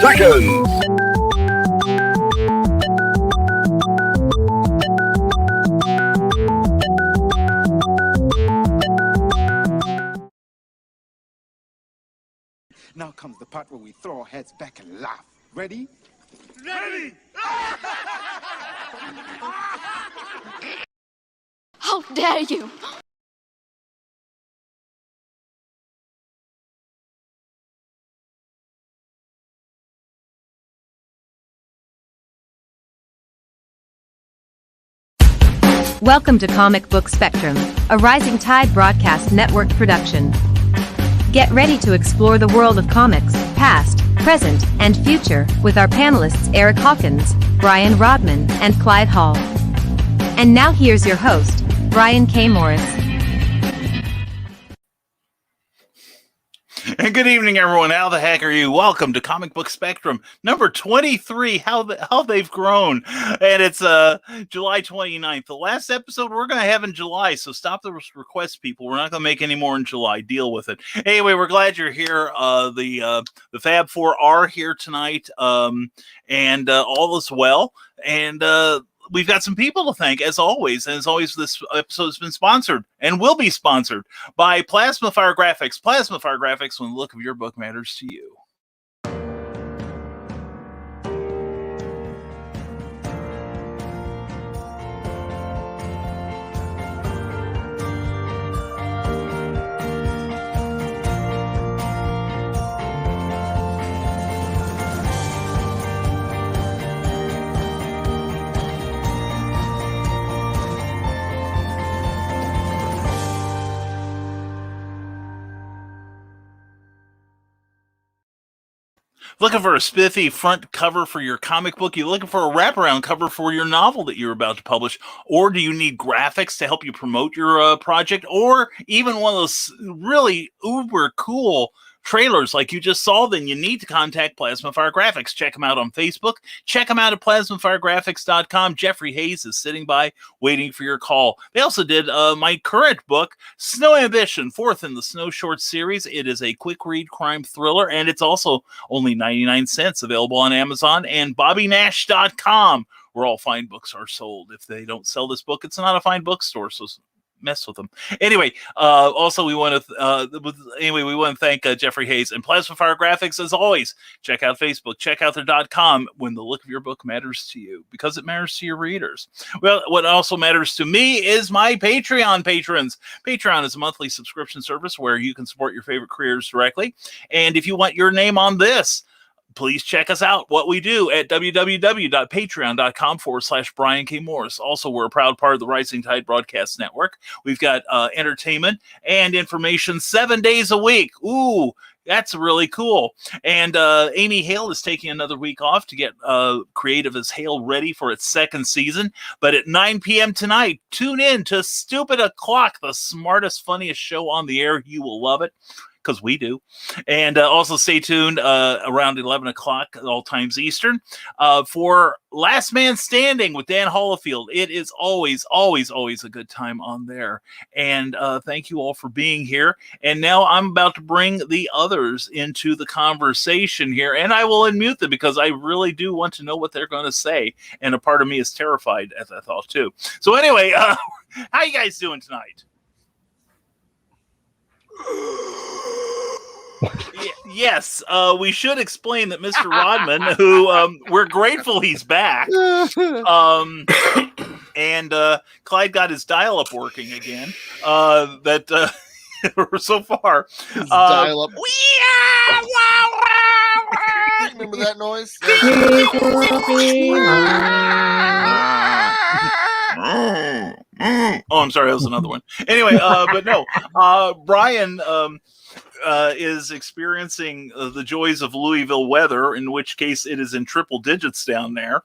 Seconds. Now comes the part where we throw our heads back and laugh. Ready? Ready! How dare you! Welcome to Comic Book Spectrum, a Rising Tide Broadcast Network production. Get ready to explore the world of comics, past, present, and future, with our panelists Eric Hawkins, Brian Rodman, and Clyde Hall. And now here's your host, Brian K. Morris. And good evening, everyone. How the heck are you? Welcome to Comic Book Spectrum, number 23. How they've grown. And it's July 29th. The last episode we're going to have in July, so stop the requests, people. We're not going to make any more in July. Deal with it. Anyway, we're glad you're here. The Fab Four are here tonight, and all is well. And we've got some people to thank, as always. And as always, this episode has been sponsored and will be sponsored by Plasma Fire Graphics. Plasma Fire Graphics, when the look of your book matters to you. Looking for a spiffy front cover for your comic book? You looking for a wraparound cover for your novel that you're about to publish? Or do you need graphics to help you promote your project? Or even one of those really uber cool trailers like you just saw? Then you need to contact Plasma Fire Graphics. Check them out on Facebook. Check them out at plasmafiregraphics.com. Jeffrey Hayes is sitting by waiting for your call. They also did my current book, Snow Ambition, fourth in the Snow Short series. It is a quick read crime thriller, and it's also only 99 cents, available on Amazon and BobbyNash.com, where all fine books are sold. If they don't sell this book, it's not a fine bookstore, so mess with them. Anyway, also we want to thank Jeffrey Hayes and Plasma Fire Graphics. As always, check out Facebook, check out their .com when the look of your book matters to you, because it matters to your readers. Well, what also matters to me is my Patreon patrons. Patreon is a monthly subscription service where you can support your favorite creators directly. And if you want your name on this, please check us out, what we do, at www.patreon.com/Brian K. Morris. Also, we're a proud part of the Rising Tide Broadcast Network. We've got entertainment and information 7 days a week. Ooh, that's really cool. And Amy Hale is taking another week off to get Creative as Hale ready for its second season. But at 9 p.m. tonight, tune in to Stupid O'Clock, the smartest, funniest show on the air. You will love it, because we do. And also stay tuned around 11 o'clock, all times Eastern, for Last Man Standing with Dan Hollifield. It is always, always, always a good time on there. And thank you all for being here. And now I'm about to bring the others into the conversation here, and I will unmute them because I really do want to know what they're going to say. And a part of me is terrified, as I thought too. So anyway, how you guys doing tonight? Yes, we should explain that Mr. Rodman, who we're grateful he's back, and Clyde got his dial-up working again. So far, dial-up. Remember that noise? Oh, I'm sorry, that was another one. Anyway, but no, Brian is experiencing the joys of Louisville weather, in which case it is in triple digits down there.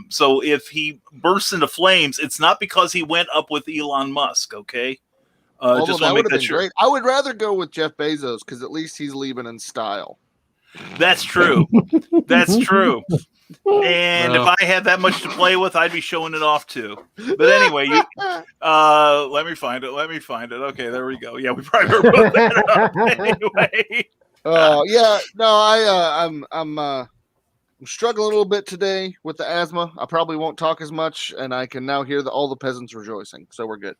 So if he bursts into flames, it's not because he went up with Elon Musk, okay? Although Just that want to would make have that been sure. great. I would rather go with Jeff Bezos because at least he's leaving in style. That's true. That's true. And if I had that much to play with, I'd be showing it off too. But anyway, let me find it. Okay, there we go. Yeah, we probably were put that up anyway. Yeah, no, I'm struggling a little bit today with the asthma. I probably won't talk as much, and I can now hear all the peasants rejoicing. So we're good.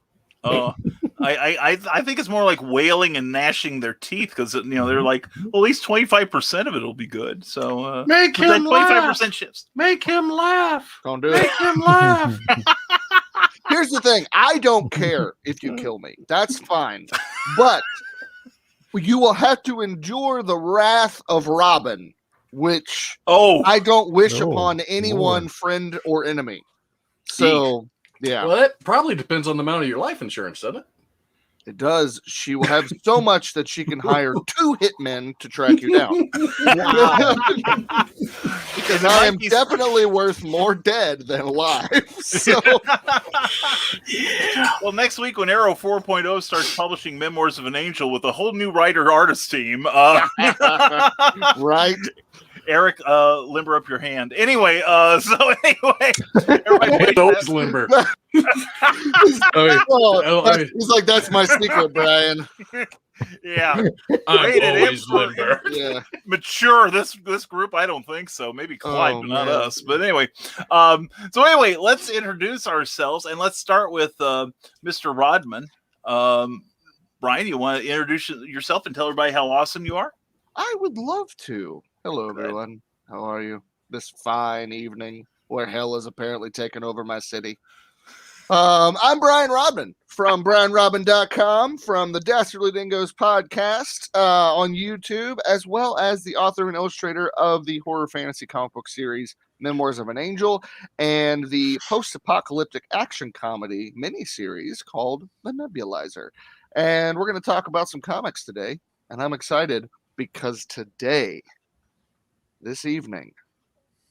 I think it's more like wailing and gnashing their teeth because they're like, well, at least 25% of it will be good. So make him laugh. 25% shifts. Make him laugh. Don't do Make it. him laugh. Here's the thing: I don't care if you kill me. That's fine, but you will have to endure the wrath of Robin, which I don't wish upon anyone, friend or enemy. So. Yeah. Well, that probably depends on the amount of your life insurance, doesn't it? It does. She will have so much that she can hire 2 hitmen to track you down. Because I am definitely worth more dead than alive. So. Well, next week when Arrow 4.0 starts publishing Memoirs of an Angel with a whole new writer-artist team. Right. Eric, limber up your hand. Anyway, everybody always limber. He's like, that's my secret, Brian. Yeah, I'm always limber. Yeah, mature. This group, I don't think so. Maybe Clyde, but not us. But anyway, let's introduce ourselves and let's start with Mr. Rodman. Brian, you want to introduce yourself and tell everybody how awesome you are? I would love to. Hello, everyone. How are you this fine evening where hell has apparently taken over my city? I'm Brian Rodman from BrianRodman.com, from the Dastardly Dingoes podcast on YouTube, as well as the author and illustrator of the horror fantasy comic book series Memoirs of an Angel and the post-apocalyptic action comedy miniseries called The Nebulizer. And we're going to talk about some comics today, and I'm excited because this evening,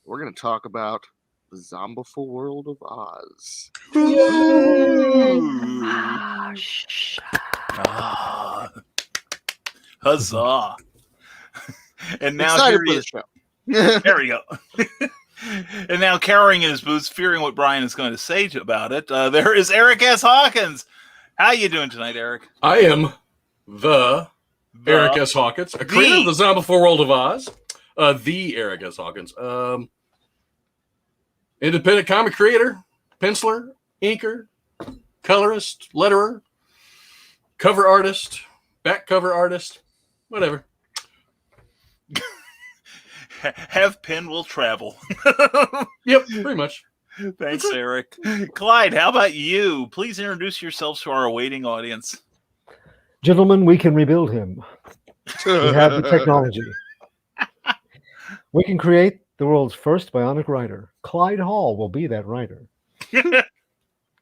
we're going to talk about the Zombiful World of Oz. Huzzah. And now excited for the show. There we go. And now cowering in his boots, fearing what Brian is going to say about it, there is Eric S. Hawkins. How you doing tonight, Eric? I am Eric S. Hawkins, a creator of the Zombiful World of Oz. The Eric S. Hawkins. Independent comic creator, penciler, inker, colorist, letterer, cover artist, back cover artist, whatever. Have pen will travel. Yep, pretty much. Thanks, Eric. Clyde, how about you? Please introduce yourselves to our awaiting audience. Gentlemen, we can rebuild him. We have the technology. We can create the world's first bionic writer. Clyde Hall will be that writer.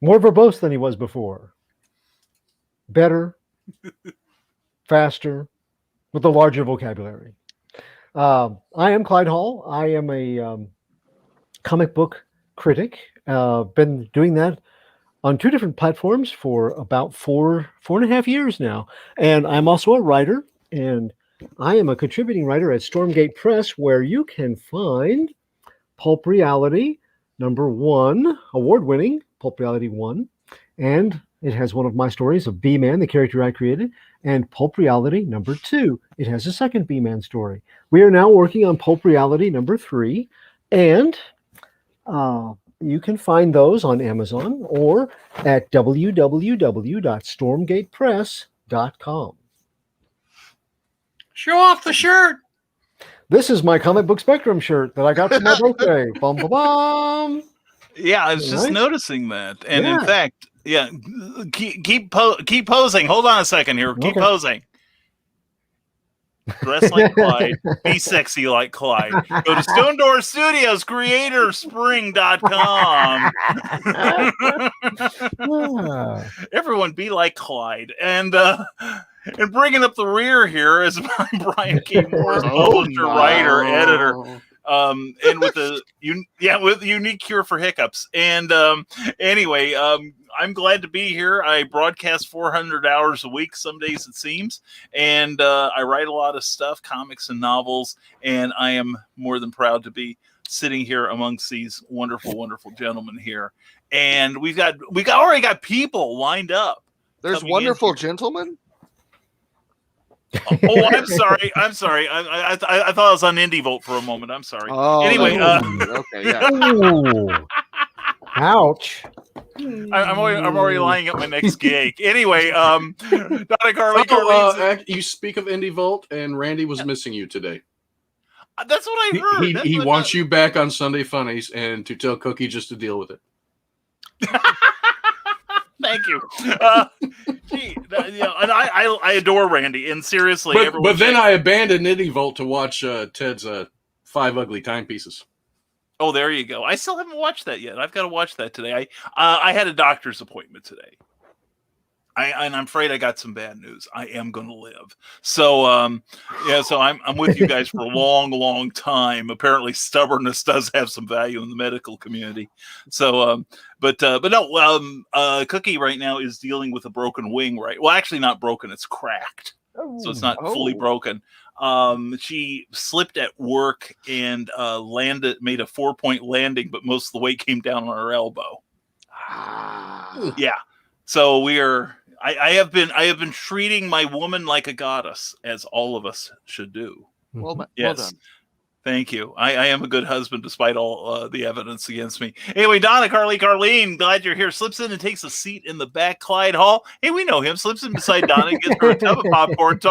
More verbose than he was before. Better, faster, with a larger vocabulary. I am Clyde Hall. I am a comic book critic. Been doing that on 2 different platforms for about 4.5 years now. And I'm also a writer, and I am a contributing writer at Stormgate Press, where you can find Pulp Reality #1, award-winning Pulp Reality 1, and it has one of my stories of B-Man, the character I created, and Pulp Reality #2. It has a second B-Man story. We are now working on Pulp Reality #3, and you can find those on Amazon or at www.stormgatepress.com. Show off the shirt. This is my Comic Book Spectrum shirt that I got for my birthday. Bum, bum, bum. Yeah, I was just noticing that. And in fact, keep posing. Hold on a second here. Keep posing. Dress like Clyde. Be sexy like Clyde. Go to Stone Door Studios, creatorspring.com. Everyone be like Clyde. And bringing up the rear here is Brian K. Moore's publisher, writer, editor. And with with unique cure for hiccups. And anyway, I'm glad to be here. I broadcast 400 hours a week, some days it seems, and I write a lot of stuff, comics and novels, and I am more than proud to be sitting here amongst these wonderful, wonderful gentlemen here. And we already got people lined up. There's wonderful gentlemen. Oh, I'm sorry. I thought I was on Indie Volt for a moment. I'm sorry. Oh, anyway, okay, yeah. Ooh. Ouch. I'm already lining up my next gig. Anyway, Donna Carly. You speak of Indie Volt, and Randy was missing you today. That's what I heard. He wants you back on Sunday Funnies, and to tell Cookie just to deal with it. Thank you. And I adore Randy, and seriously, but then I abandoned Indie Volt to watch Ted's 5 Ugly Timepieces. Oh, there you go. I still haven't watched that yet. I've got to watch that today. I had a doctor's appointment today. And I'm afraid I got some bad news. I am going to live. So, so I'm with you guys for a long, long time. Apparently stubbornness does have some value in the medical community. So, but no, Cookie right now is dealing with a broken wing, right? Well, actually not broken. It's cracked. So it's not fully broken. She slipped at work and made a 4-point landing, but most of the weight came down on her elbow. Yeah. So I have been treating my woman like a goddess, as all of us should do. Well done. Thank you. I am a good husband despite all the evidence against me. Anyway, Donna Carleen, glad you're here. Slips in and takes a seat in the back. Clyde Hall. Hey, we know him. Slips in beside Donna and gets her a tub of popcorn.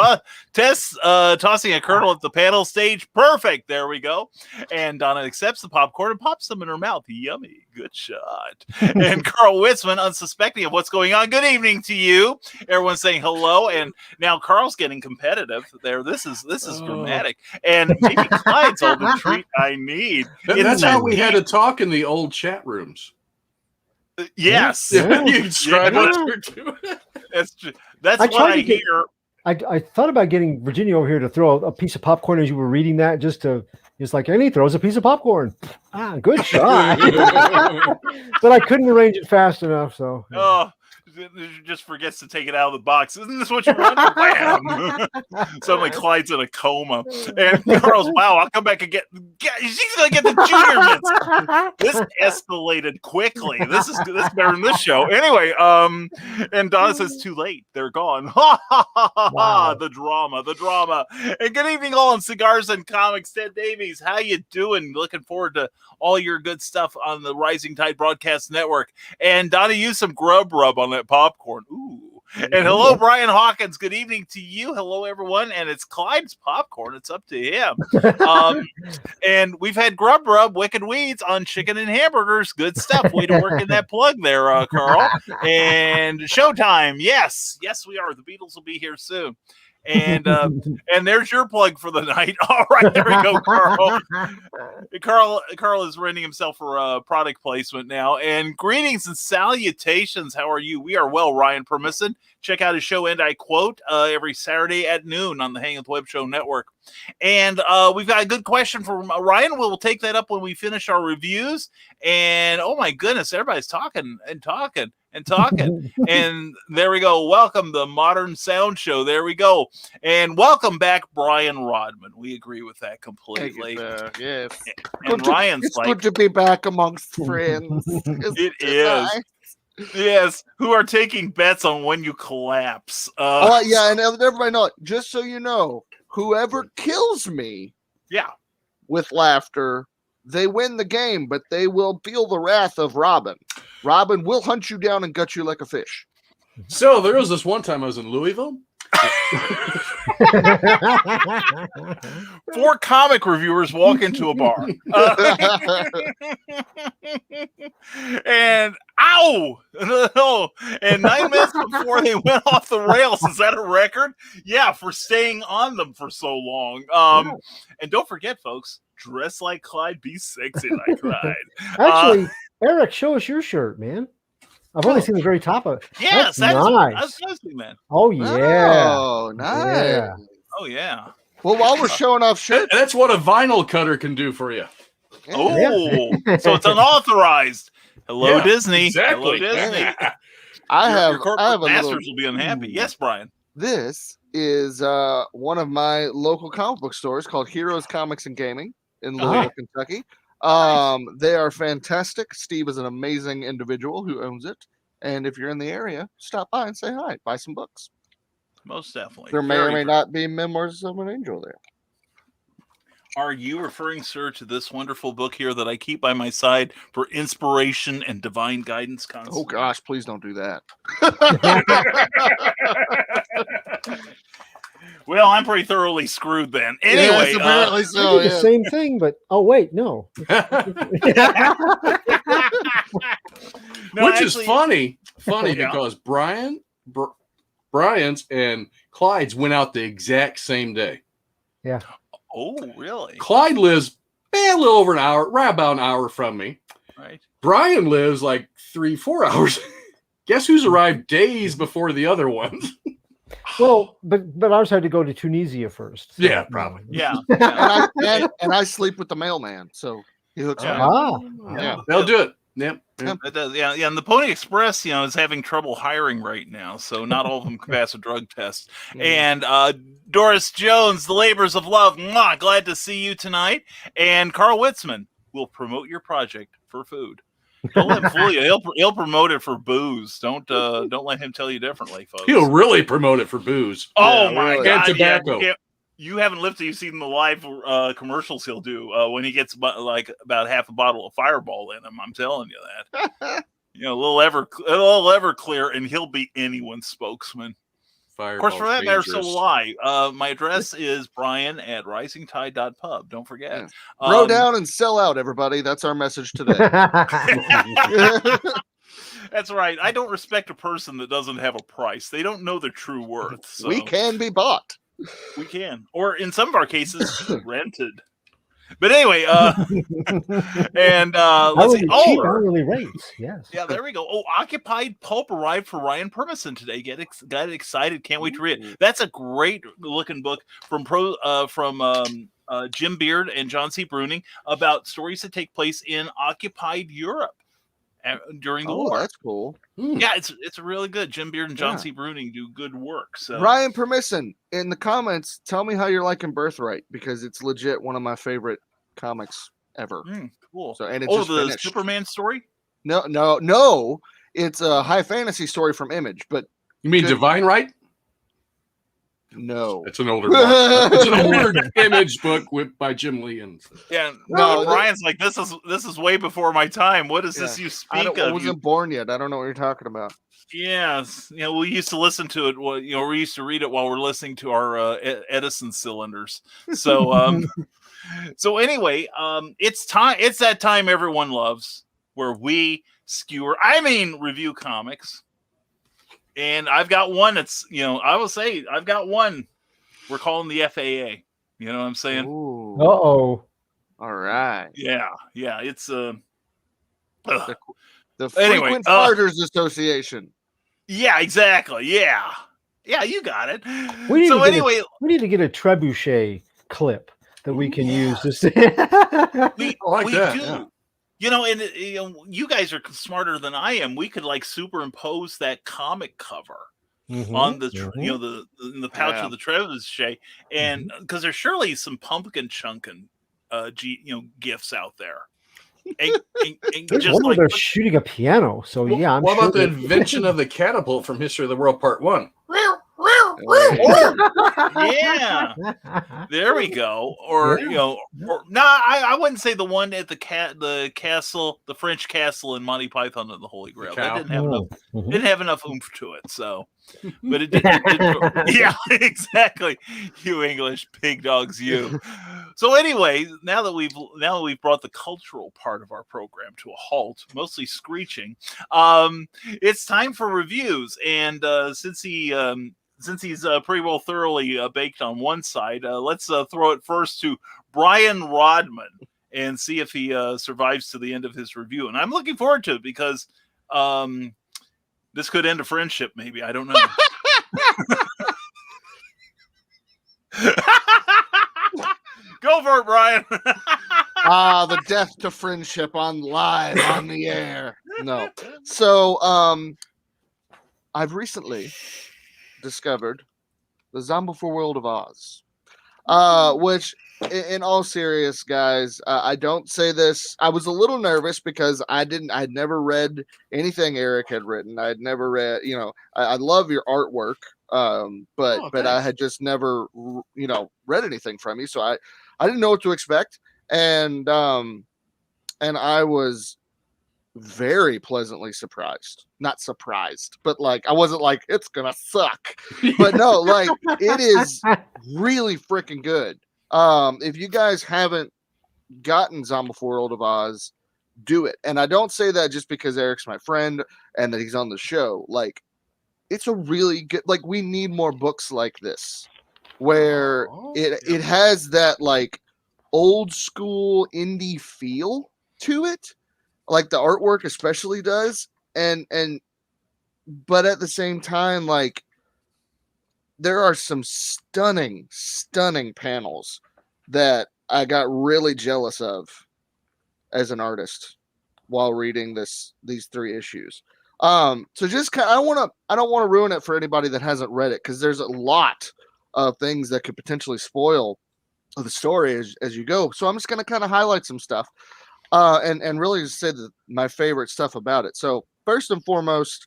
Tess tossing a kernel at the panel stage. Perfect. There we go. And Donna accepts the popcorn and pops them in her mouth. Yummy. Good shot. And Carl Witzman, unsuspecting of what's going on. Good evening to you. Everyone's saying hello. And now Carl's getting competitive there. This is dramatic. And maybe Clyde's all the treat I need. That's how we had to talk in the old chat rooms. Yes. Yeah. That's what I hear. I thought about getting Virginia over here to throw a piece of popcorn as you were reading that, just like, and he throws a piece of popcorn. Good shot. But I couldn't arrange it fast enough. So. Oh, just forgets to take it out of the box. Isn't this what you want? Bam! Suddenly Clyde's in a coma. And Carl's, wow, I'll come back and she's going to get the junior bits. This escalated quickly. This is better than this show. Anyway, and Donna says, too late. They're gone. Ha, ha, ha, ha, ha. The drama. And good evening, all on Cigars and Comics. Ted Davies, how you doing? Looking forward to all your good stuff on the Rising Tide Broadcast Network. And Donna used some grub rub on that popcorn. Ooh. And hello, Brian Hawkins. Good evening to you. Hello, everyone. And it's Clyde's popcorn. It's up to him. And we've had grub rub, wicked weeds on chicken and hamburgers. Good stuff. Way to work in that plug there, Carl. And Showtime. Yes, we are. The Beatles will be here soon. And there's your plug for the night. All right, there we go, Carl. Carl is renting himself for a product placement now. And greetings and salutations. How are you? We are well, Ryan Permisson. Check out his show, and I quote, every Saturday at noon on the Hang with Web Show Network. And we've got a good question from Ryan. We'll take that up when we finish our reviews. And oh my goodness, everybody's talking. And there we go. Welcome the Modern Sound Show. There we go. And welcome back, Brian Rodman. We agree with that completely. Yes. And Ryan's it's good to be back amongst friends. It is. Nice. Yes, who are taking bets on when you collapse. Yeah, and everybody know it. Just so you know, whoever kills me with laughter, they win the game, but they will feel the wrath of Robin. Robin will hunt you down and gut you like a fish. So there was this one time I was in Louisville. 4 comic reviewers walk into a bar. And ow! And 9 minutes before they went off the rails. Is that a record? Yeah, for staying on them for so long. And don't forget, folks, dress like Clyde, be sexy like Clyde. Actually, Eric, show us your shirt, man. I've only seen the very top of it. Yes, that's nice. That's nice, man. Oh yeah. Oh, nice. Yeah. Oh yeah. Well, while we're showing off shirts, That's what a vinyl cutter can do for you. Oh, so it's unauthorized. Hello, Yeah, Disney. exactly. Hello, Disney. I have Your corporate I have a masters little. will be unhappy. Yes, Brian. This is one of my local comic book stores called Heroes Comics and Gaming in Louisville, Kentucky. They are fantastic. Steve is an amazing individual who owns it. And if you're in the area, stop by and say hi. Buy some books. Most definitely. There may or may not be Memoirs of an Angel there. Are you referring, sir, to this wonderful book here that I keep by my side for inspiration and divine guidance constantly? Oh gosh, please don't do that. Well, I'm pretty thoroughly screwed then. Anyway, yes, apparently I so. do the same thing, but oh wait, no. no, Which actually, is funny Yeah. because Brian's and Clyde's went out the exact same day. Yeah. Oh, really? Clyde lives a little over an hour, right about an hour from me. Right. Brian lives like 3-4 hours. Guess who's arrived days before the other ones? Well, but ours had to go to Tunisia first. So, Yeah, probably. Yeah. And I sleep with the mailman, so he hooks me up. Ah. Yeah. They'll do it. Yep. It does, yeah, and the Pony Express, is having trouble hiring right now, so not all of them can pass a drug test. And Doris Jones, the Labors of Love, glad to see you tonight. And Carl Witzman will promote your project for food. Don't let him fool you. He'll promote it for booze. Don't let him tell you differently, folks. He'll really promote it for booze. Oh Yeah, my really. God! And tobacco. Yeah, you haven't lived till you've seen the live commercials he'll do when he gets like about half a bottle of Fireball in him. I'm telling you that. A little Everclear, and he'll be anyone's spokesman. Of course, for that matter, so will I. My address is brian@risingtide.pub. Don't forget. Throw down and sell out, everybody. That's our message today. That's right. I don't respect a person that doesn't have a price. They don't know their true worth. So We can be bought. we can. Or in some of our cases, rented. But anyway, and let's see. Cheap hourly rates. Yes. Yeah, there we go. Oh, Occupied Pulp arrived for Ryan Permison today. Got excited. Can't wait to read it. That's a great looking book from Jim Beard and John C. Bruning about stories that take place in occupied Europe during the war. That's cool. Yeah, it's really good. Jim Beard and John C. Bruning do good work. So Ryan Permison, in the comments, tell me how you're liking Birthright, because it's legit one of my favorite comics ever. Cool. So and it's just the finished. Superman story? No. It's a high fantasy story from Image, but You mean Divine Right? no. It's an older book. It's an older Image book by Jim Lee. Yeah. No, Ryan's like, this is way before my time. What is this you speak I of? wasn't born yet. I don't know what you're talking about. Yes, we used to listen to it. Well, we used to read it while we're listening to our Edison cylinders. So, so anyway, it's time. It's that time everyone loves, where we review comics. And I've got one that's, I will say I've got one we're calling the FAA. You know what I'm saying? Ooh. Uh-oh. All right. Yeah. It's The Frequent Farters Association. Yeah, exactly. Yeah, you got it. We need We to get a trebuchet clip that we can use to see. we like that, do. yeah. And you guys are smarter than I am. We could superimpose that comic cover on the in the pouch of the trebuchet, and because there's surely some pumpkin chunking gifts out there. And There's just one where like they're shooting a piano. So yeah, I'm what sure about the that- invention of the catapult from History of the World Part 1? yeah, there we go. Or I wouldn't say the one at the castle, the French castle in Monty Python and the Holy Grail. That didn't have enough oomph to it. So, but it did. Yeah, exactly. You English pig dogs, you. So anyway, now that we've brought the cultural part of our program to a halt, mostly screeching, it's time for reviews. And since he's pretty well thoroughly baked on one side, let's throw it first to Brian Rodman and see if he survives to the end of his review. And I'm looking forward to it because this could end a friendship, maybe. I don't know. for it, Brian. The death to friendship on live on the air. No. So, I've recently discovered the Zombie World of Oz, which, in all serious, guys, I don't say this. I was a little nervous because I'd never read anything Eric had written. I'd never read, I love your artwork, but I had just never, read anything from you. So I didn't know what to expect. And I was very pleasantly surprised. Not surprised, but like I wasn't like it's gonna suck. But no, like it is really freaking good. If you guys haven't gotten Zombie World of Oz, do it. And I don't say that just because Eric's my friend and that he's on the show. Like, it's a really good. Like, we need more books like this, where it has that like old school indie feel to it, like the artwork especially does, but at the same time, like there are some stunning panels that I got really jealous of as an artist while reading these 3 issues. So just I don't want to ruin it for anybody that hasn't read it, because there's a lot of things that could potentially spoil the story as you go. So I'm just going to kind of highlight some stuff and really just say my favorite stuff about it. So first and foremost,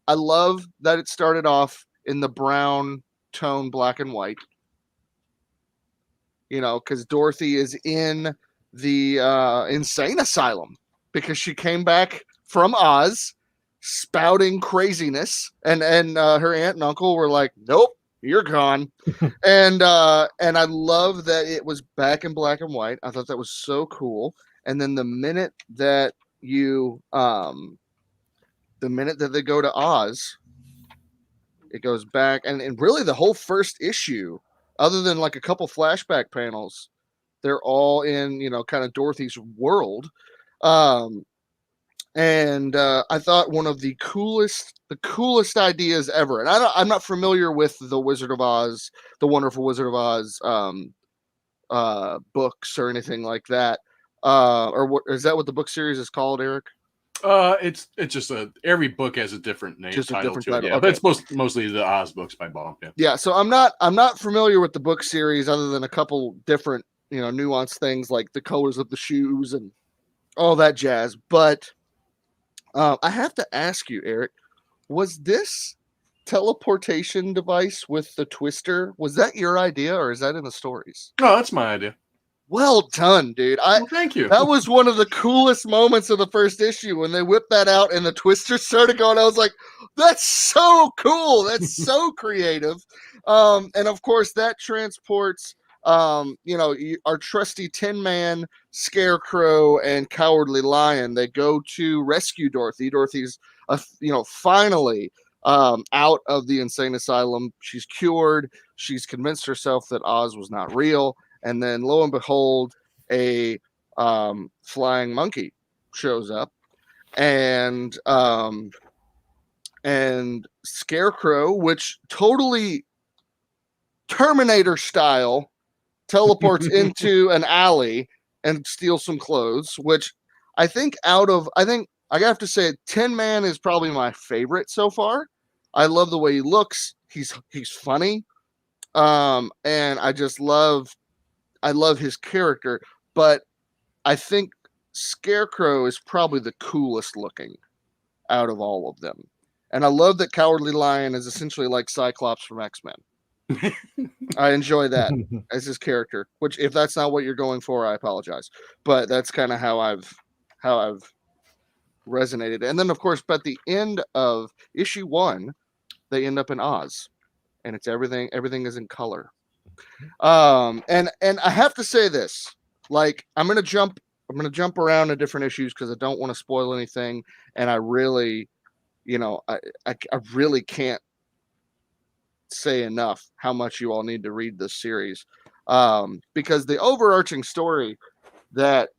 I love that it started off in the brown tone, black and white, because Dorothy is in the insane asylum because she came back from Oz spouting craziness, and her aunt and uncle were like, nope, you're gone. and I love that it was back in black and white. I thought that was so cool. And then the minute that they go to Oz, it goes back, and really the whole first issue, other than like a couple flashback panels, they're all in, kind of Dorothy's world. And I thought one of the coolest ideas ever. And I'm not familiar with the Wizard of Oz, the Wonderful Wizard of Oz books or anything like that. Or what is that? What the book series is called, Eric? It's just every book has a different name, Just a title different to it. title. Yeah, Okay. but it's mostly the Oz books by Baum. Yeah. Yeah. So I'm not familiar with the book series other than a couple different, nuanced things like the colors of the shoes and all that jazz. But I have to ask you, Eric, was this teleportation device with the twister, was that your idea or is that in the stories? No, that's my idea. Well done, dude. Well, thank you. That was one of the coolest moments of the first issue when they whipped that out and the twister started going. I was like, that's so cool. That's so creative. And of course that transports, our trusty Tin Man, Scarecrow, and Cowardly Lion. They go to rescue Dorothy. Dorothy's, finally out of the insane asylum. She's cured. She's convinced herself that Oz was not real. And then, lo and behold, a flying monkey shows up, and Scarecrow, which totally Terminator style, teleports into an alley and steals some clothes. Which I think I have to say, Tin Man is probably my favorite so far. I love the way he looks. He's funny, and I love his character, but I think Scarecrow is probably the coolest looking out of all of them. And I love that Cowardly Lion is essentially like Cyclops from X-Men. I enjoy that as his character, which if that's not what you're going for, I apologize. But that's kind of how I've resonated. And then of course, at the end of issue 1, they end up in Oz, and it's everything is in color. And I have to say this, like, I'm gonna jump around to different issues because I don't want to spoil anything, and I really, I really can't say enough how much you all need to read this series, because the overarching story that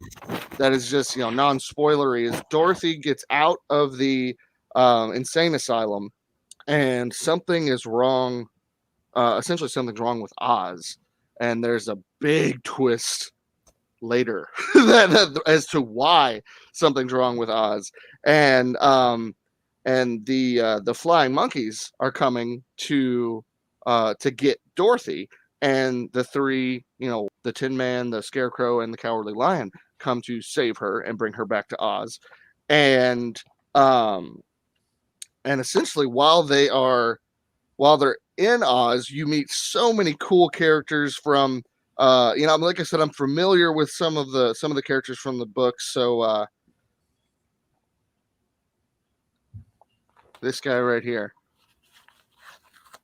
is just non-spoilery is Dorothy gets out of the insane asylum, and something is wrong. Essentially something's wrong with Oz, and there's a big twist later as to why something's wrong with Oz. And the flying monkeys are coming to get Dorothy, and the three, the Tin Man, the Scarecrow, and the Cowardly Lion come to save her and bring her back to Oz. And essentially while they're in Oz, you meet so many cool characters from like I said, I'm familiar with some of the characters from the books. So this guy right here,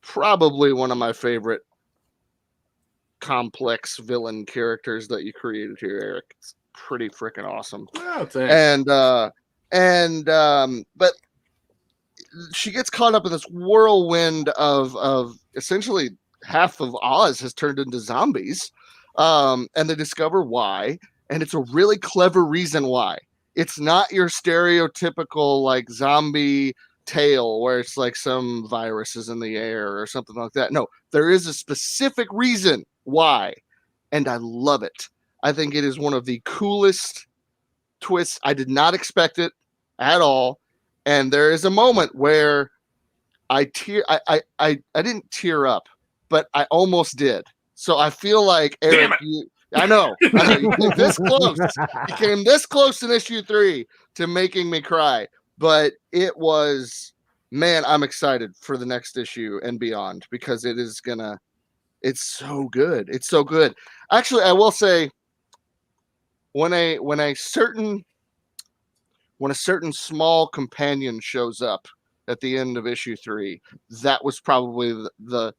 probably one of my favorite complex villain characters that you created here, Eric. It's pretty freaking awesome. Oh, thanks. But she gets caught up in this whirlwind of essentially half of Oz has turned into zombies. And they discover why, and it's a really clever reason why. It's not your stereotypical like zombie tale where it's like some virus is in the air or something like that. No, there is a specific reason why, and I love it. I think it is one of the coolest twists. I did not expect it at all, and there is a moment where I didn't tear up, but I almost did. So I feel like Eric, I know you came this close. You came this close in issue 3 to making me cry, but it was, man, I'm excited for the next issue and beyond because it's so good. It's so good. Actually, I will say when a certain small companion shows up at the end of issue 3, that was probably the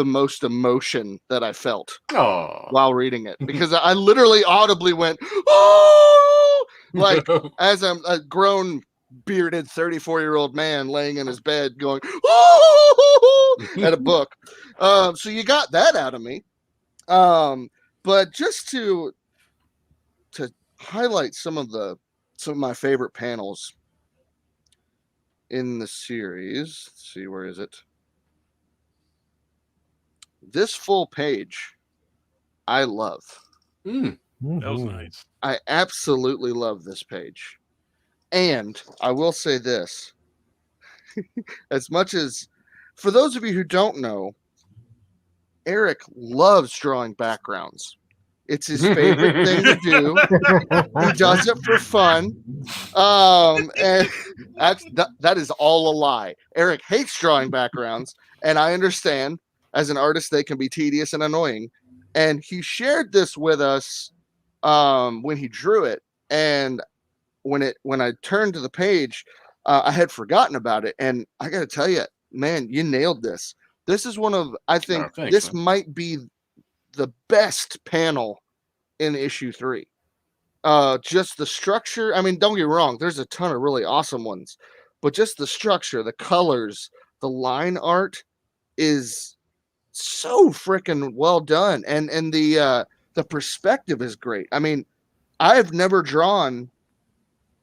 most emotion that I felt while reading it, because I literally audibly went, oh, like as I'm a grown bearded 34-year-old man laying in his bed going, oh, at a book. So you got that out of me. But just to highlight some of my favorite panels in the series. Let's see, where is it? This full page, I love. That was nice. I absolutely love this page. And I will say this, as much as, for those of you who don't know, Eric loves drawing backgrounds. It's his favorite thing to do. He does it for fun. And that is all a lie. Eric hates drawing backgrounds, and I understand. As an artist, they can be tedious and annoying. And he shared this with us when he drew it. And when I turned to the page, I had forgotten about it. And I got to tell you, man, you nailed this. This is one of, I think, this might be the best panel in issue 3. Just the structure. I mean, don't get me wrong, there's a ton of really awesome ones, but just the structure, the colors, the line art is so freaking well done, and the perspective is great. I mean, I've never drawn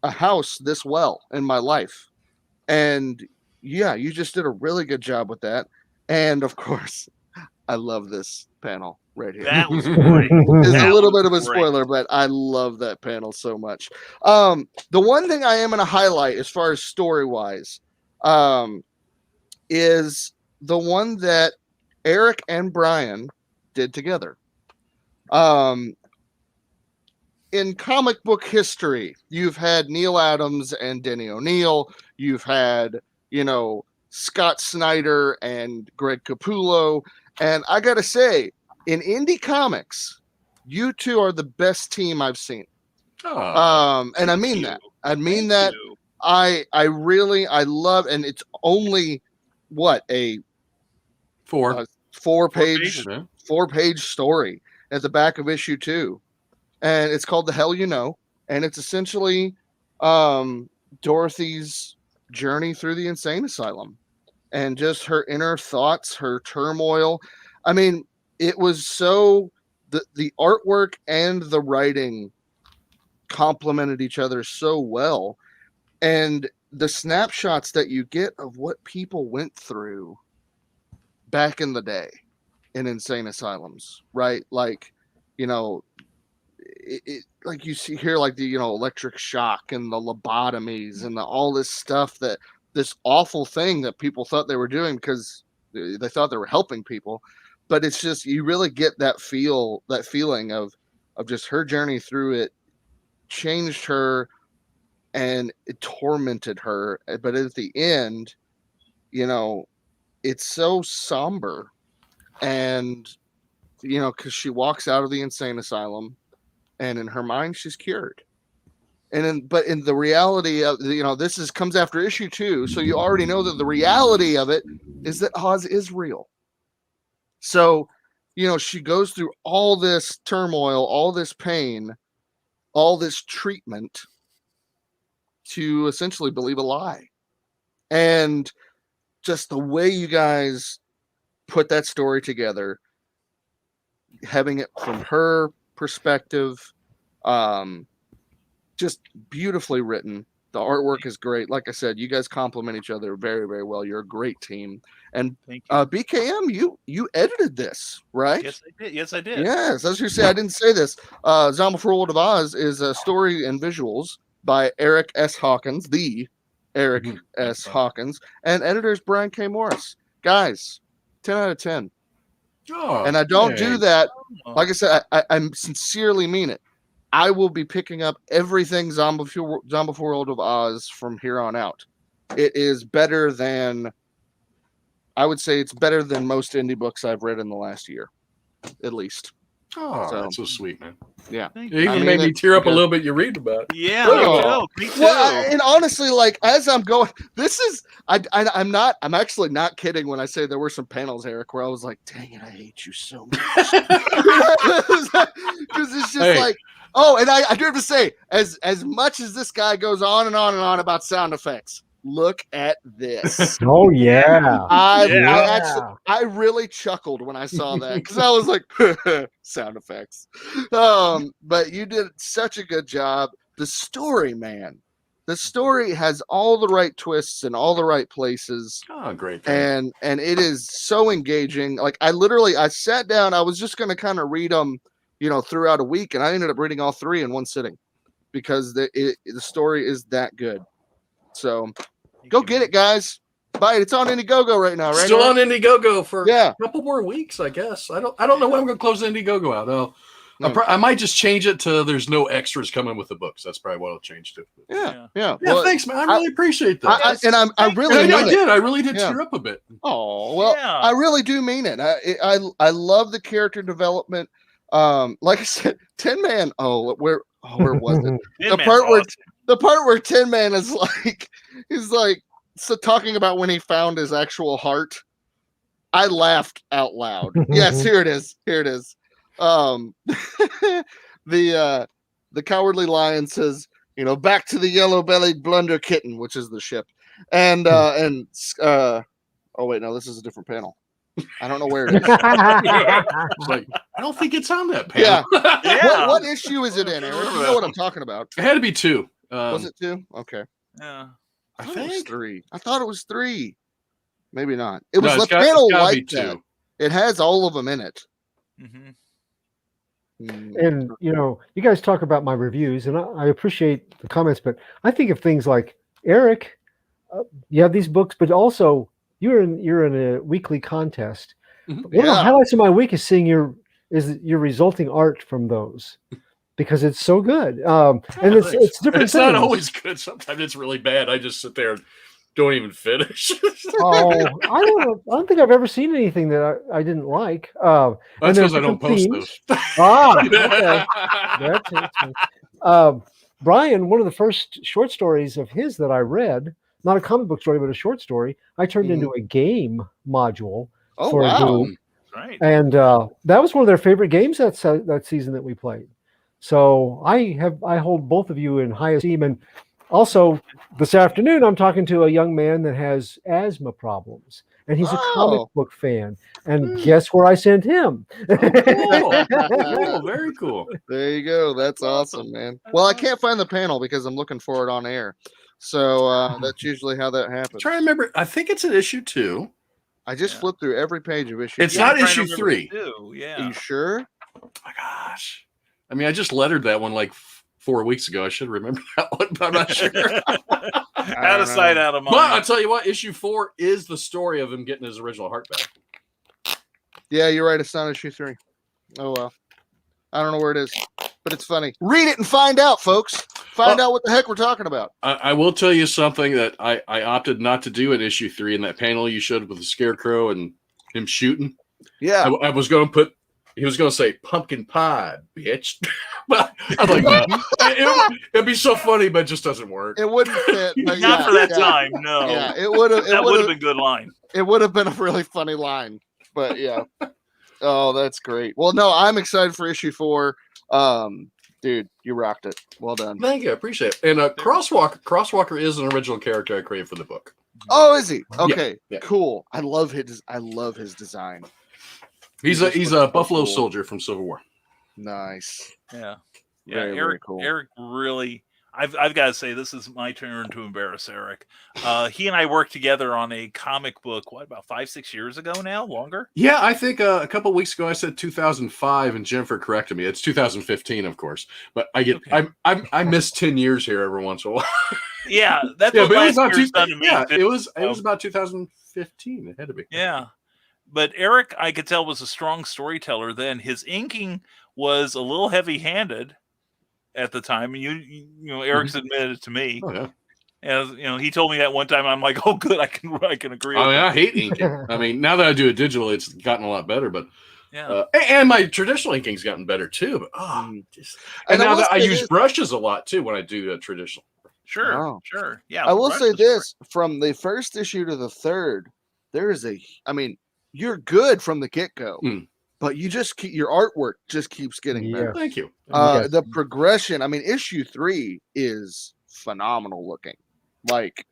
a house this well in my life, and yeah, you just did a really good job with that. And of course, I love this panel right here. That was great. It's a little bit of a spoiler, but I love that panel so much. The one thing I am going to highlight as far as story wise is the one that Eric and Brian did together. In comic book history, you've had Neil Adams and Denny O'Neil. You've had, Scott Snyder and Greg Capullo. And I got to say, in indie comics, you two are the best team I've seen. And I mean that. I mean that. I love, and it's only a four page story at the back of issue 2, and it's called The Hell You Know, and it's essentially Dorothy's journey through the insane asylum and just her inner thoughts, her turmoil. I mean, it was so the artwork and the writing complemented each other so well, and the snapshots that you get of what people went through back in the day in insane asylums, right? Like, like you see here, like the electric shock and the lobotomies and all this stuff, that this awful thing that people thought they were doing because they thought they were helping people, but it's just, you really get that feeling of just her journey through it changed her and it tormented her, but at the end, it's so somber, and because she walks out of the insane asylum, and in her mind she's cured. But in the reality of this comes after issue 2, so you already know that the reality of it is that Oz is real. So she goes through all this turmoil, all this pain, all this treatment to essentially believe a lie. And just the way you guys put that story together, having it from her perspective, just beautifully written. The artwork is great. Like I said, you guys complement each other very, very well. You're a great team. And BKM, you edited this, right? Yes, I did. Yes, I did. Yes, as you say, I didn't say this. Zombie for World of Oz is a story and visuals by Eric S. Hawkins, the Eric S. Hawkins, and editors Brian K. Morris. Guys, 10 out of 10. Oh, and I don't do that. Like I said, I sincerely mean it. I will be picking up everything Zombie for World of Oz from here on out. It is better than, I would say it's better than most indie books I've read in the last year, at least. Oh, that's so sweet, man. Yeah. It even made me tear up a little bit. You read about it. Yeah, me too. Well, and honestly, like as I'm going, this is I'm actually not kidding when I say there were some panels, Eric, where I was like, dang it, I hate you so much. Because it's just like, oh, and I do have to say, as much as this guy goes on and on and on about sound effects, look at this. Oh yeah. I really chuckled when I saw that because I was like, sound effects. But you did such a good job. The story, man. The story has all the right twists in all the right places. Oh, great. And it is so engaging. Like I sat down, I was just gonna kind of read them, throughout a week, and I ended up reading all 3 in one sitting because the story is that good. So go get it, guys. Buy it. It's on Indiegogo right now, right? Still on Indiegogo for a couple more weeks, I guess. I don't know when I'm going to close Indiegogo out. I might just change it to there's no extras coming with the books. That's probably what I'll change to. Yeah. Well, thanks, man. I really appreciate that. I really did tear up a bit. Oh well, I really do mean it. I love the character development. Like I said, Tin Man. Where was it? The part where Tin Man is like, so talking about when he found his actual heart. I laughed out loud. Yes, here it is. The Cowardly Lion says, back to the yellow-bellied blunder kitten, which is the ship, and oh wait, no, this is a different panel. I don't know where it is. I don't think it's on that panel. Yeah. What issue is it in, Eric? You know what I'm talking about. It had to be 2. Was it 2? Okay. Yeah. I think it was 3. I thought it was 3. Maybe not. It was the panel like that. It has all of them in it. Mm-hmm. And you guys talk about my reviews, and I appreciate the comments, but I think of things like Eric. You have these books, but also you're in a weekly contest. One of the highlights of my week is seeing your resulting art from those. Because it's so good, and it's different. It's not always good. Sometimes it's really bad. I just sit there and don't even finish. I don't think I've ever seen anything that I didn't like. That's because I don't post those. Okay. That's it. Brian, one of the first short stories of his that I read, not a comic book story, but a short story, I turned into a game module for a group. Right. And that was one of their favorite games that season that we played. So I hold both of you in high esteem. And also this afternoon, I'm talking to a young man that has asthma problems, and he's a comic book fan. And guess where I sent him? Cool. Very cool. There you go. That's awesome, man. Well, I can't find the panel because I'm looking for it on air. So that's usually how that happens. Try to remember. I think it's in issue 2. I just flipped through every page of issue. It's not issue 3. Are you sure? Oh my gosh. I mean, I just lettered that one like 4 weeks ago. I should remember that one, but I'm not sure. Out of sight, out of mind. But I'll tell you what, issue 4 is the story of him getting his original heart back. Yeah, you're right. It's not issue 3. Oh, well. I don't know where it is, but it's funny. Read it and find out, folks. Find out what the heck we're talking about. I will tell you something that I opted not to do in issue 3 in that panel you showed with the scarecrow and him shooting. Yeah. I was going to put, he was going to say pumpkin pie, bitch. But I was like, it'd be so funny, but it just doesn't work. It wouldn't fit. But Not for that time, no. Yeah, it would have. That would have been a good line. It would have been a really funny line, but yeah. Oh, that's great. Well, no, I'm excited for issue 4. Dude, you rocked it. Well done. Thank you. I appreciate it. And Crosswalker is an original character I created for the book. Oh, is he? Okay, yeah. Cool. I love his design. He's a Buffalo Soldier from Civil War. Nice. Yeah. Very, Eric. very cool. Eric really. I've got to say, this is my turn to embarrass Eric. He and I worked together on a comic book. What, about 5-6 years ago now? Longer? Yeah, I think a couple of weeks ago I said 2005, and Jennifer corrected me. It's 2015, of course. But I miss 10 years here every once in a while. Yeah, that's what last year's done to me. Yeah, it was about 2015. It had to be. Yeah. But Eric, I could tell, was a strong storyteller then. His inking was a little heavy-handed at the time. And you know, Eric's admitted it to me. Oh, yeah. As you know, he told me that one time. I'm like, oh, good, I can agree. I mean, I hate inking. I mean, now that I do it digital, it's gotten a lot better. But yeah, and my traditional inking's gotten better too. But and now that I use brushes a lot too when I do traditional. Sure. Yeah, I will say this: from the first issue to the third, there is you're good from the get-go. But you just your artwork just keeps getting better. Thank you. The progression. I mean, issue 3 is phenomenal looking. Like,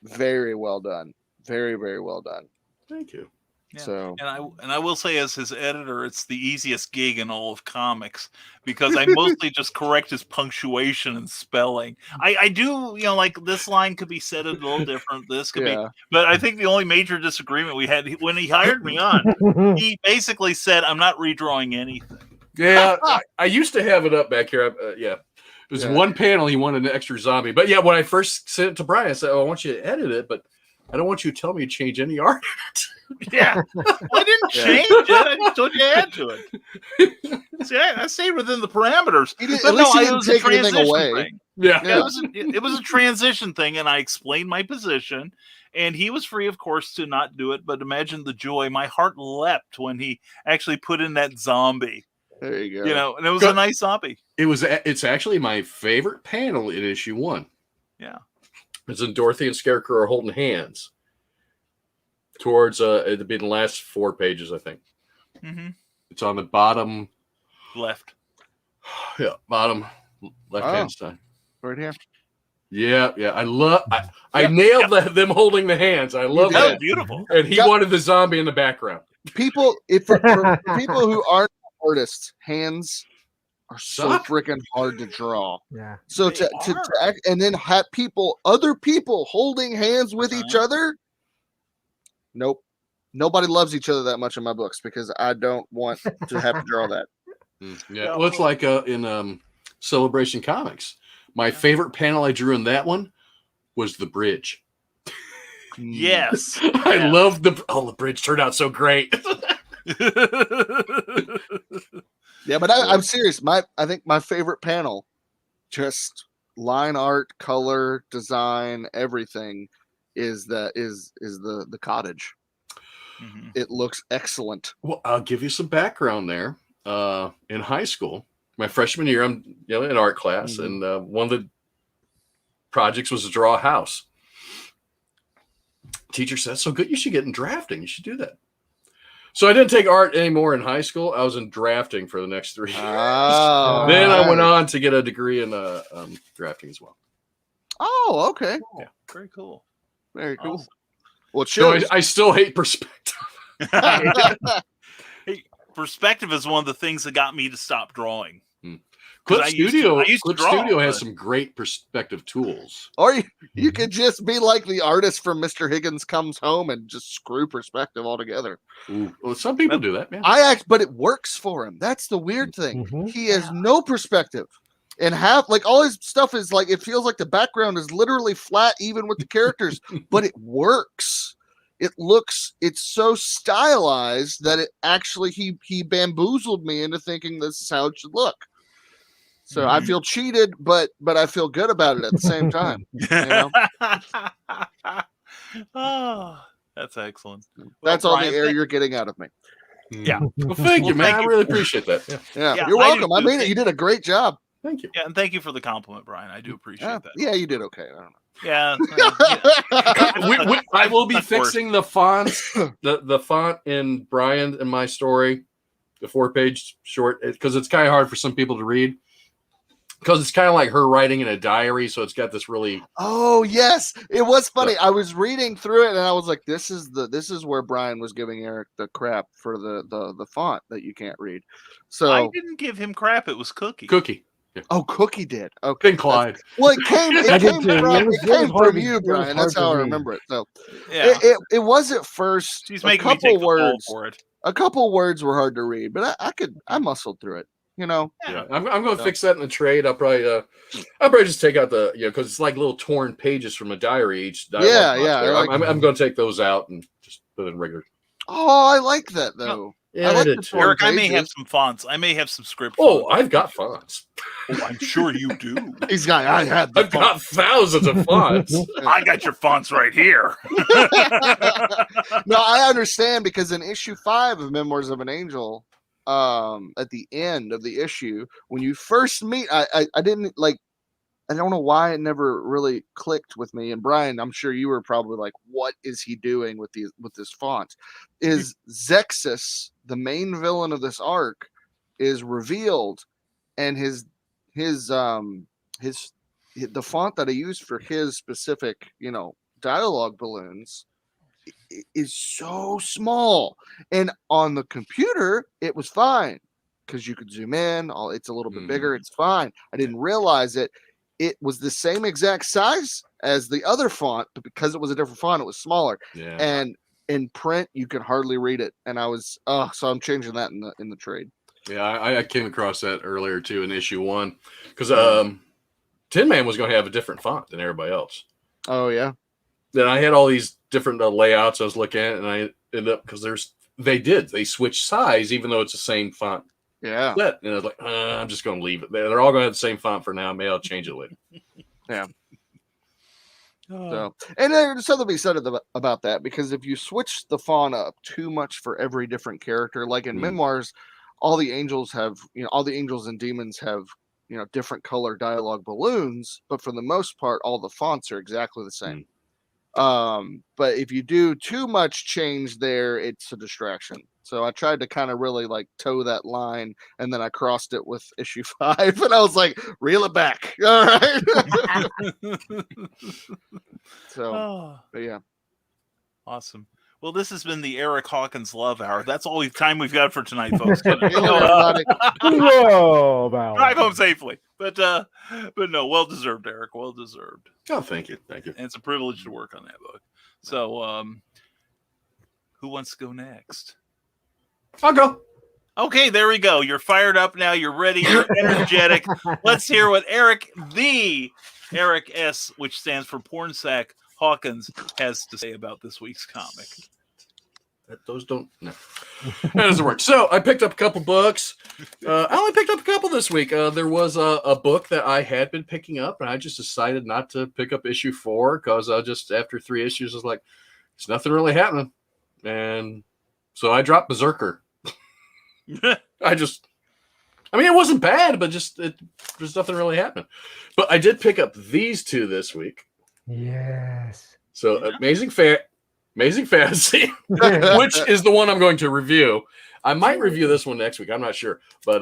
very well done. Very, very well done. Thank you. Yeah. So, and I will say, as his editor, it's the easiest gig in all of comics because I mostly just correct his punctuation and spelling. I do, like this line could be said a little different. This could be, but I think the only major disagreement we had when he hired me on, he basically said, "I'm not redrawing anything." Yeah, I used to have it up back here. It was one panel. He wanted an extra zombie, but when I first sent it to Brian, I said, "Oh, I want you to edit it, but I don't want you to tell me to change any art." Yeah, I didn't change it. I just told you to add to it. See, I stayed within the parameters. At least he didn't take anything away. Thing. Yeah, it was a transition thing, and I explained my position, and he was free, of course, to not do it. But imagine the joy. My heart leapt when he actually put in that zombie. There you go. And it was a nice zombie. It's actually my favorite panel in issue 1. Yeah, it's when Dorothy and Scarecrow are holding hands. Towards it'd be the last 4 pages, I think. It's on the bottom left. Yeah, bottom left hand side. Right here. Yeah. I nailed them holding the hands. I love that. Beautiful. And he wanted the zombie in the background. People, for people who aren't artists, hands are so freaking hard to draw. Yeah. So to act and then have other people holding hands with each other. Nope. Nobody loves each other that much in my books because I don't want to have to draw that. Yeah. Well, it's like in Celebration Comics. My favorite panel I drew in that one was the bridge. Yes. I love the bridge turned out so great. Yeah, but I'm serious. I think my favorite panel, just line art, color, design, everything, is the cottage. It looks excellent. Well, I'll give you some background there. In high school, my freshman year, I'm in art class, and one of the projects was to draw a house. Teacher said, "So good, you should get in drafting. You should do that." So I didn't take art anymore in high school. I was in drafting for the next 3 years. Oh, then I went on to get a degree in drafting as well. Oh, okay. Yeah, very cool. Very cool. Awesome. Well, so I still hate perspective. Hey, perspective is one of the things that got me to stop drawing. Clip I used to draw, Studio has but- some great perspective tools. Or you could just be like the artist from Mr. Higgins Comes Home and just screw perspective altogether. Ooh, well, some people do that, man. But it works for him. That's the weird thing. Mhm. He has no perspective. And all his stuff is like, it feels like the background is literally flat, even with the characters, but it works. It's so stylized that it actually, he bamboozled me into thinking this is how it should look. So I feel cheated, but I feel good about it at the same time. You know? Oh, that's excellent. That's Well, all the Brian, air you're getting out of me. Yeah. Well, thank you, Well, man. thank I you. really appreciate that. Yeah. Yeah, Yeah, you're I do welcome. I too. mean it. You did a great job. Thank you. Yeah, and thank you for the compliment, Brian. I do appreciate Yeah, that. yeah, you did okay. I don't know. Yeah. I will be That's worse. fixing the fonts, the font in Brian and my story, the 4-page short, because it's kind of hard for some people to read. Because it's kind of like her writing in a diary, so it's got this really. Oh yes, it was funny. I was reading through it and I was like, "This is where Brian was giving Eric the crap for the font that you can't read." So I didn't give him crap. It was Cookie. Cookie. Yeah. oh, Cookie did. Okay, Then Clyde. well, it came I did from, too. it came hard from to- you, it was Brian. That's hard how to I read. remember it. So Yeah. it was at first. She's a making me couple take the fall words. for it. A couple words were hard to read, but I muscled through it. You know. Yeah, I'm going to fix that in the trade. I'll probably just take out the because it's like little torn pages from a diary each. Dialogue Yeah, box yeah, there. I like I'm going to take those out and just put it in regular. Oh, I like that though. Yeah, I like did the too. torn Eric, I may have pages. some fonts. I may have some script. Oh, fonts. I've got fonts. Oh, I'm sure you do. He's got. I had. The I've got thousands of fonts. I got your fonts right here. No, I understand because in issue 5 of Memoirs of an Angel, at the end of the issue, when you first meet, I didn't like. I don't know why it never really clicked with me. And Brian, I'm sure you were probably like, "What is he doing with this font?" Is Zexus, the main villain of this arc, is revealed, and the font that I used for his specific, dialogue balloons is so small, and on the computer it was fine because you could zoom in. It's a little bit bigger. It's fine. I didn't realize it. It was the same exact size as the other font, but because it was a different font, it was smaller. Yeah. And in print, you could hardly read it. And I was, so I'm changing that in the trade. Yeah, I came across that earlier too in issue 1 because Tin Man was going to have a different font than everybody else. Oh yeah. Then I had all these different layouts I was looking at, and I ended up because they switched size even though it's the same font. Yeah. And I was like, I'm just going to leave it. They're all going to have the same font for now. Maybe I'll change it later. Yeah. So, and there's something to be said about that because if you switch the font up too much for every different character, like in Memoirs, all the angels and demons have different color dialogue balloons, but for the most part, all the fonts are exactly the same. But if you do too much change there, it's a distraction. So I tried to kind of really like toe that line, and then I crossed it with issue 5, and I was like, reel it back. All right. So, but yeah. Awesome. Well, this has been the Eric Hawkins Love Hour. That's all time we've got for tonight, folks. Everybody. Whoa, about Drive home safely. But no, well deserved, Eric. Well deserved. Oh, thank you. And it's a privilege to work on that book. So, who wants to go next? I'll go. Okay, there we go. You're fired up now. You're ready. You're energetic. Let's hear what Eric S., which stands for Porn Sack Hawkins, has to say about this week's comic. Those don't. No, that doesn't work. So I picked up a couple books. I only picked up a couple this week. There was a book that I had been picking up, and I just decided not to pick up issue 4 because just after 3 issues, I was like, "There's nothing really happening," and so I dropped Berserker. It wasn't bad, but there's nothing really happening. But I did pick up these 2 this week. Yes. So Amazing Fantasy, which is the one I'm going to review. I might review this one next week. I'm not sure, but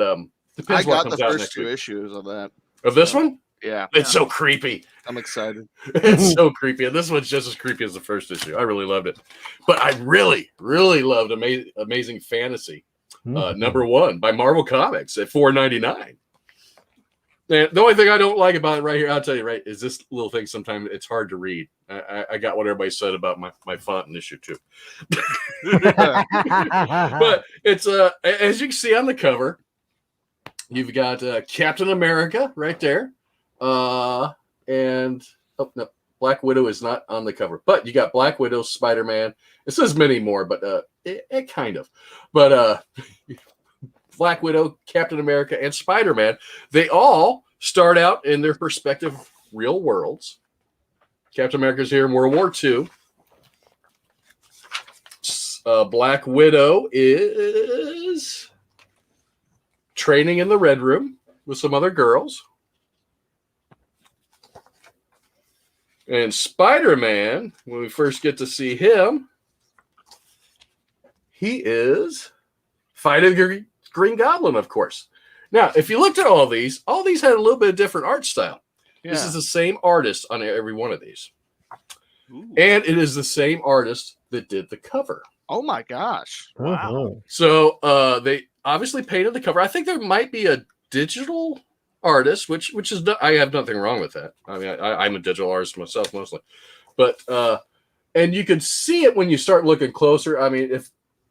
depends I what got comes the out first next 2 week. issues of that. Of this one? Yeah. It's so creepy. I'm excited. It's so creepy. And this one's just as creepy as the first issue. I really loved it. But I really, really loved Amazing Fantasy, number 1 by Marvel Comics at $4.99. And the only thing I don't like about it right here, I'll tell you, right, is this little thing. Sometimes it's hard to read. I got what everybody said about my font in issue 2. But it's as you can see on the cover, you've got Captain America right there, and oh no, Black Widow is not on the cover, but you got Black Widow, Spider-Man. It says many more, but it kind of, but Black Widow, Captain America, and Spider-Man, they all start out in their respective real worlds. Captain America's here in World War II. Black Widow is training in the Red Room with some other girls. And Spider-Man, when we first get to see him, he is fighting the Green Goblin, of course. Now, if you looked at all these had a little bit of different art style. Yeah. This is the same artist on every one of these. Ooh. And it is the same artist that did the cover. Oh my gosh. Wow. So they obviously painted the cover. I think there might be a digital artist, which is I have nothing wrong with that. I mean, I'm a digital artist myself mostly. But and you could see it when you start looking closer. I mean, if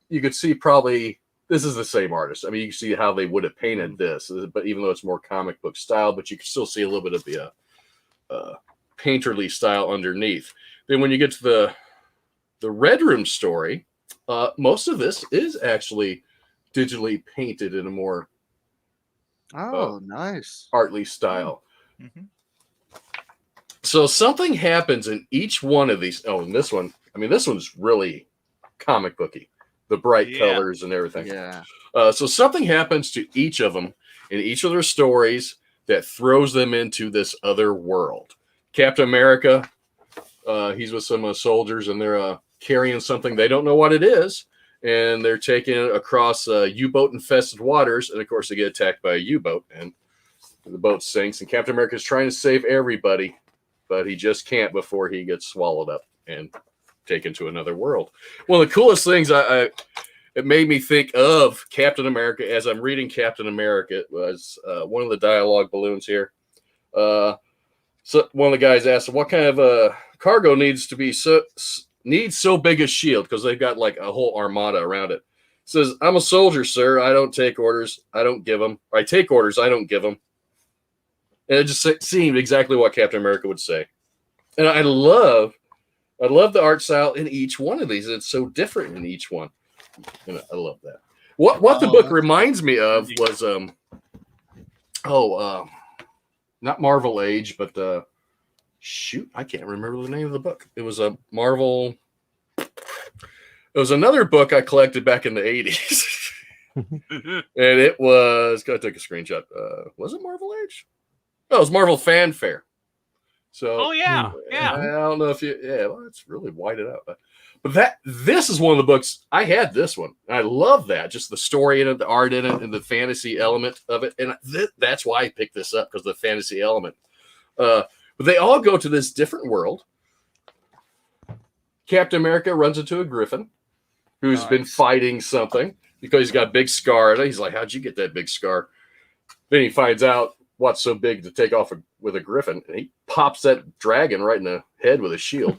you could see probably this is the same artist. I mean, you can see how they would have painted this, but even though it's more comic book style, but you can still see a little bit of the painterly style underneath. Then when you get to the Red Room story, most of this is actually digitally painted in a more nice artly style. Mm-hmm. So something happens in each one of these. Oh, and this one, I mean, this one's really comic booky. The bright colors and everything. Yeah. So something happens to each of them in each of their stories that throws them into this other world. Captain America, he's with some soldiers and they're carrying something. They don't know what it is. And they're taking it across U-boat infested waters. And of course, they get attacked by a U-boat and the boat sinks. And Captain America is trying to save everybody, but he just can't before he gets swallowed up and taken to another world. One of the coolest things it made me think of Captain America as I'm reading Captain America was one of the dialogue balloons here. So one of the guys asked, "What kind of cargo needs so big a shield?" Because they've got like a whole armada around it. Says, "I'm a soldier, sir. I don't take orders. I don't give them. I take orders. I don't give them." And it just seemed exactly what Captain America would say. And I love the art style in each one of these. It's so different in each one. And I love that. What the book reminds me of was not Marvel Age, but shoot, I can't remember the name of the book. It was a Marvel. It was another book I collected back in the 80s. And it was, gotta take a screenshot. Was it Marvel Age? Oh, it was Marvel Fanfare. So, yeah. I don't know if it's really whited out. But this is one of the books. I had this one. I love that. Just the story in it, the art in it, and the fantasy element of it. And that's why I picked this up, because of the fantasy element. But they all go to this different world. Captain America runs into a griffin who's been fighting something because he's got a big scar. And he's like, "How'd you get that big scar?" Then he finds out what's so big to take off with a griffin, and he pops that dragon right in the head with a shield.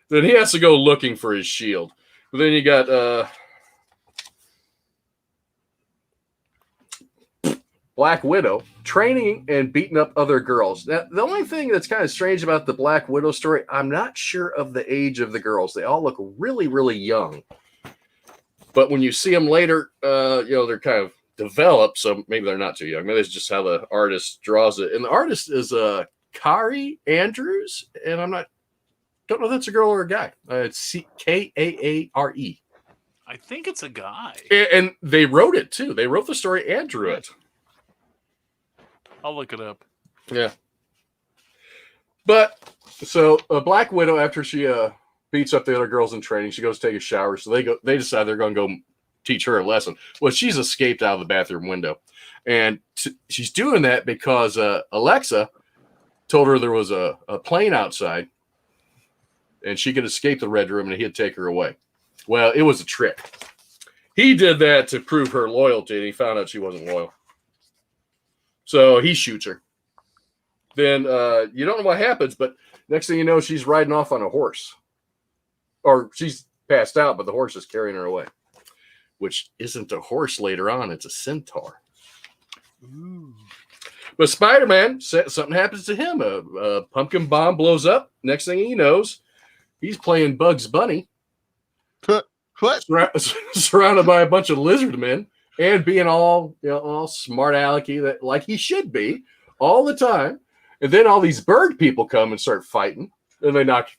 Then he has to go looking for his shield. But then you got Black Widow training and beating up other girls. Now, the only thing that's kind of strange about the Black Widow story, I'm not sure of the age of the girls. They all look really, really young. But when you see them later, they're kind of developed, so maybe they're not too young. Maybe it's just how the artist draws it. And the artist is Kari Andrews, and don't know if that's a girl or a guy. It's Kaare. I think it's a guy. And they wrote it too. They wrote the story and drew it. I'll look it up. Yeah. But so Black Widow, after she beats up the other girls in training, she goes to take a shower. So they decide they're going to go teach her a lesson. Well, she's escaped out of the bathroom window, and she's doing that because Alexa told her there was a plane outside, and she could escape the Red Room, and he'd take her away. Well, it was a trick. He did that to prove her loyalty, and he found out she wasn't loyal. So he shoots her. Then you don't know what happens, but next thing you know, she's riding off on a horse. Or she's passed out, but the horse is carrying her away. Which isn't a horse later on, it's a centaur. Ooh. But Spider-Man, something happens to him. A pumpkin bomb blows up. Next thing he knows, he's playing Bugs Bunny. What? Surrounded by a bunch of lizard men and being all smart alecky that like he should be all the time. And then all these bird people come and start fighting. And they knock,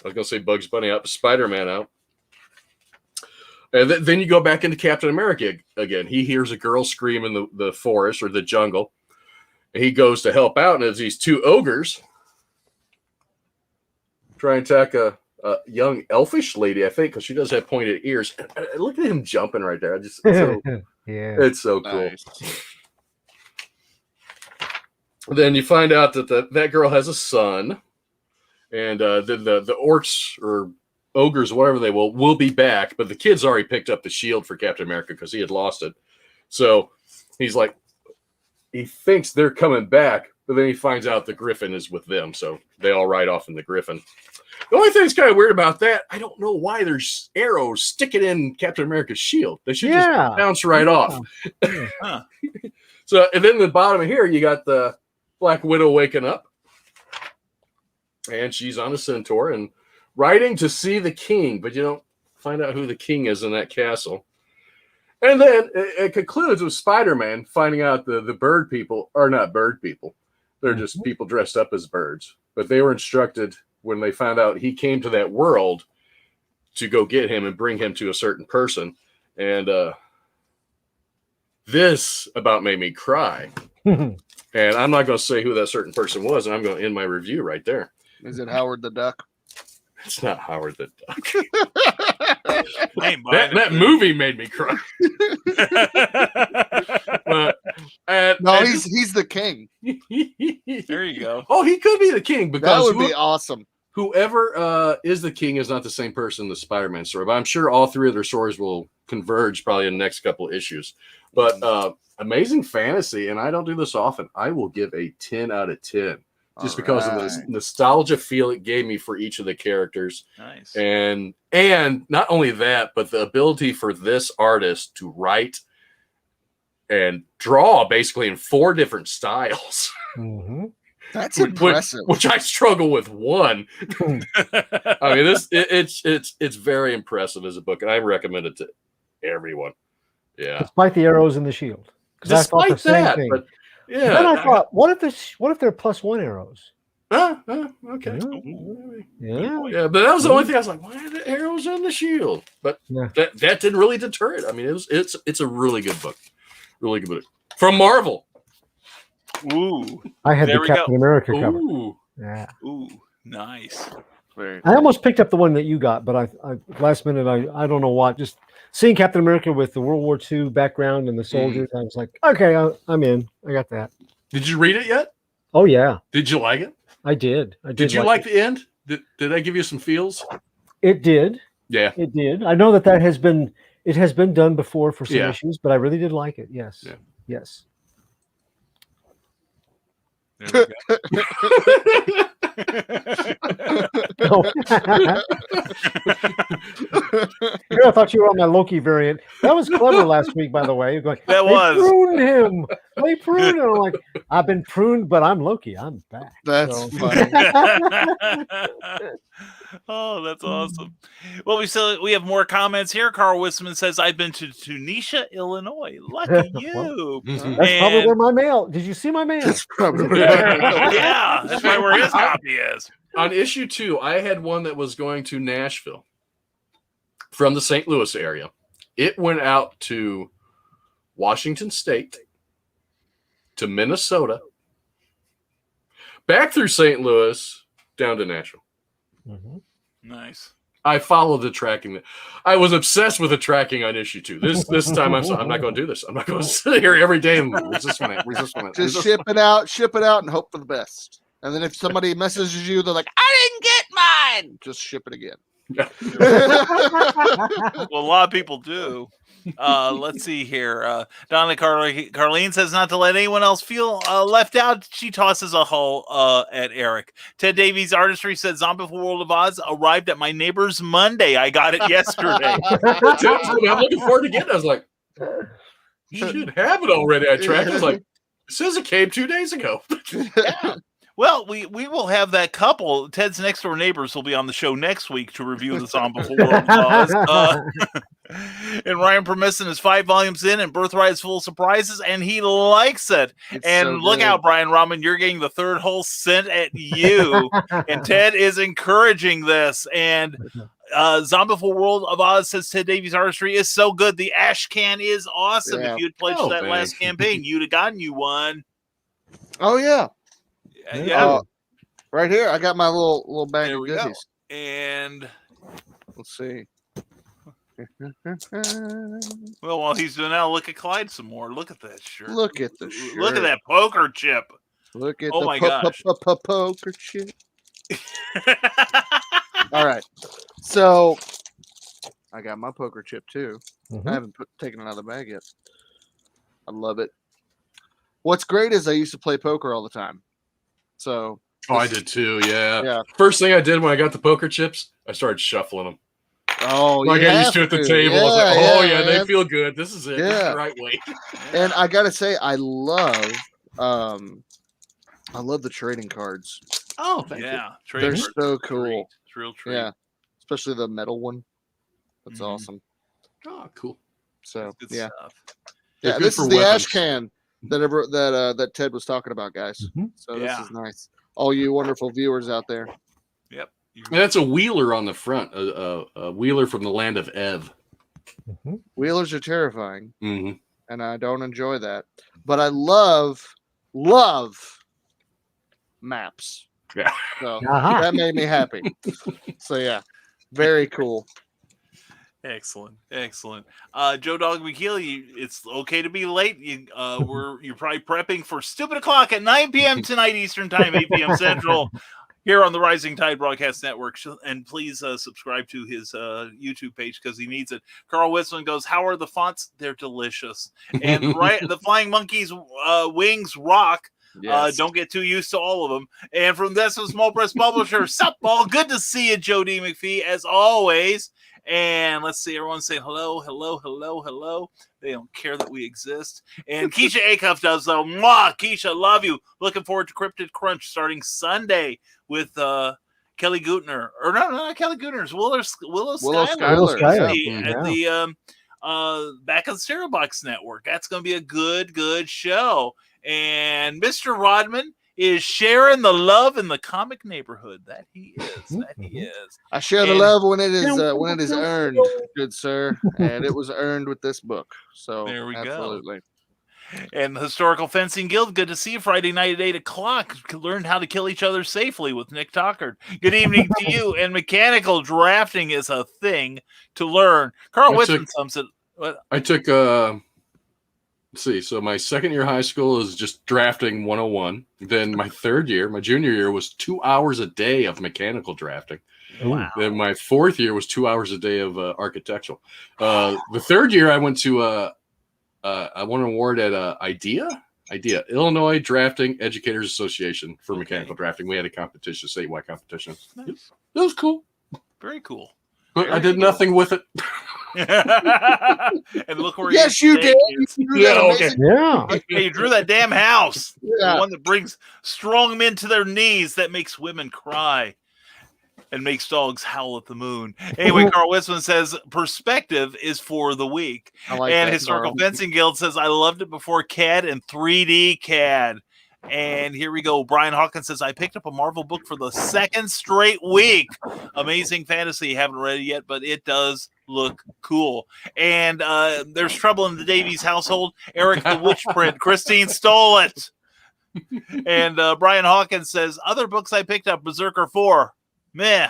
I was going to say Bugs Bunny out, Spider-Man out. And then you go back into Captain America again. He hears a girl scream in the forest or the jungle. And he goes to help out. And there's these two ogres try and attack a young elfish lady, I think, because she does have pointed ears. Look at him jumping right there. It's so cool. Nice. Then you find out that that girl has a son. And then the orcs or ogres, whatever they will be back, but the kid's already picked up the shield for Captain America because he had lost it. So he's like, he thinks they're coming back, but then he finds out the Griffin is with them, so they all ride off in the Griffin. The only thing that's kind of weird about that, I don't know why there's arrows sticking in Captain America's shield. They should just bounce right off. So, and then the bottom of here, you got the Black Widow waking up, and she's on a centaur and riding to see the king, but you don't find out who the king is in that castle. And then it concludes with Spider-Man finding out the bird people are not bird people. They're just people dressed up as birds. But they were instructed when they found out he came to that world to go get him and bring him to a certain person. And this about made me cry. And I'm not going to say who that certain person was, and I'm going to end my review right there. Is it Howard the Duck? It's not Howard the Duck. that movie made me cry. He's the king. There you go. Oh, he could be the king because that would be awesome. Whoever is the king is not the same person in the Spider-Man story, but I'm sure all three of their stories will converge probably in the next couple of issues. But amazing fantasy, and I don't do this often. I will give a 10 out of 10. Just because of the nostalgia feel it gave me for each of the characters. Nice. And not only that, but the ability for this artist to write and draw basically in 4 different styles. Mm-hmm. That's impressive. Which I struggle with one. I mean, it's very impressive as a book, and I recommend it to everyone. Yeah. Despite the arrows in the shield. Despite I thought the same thing. But yeah. Then I thought, what if they're +1 arrows? Okay. Yeah. But that was the only thing I was like, why are the arrows on the shield? But that didn't really deter it. I mean, it's a really good book. Really good book. From Marvel. Ooh. I had the Captain America cover. Ooh. Yeah. Ooh, nice. I almost picked up the one that you got, but I last minute I don't know what. Just seeing Captain America with the World War II background and the soldiers, I was like, okay, I'm in. I got that. Did you read it yet? Oh yeah. Did you like it? I did. Did you like the end? Did I give you some feels? It did. Yeah. It did. I know that has been done before for some issues, but I really did like it. Yes. Yeah. Yes. There we go. I thought you were on my Loki variant. That was clever last week, by the way. Going, they pruned him. They pruned him. I'm like, I've been pruned, but I'm Loki. I'm back. That's funny. Oh, that's awesome. Well, we have more comments here. Carl Wisman says, I've been to Tunisia, Illinois. Lucky you. That's probably where my mail. Did you see my mail? That's probably yeah, that's right where his copy is. On issue 2, I had one that was going to Nashville from the St. Louis area. It went out to Washington State, to Minnesota, back through St. Louis, down to Nashville. Mm-hmm. Nice. I followed the tracking. I was obsessed with the tracking on issue 2. This time I'm not going to do this. I'm not going to sit here every day and resist one. Just ship it out, and hope for the best. And then if somebody messages you, they're like, "I didn't get mine." Just ship it again. Well, a lot of people do. Let's see here. Donna Carlene says not to let anyone else feel left out. She tosses a hull at Eric. Ted Davies Artistry said Zombie World of Oz arrived at my neighbor's Monday. I got it yesterday. I'm looking forward to getting it. I was like, you should have it already. I tracked it. I was like, it says it came 2 days ago. Yeah. Well, we will have that couple. Ted's next door neighbors will be on the show next week to review the Zombie World of Oz. And Ryan Permisson is 5 volumes in, and Birthright is full of surprises, and he likes it. It's and so look good. out, Brian Rodman, you're getting the third hole sent at you. And Ted is encouraging this. And Zombie World of Oz says Ted Davies Artistry is so good. The ash can is awesome. Yeah. If you had pledged Oh, that man. last campaign, you'd have gotten you one. Oh yeah. Yeah. Right here, I got my little bag There of we go. goodies. And Let's see. well, while he's doing that, look at Clyde some more. Look at that shirt. Look at the shirt. Look at that poker chip. Look at Oh the my gosh. poker chip. All right. So I got my poker chip too. Mhm. I haven't taken it out of the bag yet. I love it. What's great is I used to play poker all the time. So Oh, I did too. Yeah. Yeah. First thing I did when I got the poker chips, I started shuffling them. oh, Like you I used have to at the to. table. I was like, Yeah, oh yeah, they man. feel good. This is it. This is Yeah. the right way. And I gotta say, I love the trading cards. Oh, thank you. Yeah, They're trading cards so is cool. treat. It's a real treat. Yeah, especially the metal one. That's Mhm. awesome. Oh, cool. So Good yeah, stuff. They're yeah. good This for is the weapons. ash can that that Ted was talking about, guys. Mhm. So Yeah. this is nice. All you wonderful viewers out there. Yep. And that's a wheeler on the front. A wheeler from the land of Ev. Mhm. Wheelers are terrifying, Mm-hmm. and I don't enjoy that. But I love maps. Yeah. So Aha. that made me happy. So yeah, very cool. Excellent, excellent. Joe Dog McKeel, it's okay to be late. You're probably prepping for Stupid O'Clock at 9 p.m. tonight Eastern Time, 8 p.m. Central, here on the Rising Tide Broadcast Network. And please subscribe to his YouTube page because he needs it. Carl Winston goes, "How are the fonts? They're delicious." And the Flying Monkeys wings rock. Yes. Don't get too used to all of them. And from this Small Press Publisher, sup, all good to see you, Joe D. McPhee, as always. And let's see, everyone say hello, hello, hello, hello. They don't care that we exist. And Keisha Acuff does, though. Mwah! Keisha, love you. Looking forward to Cryptid Crunch starting Sunday with Kelly Gutner. Or no, not Kelly Gutner. It's Willow Schuyler, Schuyler, At the back of the Stereo Box Network. That's going to be a good show. And Mr. Rodman is sharing the love in the comic neighborhood. That he is. That he is. I share the And- love when it is earned, good sir, and it was earned with this book. So There we go. absolutely. And the Historical Fencing Guild, good to see you Friday night at 8 o'clock. Learn how to kill each other safely with Nick Tockard. Good evening to you. And mechanical drafting is a thing to learn. Carl Whitman sums it. What? I took let's see. So my second year of high school is just drafting 101. Then my third year, my junior year, was 2 hours a day of mechanical drafting. Wow. Then my fourth year was 2 hours a day of architectural. The third year I went to I won an award at IDEA, Illinois Drafting Educators Association for mechanical drafting. We had a competition, statewide competition. Nice. It was cool, Very cool. but I Very did cool. nothing with it. And look where Yes, he you is did. today. You drew that Yeah, okay. amazing- Yeah. Hey, you drew that damn house. Yeah. The one that brings strong men to their knees, that makes women cry and makes dogs howl at the moon. Anyway, Carl Wisman says perspective is for the weak. I like And that, Historical Carl. Fencing Guild says I loved it before CAD and 3D CAD. And here we go. Brian Hawkins says I picked up a Marvel book for the second straight week. Amazing Fantasy. Haven't read it yet, but it does look cool. And there's trouble in the Davies household. Eric the Witch Print. Christine stole it. And Brian Hawkins says other books I picked up, Berserker 4. Meh.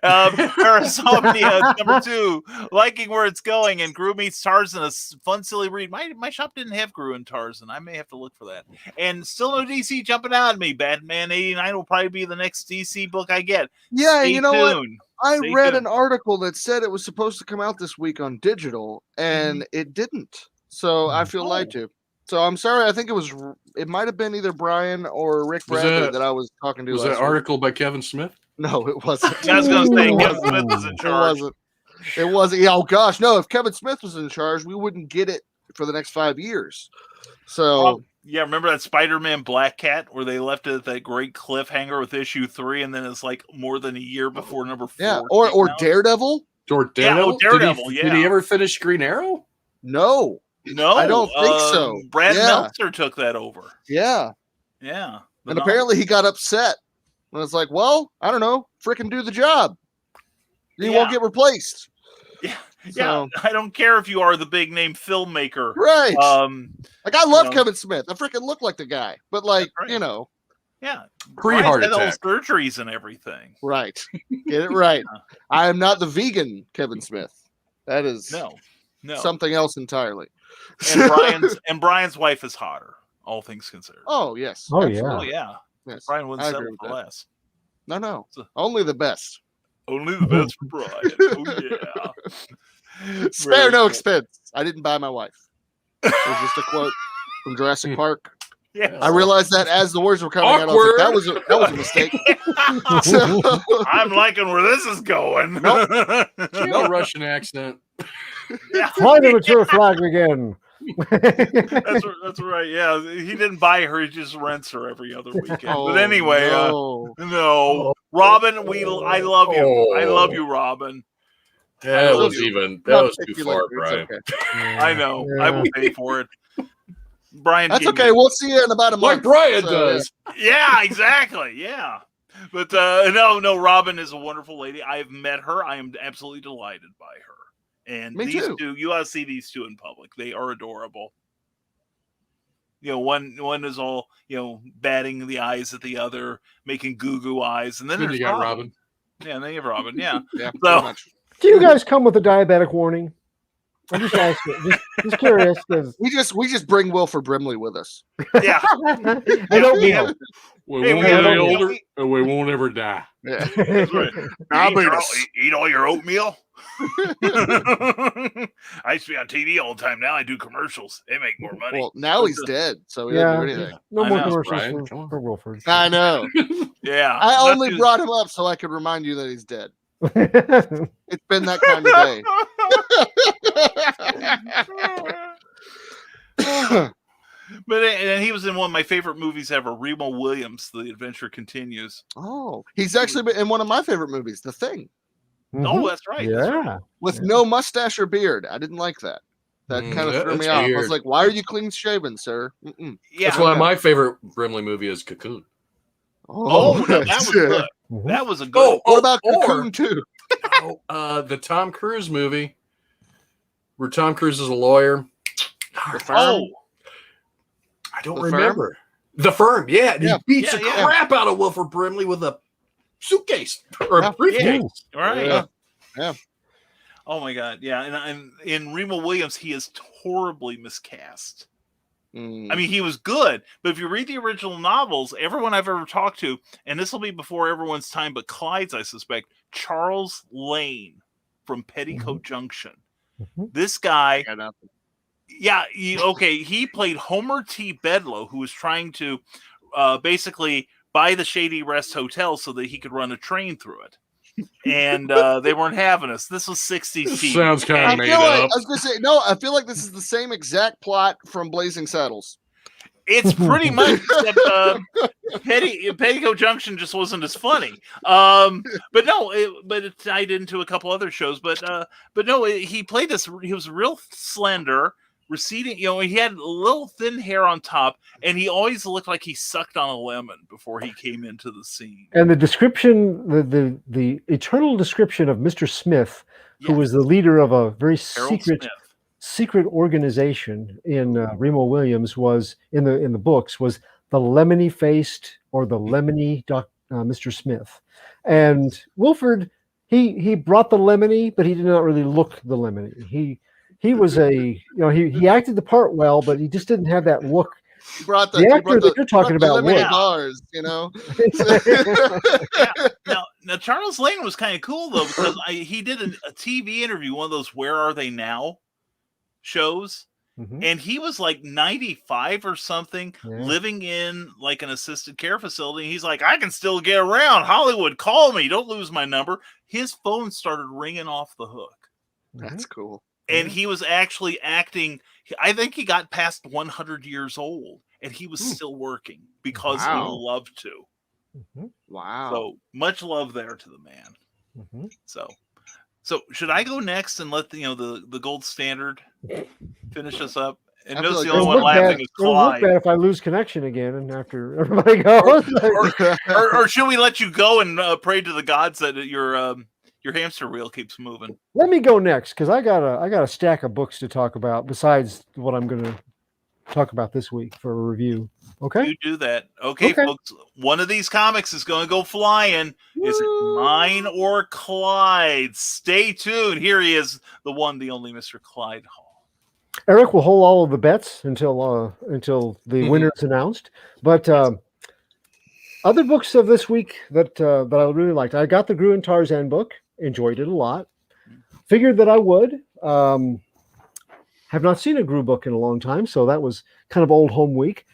Parasomnia number 2, liking where it's going, and Gru meets Tarzan, a fun, silly read. My shop didn't have Gru and Tarzan. I may have to look for that. And still no DC jumping out at me. Batman 89 will probably be the next DC book I get. Yeah, Stay you know what? tuned. I Stay read tuned. an article that said it was supposed to come out this week on digital, and it didn't. So I feel lied to. So I'm sorry. I think it might have been either Brian or Rick Was Bradley that- that I was talking to. Was last that week. article by Kevin Smith? No, it wasn't. I was going to say It Kevin wasn't. Smith is in It charge. wasn't. It wasn't. Yeah, oh gosh, no. If Kevin Smith was in charge, we wouldn't get it for the next 5 years. So Yeah, remember that Spider-Man Black Cat where they left it at that great cliffhanger with issue 3, and then it's like more than a year before number 4. yeah, or came out? Daredevil. Or Daredevil? Daredevil, Did he yeah. ever finish Green Arrow? No. No, I don't think so. Brad Yeah. Meltzer took that over. Yeah, Yeah, but and no. apparently he got upset. And it's like, well, I don't know, frickin' do the job. You won't Yeah. get replaced. Yeah, So- I don't care if you are the big name filmmaker. Right. Like I love know. Kevin Smith. I freaking look like the guy. But like, That's right. you know, yeah, Pre-heart Brian's had all attack. surgeries and everything. right. Get it right. I am not the vegan Kevin Smith. That is No. something else entirely. And Brian's wife is hotter, all things considered. Oh, yes. Oh, absolutely. Oh yeah, Yes. Brian wouldn't I settle agree with for that. less. No. So- Only the best. Only the best for Brian. Oh yeah. Spare Very no cool. expense. I didn't buy my wife. It was just a quote from Jurassic Park. Yeah. I realized that as the words were coming out, I was like, that was a mistake. So, I'm liking where this is going. No Russian accent. Yeah. Fly the mature flag again. That's right. Yeah, he didn't buy her; he just rents her every other weekend. But anyway, no, Robin, I love you. I love you, Robin. That love was you. that was too far, Brian. I know. I will pay for it. Brian, That's gave okay. me- We'll see you in about a month. Like Brian So, does. Yeah, exactly. Yeah. But no, Robin is a wonderful lady. I've met her. I am absolutely delighted by her. And Me these too. two, you ought to see these two in public. They are adorable. You know, one is all, batting the eyes at the other, making goo eyes, and then Then there's you got Robin. Yeah, and then you have Robin. Yeah. Yeah, So- pretty much. Do you guys come with a diabetic warning? I'm just asking. Just curious because We just bring Wilford Brimley with us. Yeah. I don't we know. have- We Hey, won't we get have- any older, and we won't ever die. Yeah. That's right. Diabetes. Eat all your oatmeal. I used to be on TV all the time. Now I do commercials. They make more money. Well, now he's dead, so he doesn't do anything. No I more know, commercials Brian, come on. for Wilford. I know. Yeah. I That's only good. brought him up so I could remind you that he's dead. It's been that kind of day. But and he was in one of my favorite movies ever, Remo Williams. The Adventure Continues. Oh, he's actually been in one of my favorite movies, The Thing, Oh, that's right. That's right. Yeah. with no mustache or beard. I didn't like that. That kind of threw me that's off. I was weird. like, "Why are you clean shaven, sir?" Mm-mm. Yeah. That's why my favorite Brimley movie is Cocoon. Oh, no, that was shit. good. Mhm. That was a good. What about or- Cocoon too? The Tom Cruise movie where Tom Cruise is a lawyer. The Firm? Oh, I don't The Firm? remember. The Firm, yeah. and Yeah. He beats Yeah, the yeah. crap out of Wilford Brimley with a suitcase or Yeah. a briefcase. all right. Yeah. Yeah. Oh my God. Yeah. And in Remo Williams, he is horribly miscast. Mm. I mean, he was good, but if you read the original novels, everyone I've ever talked to, and this will be before everyone's time, but Clyde's, I suspect, Charles Lane from Petticoat Junction. Mhm. This guy, I got nothing. yeah, he played Homer T. Bedloe, who was trying to basically buy the Shady Rest Hotel so that he could run a train through it. And they weren't having us. This was 60s TV. Sounds kind I of made feel like up. I was gonna say no. I feel like this is the same exact plot from Blazing Saddles. It's pretty much except, Petticoat Junction just wasn't as funny. But no, it tied into a couple other shows. But no, he played this. He was real slender, receding. He had a little thin hair on top, and he always looked like he sucked on a lemon before he came into the scene. And the description, the eternal description of Mr. Smith, who Yes. was the leader of a very Harold secret organization in Remo Williams, was in the books, was the lemony faced or the lemony Mr. Smith. And Wilford he brought the lemony, but he did not really look the lemony. He was he acted the part well, but he just didn't have that look. He brought The actor that you're talking about lemony would. bars, you know. Now Charles Lane was kind of cool though, because he did a TV interview, one of those "Where Are They Now" shows, and he was like 95 or something, living in like an assisted care facility. He's like, I can still get around. Hollywood, call me. Don't lose my number. His phone started ringing off the hook. That's cool. And he was actually acting. I think he got past 100 years old, and he was still working because he loved to. Wow. So much love there to the man. So should I go next and let the gold standard finish us up? And notice the only one laughing is Clyde. It'll look bad if I lose connection again, and after everybody goes. or should we let you go and pray to the gods that your hamster wheel keeps moving? Let me go next, because I got a stack of books to talk about besides what I'm going to talk about this week for a review. Okay, you do that. Okay, folks. One of these comics is going to go flying. Woo! Is it mine or Clyde? Stay tuned. Here he is, the one, the only Mr. Clyde Hall. Eric will hold all of the bets until the winner is announced. But other books of this week that I really liked. I got the Gru and Tarzan book. Enjoyed it a lot. Figured that I would. Have not seen a Gru book in a long time, so that was kind of old home week.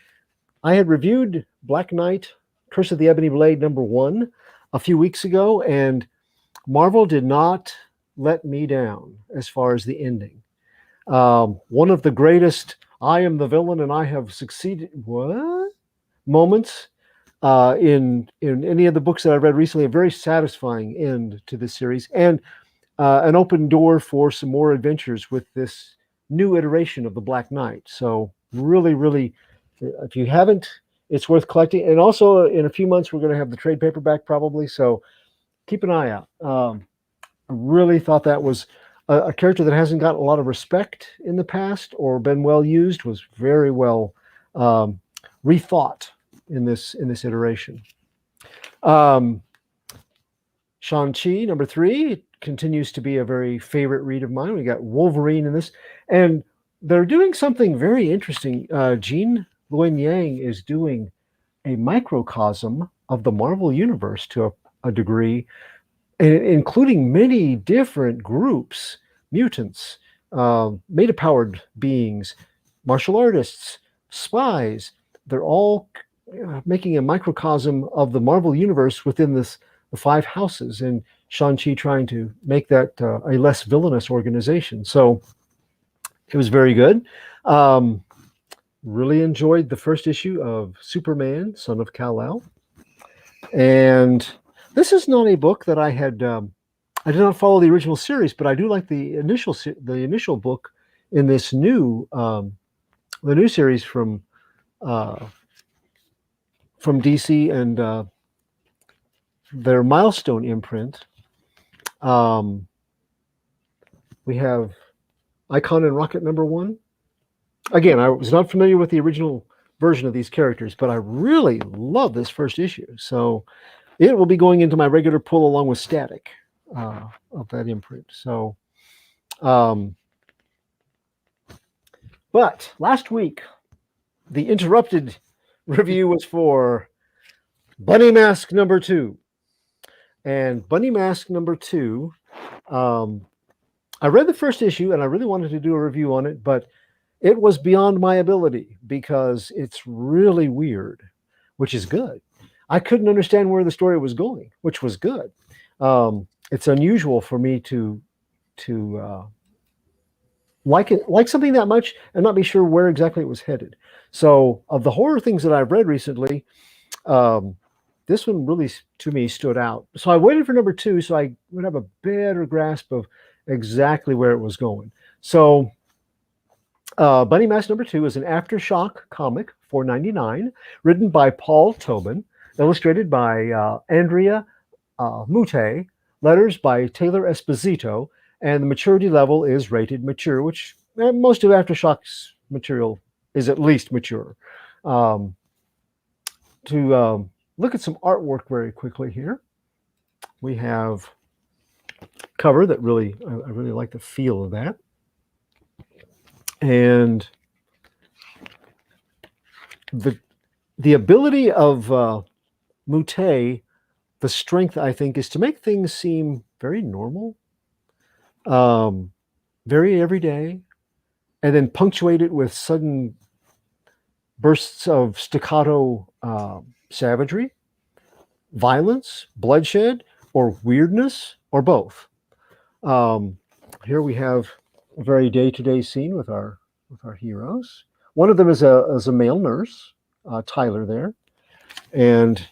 I had reviewed Black Knight, Curse of the Ebony Blade #1 a few weeks ago, and Marvel did not let me down as far as the ending. One of the greatest I am the villain and I have succeeded moments in any of the books that I've read recently. A very satisfying end to this series, and an open door for some more adventures with this new iteration of the Black Knight. So really, really, if you haven't, it's worth collecting. And also in a few months, we're going to have the trade paperback probably. So keep an eye out. I really thought that was a character that hasn't gotten a lot of respect in the past or been well used, was very well rethought in this iteration. Shang-Chi #3 continues to be a very favorite read of mine. We got Wolverine in this, and they're doing something very interesting. Jean Luen Yang is doing a microcosm of the Marvel Universe to a degree, including many different groups, mutants, meta-powered beings, martial artists, spies. They're all making a microcosm of the Marvel Universe within the 5 houses, and Shang-Chi trying to make that a less villainous organization. So it was very good. Really enjoyed the first issue of Superman, Son of Kal-el. And this is not a book that I had. I did not follow the original series, but I do like the initial book in this new series from DC and their Milestone imprint. We have Icon and Rocket #1. Again, I was not familiar with the original version of these characters, but I really love this first issue. So it will be going into my regular pull along with Static of that imprint. So, but last week, the interrupted review was for Bunny Mask #2. And Bunny Mask #2, I read the first issue and I really wanted to do a review on it, but it was beyond my ability because it's really weird, which is good. I couldn't understand where the story was going, which was good. It's unusual for me to like something that much and not be sure where exactly it was headed. So of the horror things that I've read recently, this one really, to me, stood out. So I waited for #2 so I would have a better grasp of exactly where it was going. So Bunny Mask #2 is an Aftershock comic, $4.99, written by Paul Tobin, illustrated by Andrea Mutte, letters by Taylor Esposito, and the maturity level is rated mature, which most of Aftershock's material is at least mature. To look at some artwork very quickly here, we have cover that I really like the feel of that. And the ability of Mute, the strength, I think, is to make things seem very normal, very everyday, and then punctuate it with sudden bursts of staccato savagery, violence, bloodshed, or weirdness, or both. Here we have a very day-to-day scene with our heroes. One of them is a male nurse, Tyler there, and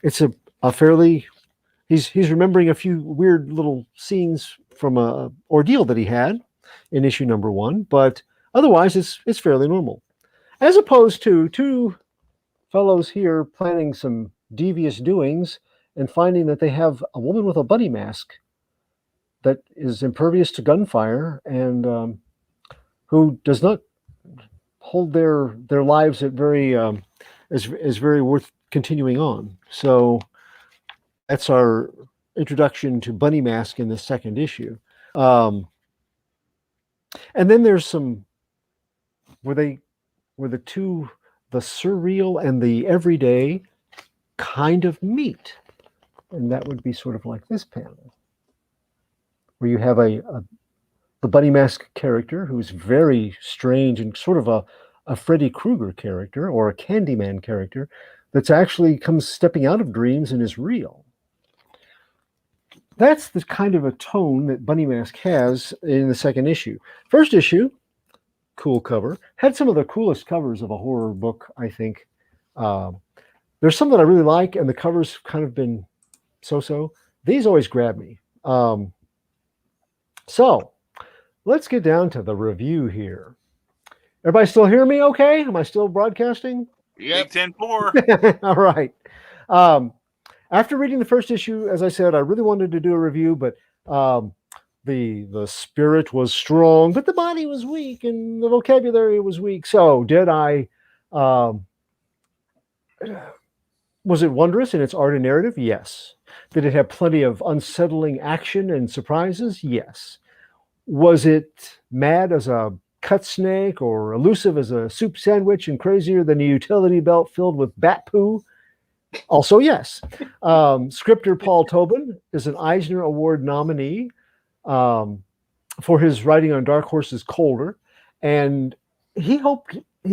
it's a fairly he's remembering a few weird little scenes from a ordeal that he had in issue number 1, but otherwise it's fairly normal, as opposed to two fellows here planning some devious doings and finding that they have a woman with a bunny mask that is impervious to gunfire and who does not hold their lives at very as very worth continuing on. So that's our introduction to Bunny Mask in the second issue. And then there's some where the surreal and the everyday kind of meet, and that would be sort of like this panel, where you have the Bunny Mask character who's very strange and sort of a Freddy Krueger character or a Candyman character that's actually comes stepping out of dreams and is real. That's the kind of a tone that Bunny Mask has in the second issue. First issue, cool cover, had some of the coolest covers of a horror book, I think. There's some that I really like, and the covers kind of been so-so. These always grab me. So let's get down to the review here. Everybody still hear me okay? Am I still broadcasting? Yep. 10-4. All right. After reading the first issue, as I said, I really wanted to do a review, but the spirit was strong, but the body was weak and the vocabulary was weak. So did I... was it wondrous in its art and narrative? Yes. Did it have plenty of unsettling action and surprises? Yes. Was it mad as a cut snake or elusive as a soup sandwich and crazier than a utility belt filled with bat poo? Also, yes. Scripter Paul Tobin is an Eisner Award nominee for his writing on Dark Horse's Colder. And he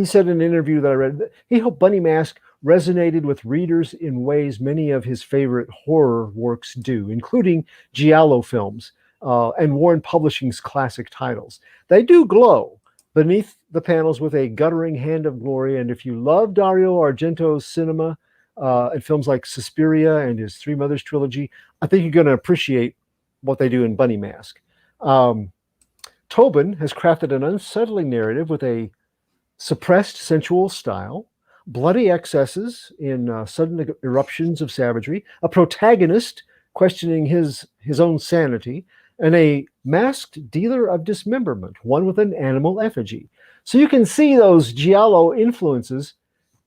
said in an interview that I read, that he hoped Bunny Mask resonated with readers in ways many of his favorite horror works do, including giallo films and Warren Publishing's classic titles. They do glow beneath the panels with a guttering hand of glory. And if you love Dario Argento's cinema and films like Suspiria and his Three Mothers trilogy, I think you're going to appreciate what they do in Bunny Mask. Tobin has crafted an unsettling narrative with a suppressed sensual style, bloody excesses in sudden eruptions of savagery, a protagonist questioning his own sanity, and a masked dealer of dismemberment, one with an animal effigy. So you can see those giallo influences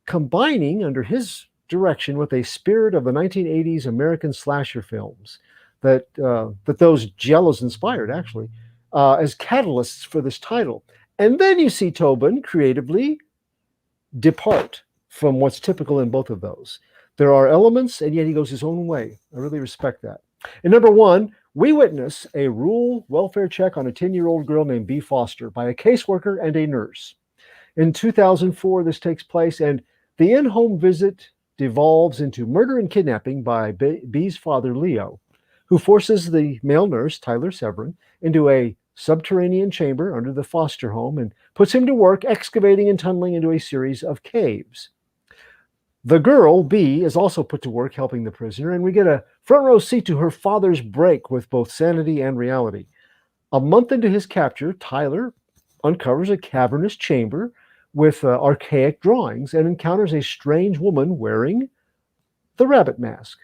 combining under his direction with a spirit of the 1980s American slasher films that those giallos inspired, actually, as catalysts for this title. And then you see Tobin creatively depart from what's typical in both of those. There are elements, and yet he goes his own way. I really respect that. In number 1, we witness a rural welfare check on a 10-year-old girl named Bee Foster by a caseworker and a nurse. In 2004, this takes place, and the in-home visit devolves into murder and kidnapping by Bee's father, Leo, who forces the male nurse, Tyler Severin, into a subterranean chamber under the Foster home and puts him to work excavating and tunneling into a series of caves. The girl, Bee, is also put to work helping the prisoner, and we get a front row seat to her father's break with both sanity and reality. A month into his capture, Tyler uncovers a cavernous chamber with archaic drawings and encounters a strange woman wearing the rabbit mask.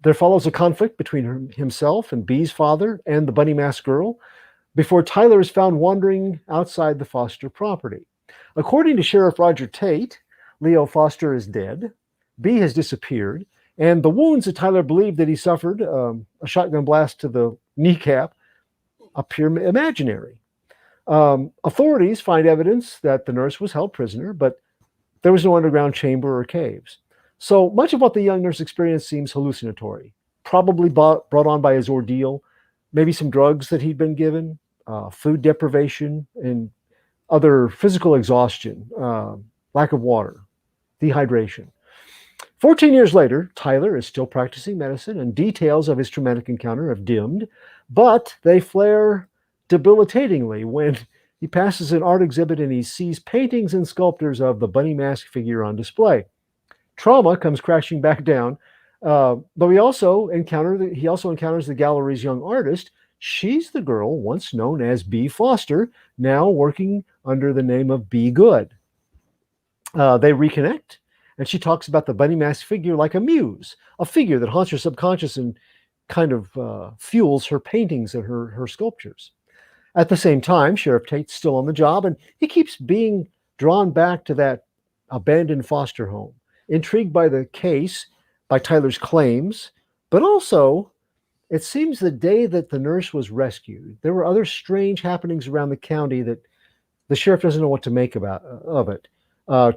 There follows a conflict between himself and Bee's father and the Bunny Mask girl before Tyler is found wandering outside the Foster property. According to Sheriff Roger Tate, Leo Foster is dead, Bee has disappeared, And the wounds that Tyler believed that he suffered, a shotgun blast to the kneecap, appear imaginary. Authorities find evidence that the nurse was held prisoner, but there was no underground chamber or caves. So much of what the young nurse experienced seems hallucinatory, probably brought on by his ordeal, maybe some drugs that he'd been given, food deprivation, and other physical exhaustion, lack of water, dehydration. 14 years later, Tyler is still practicing medicine, and details of his traumatic encounter have dimmed, but they flare debilitatingly when he passes an art exhibit and he sees paintings and sculptures of the bunny mask figure on display. Trauma comes crashing back down, but he also encounters the gallery's young artist. She's the girl once known as B. Foster, now working under the name of B. Good. They reconnect, and she talks about the bunny mask figure like a muse, a figure that haunts her subconscious and kind of fuels her paintings and her sculptures. At the same time, Sheriff Tate's still on the job, and he keeps being drawn back to that abandoned foster home, intrigued by the case, by Tyler's claims, but also, it seems the day that the nurse was rescued, there were other strange happenings around the county that the sheriff doesn't know what to make of it.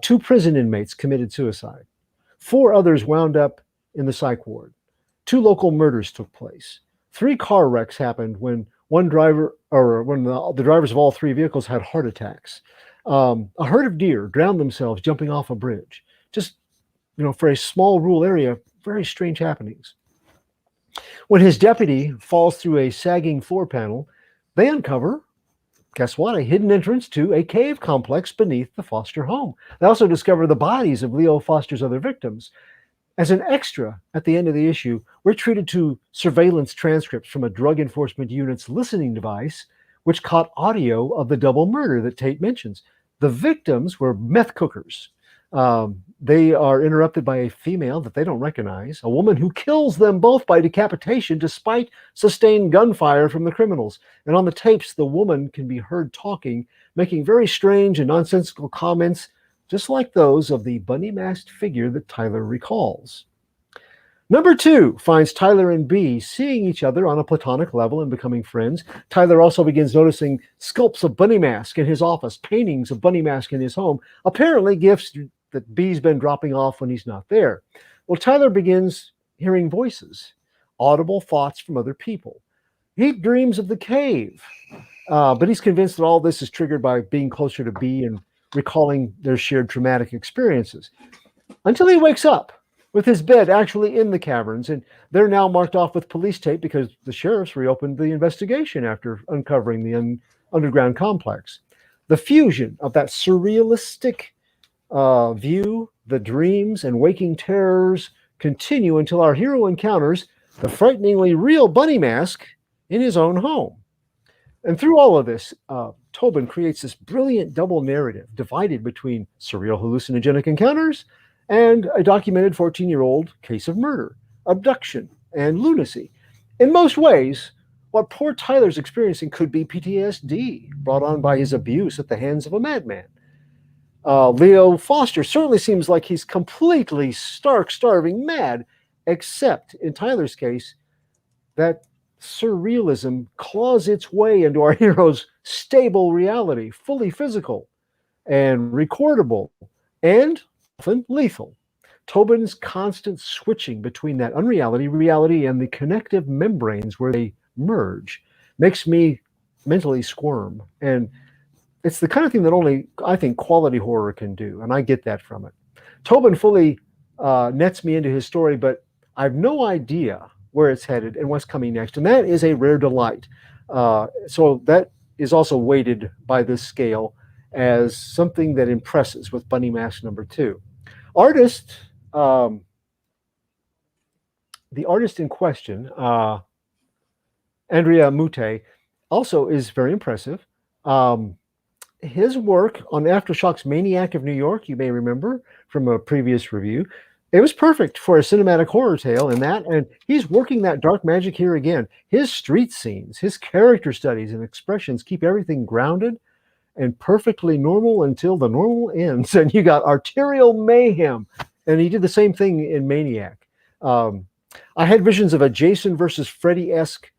2 prison inmates committed suicide. 4 others wound up in the psych ward. 2 local murders took place. 3 car wrecks happened when the drivers of all 3 vehicles had heart attacks. A herd of deer drowned themselves jumping off a bridge. Just, for a small rural area, very strange happenings. When his deputy falls through a sagging floor panel, they uncover, guess what, a hidden entrance to a cave complex beneath the Foster home. They also discover the bodies of Leo Foster's other victims. As an extra at the end of the issue, we're treated to surveillance transcripts from a drug enforcement unit's listening device, which caught audio of the double murder that Tate mentions. The victims were meth cookers. They are interrupted by a female that they don't recognize, a woman who kills them both by decapitation despite sustained gunfire from the criminals. And on the tapes, the woman can be heard talking, making very strange and nonsensical comments, just like those of the bunny-masked figure that Tyler recalls. Number 2 finds Tyler and B seeing each other on a platonic level and becoming friends. Tyler also begins noticing sculpts of Bunny Mask in his office, paintings of Bunny Mask in his home, apparently gifts that B's been dropping off when he's not there. Well, Tyler begins hearing voices, audible thoughts from other people. He dreams of the cave, but he's convinced that all this is triggered by being closer to B and recalling their shared traumatic experiences. Until he wakes up with his bed actually in the caverns, and they're now marked off with police tape because the sheriffs reopened the investigation after uncovering the underground complex. The fusion of that surrealistic view, the dreams and waking terrors continue until our hero encounters the frighteningly real Bunny Mask in his own home. And through all of this, Tobin creates this brilliant double narrative divided between surreal hallucinogenic encounters and a documented 14-year-old case of murder, abduction, and lunacy. In most ways, what poor Tyler's experiencing could be PTSD brought on by his abuse at the hands of a madman. Leo Foster certainly seems like he's completely starving mad, except in Tyler's case, that surrealism claws its way into our hero's stable reality, fully physical and recordable, and often lethal. Tobin's constant switching between that unreality, reality, and the connective membranes where they merge makes me mentally squirm. And it's the kind of thing that only, I think, quality horror can do, and I get that from it. Tobin fully nets me into his story, but I have no idea where it's headed and what's coming next, and that is a rare delight. So that is also weighted by this scale as something that impresses with Bunny Mask number 2. The artist in question, Andrea Mutte, also is very impressive. His work on Aftershocks Maniac of New York, you may remember from a previous review, it was perfect for a cinematic horror tale in that, and he's working that dark magic here again. His street scenes, his character studies and expressions keep everything grounded and perfectly normal until the normal ends. And you got arterial mayhem, and he did the same thing in Maniac. I had visions of a Jason versus Freddy-esque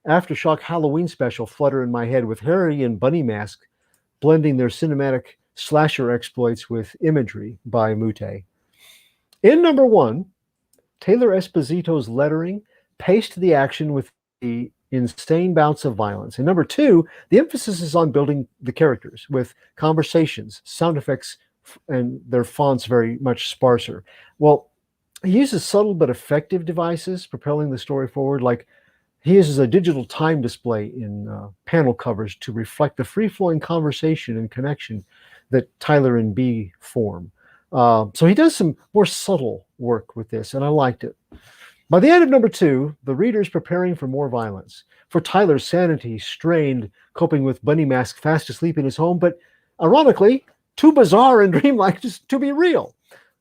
Aftershock Halloween special flutter in my head with Harry and Bunny Mask blending their cinematic slasher exploits with imagery by Mute. In number 1, Taylor Esposito's lettering paced the action with the insane bouts of violence. In number 2, the emphasis is on building the characters with conversations, sound effects, and their fonts very much sparser. Well, he uses subtle but effective devices propelling the story forward, like he uses a digital time display in panel covers to reflect the free-flowing conversation and connection that Tyler and B form. So he does some more subtle work with this, and I liked it. By the end of number 2, the reader's preparing for more violence. For Tyler's sanity strained, coping with Bunny Mask fast asleep in his home, but ironically, too bizarre and dreamlike just to be real.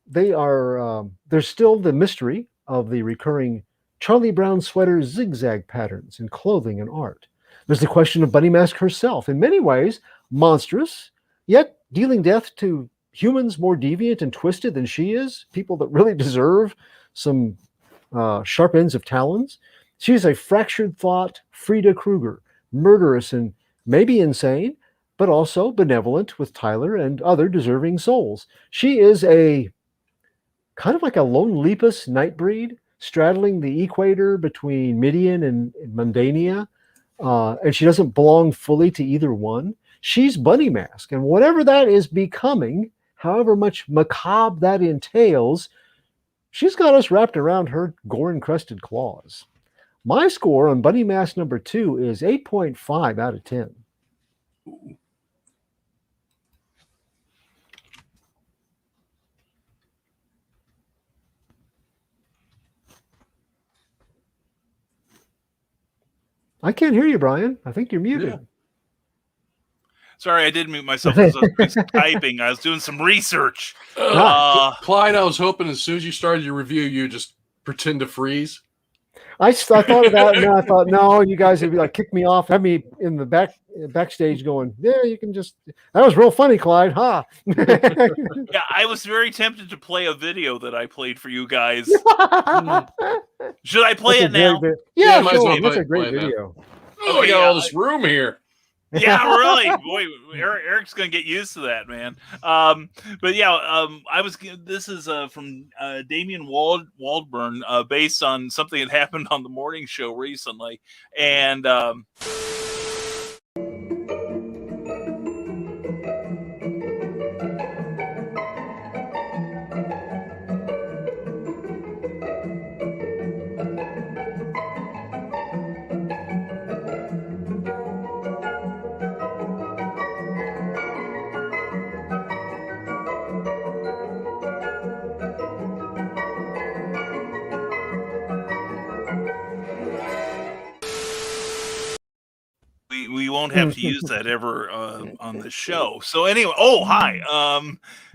There's still the mystery of the recurring Charlie Brown sweater zigzag patterns in clothing and art. There's the question of Bunny Mask herself, in many ways monstrous, yet dealing death to humans more deviant and twisted than she is, people that really deserve some sharp ends of talons. She's a fractured thought Frida Krueger, murderous and maybe insane, but also benevolent with Tyler and other deserving souls. She is a kind of like a lone lepus nightbreed, straddling the equator between Midian and Mundania, and she doesn't belong fully to either one. She's Bunny Mask, and whatever that is becoming, however much macabre that entails, she's got us wrapped around her gore-encrusted claws. My score on Bunny Mask number 2 is 8.5 out of 10. I can't hear you, Brian. I think you're muted. Yeah. Sorry, I did mute myself because I was typing. I was doing some research. Clyde, I was hoping as soon as you started your review, you just pretend to freeze. I thought of that, and then I thought, no, you guys would be like, kick me off, have me in the backstage going, yeah, you can just, that was real funny, Clyde, huh? Yeah, I was very tempted to play a video that I played for you guys. Should I play it now? Yeah, might as well that's a play great it now. video. Oh, we got all this room here. Yeah, really. Boy, Eric's gonna get used to that, man. But yeah, this is from Damien Waldburn, based on something that happened on the morning show recently, and we won't have to use that ever on the show. So anyway, hi.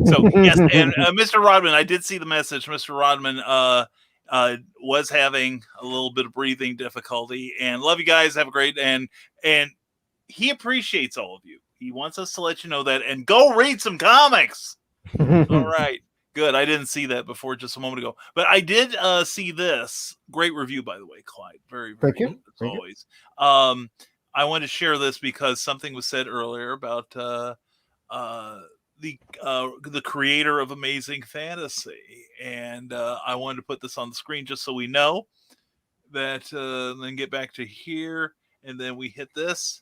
So yes, and Mr. Rodman, I did see the message. Mr. Rodman was having a little bit of breathing difficulty, and love you guys. Have a great and he appreciates all of you. He wants us to let you know that, and go read some comics. All right. Good. I didn't see that before just a moment ago, but I did see this great review, by the way, Clyde. Very, very Thank you. good, as always. I wanted to share this because something was said earlier about the creator of Amazing Fantasy, and I wanted to put this on the screen just so we know that. Then get back to here, and then we hit this,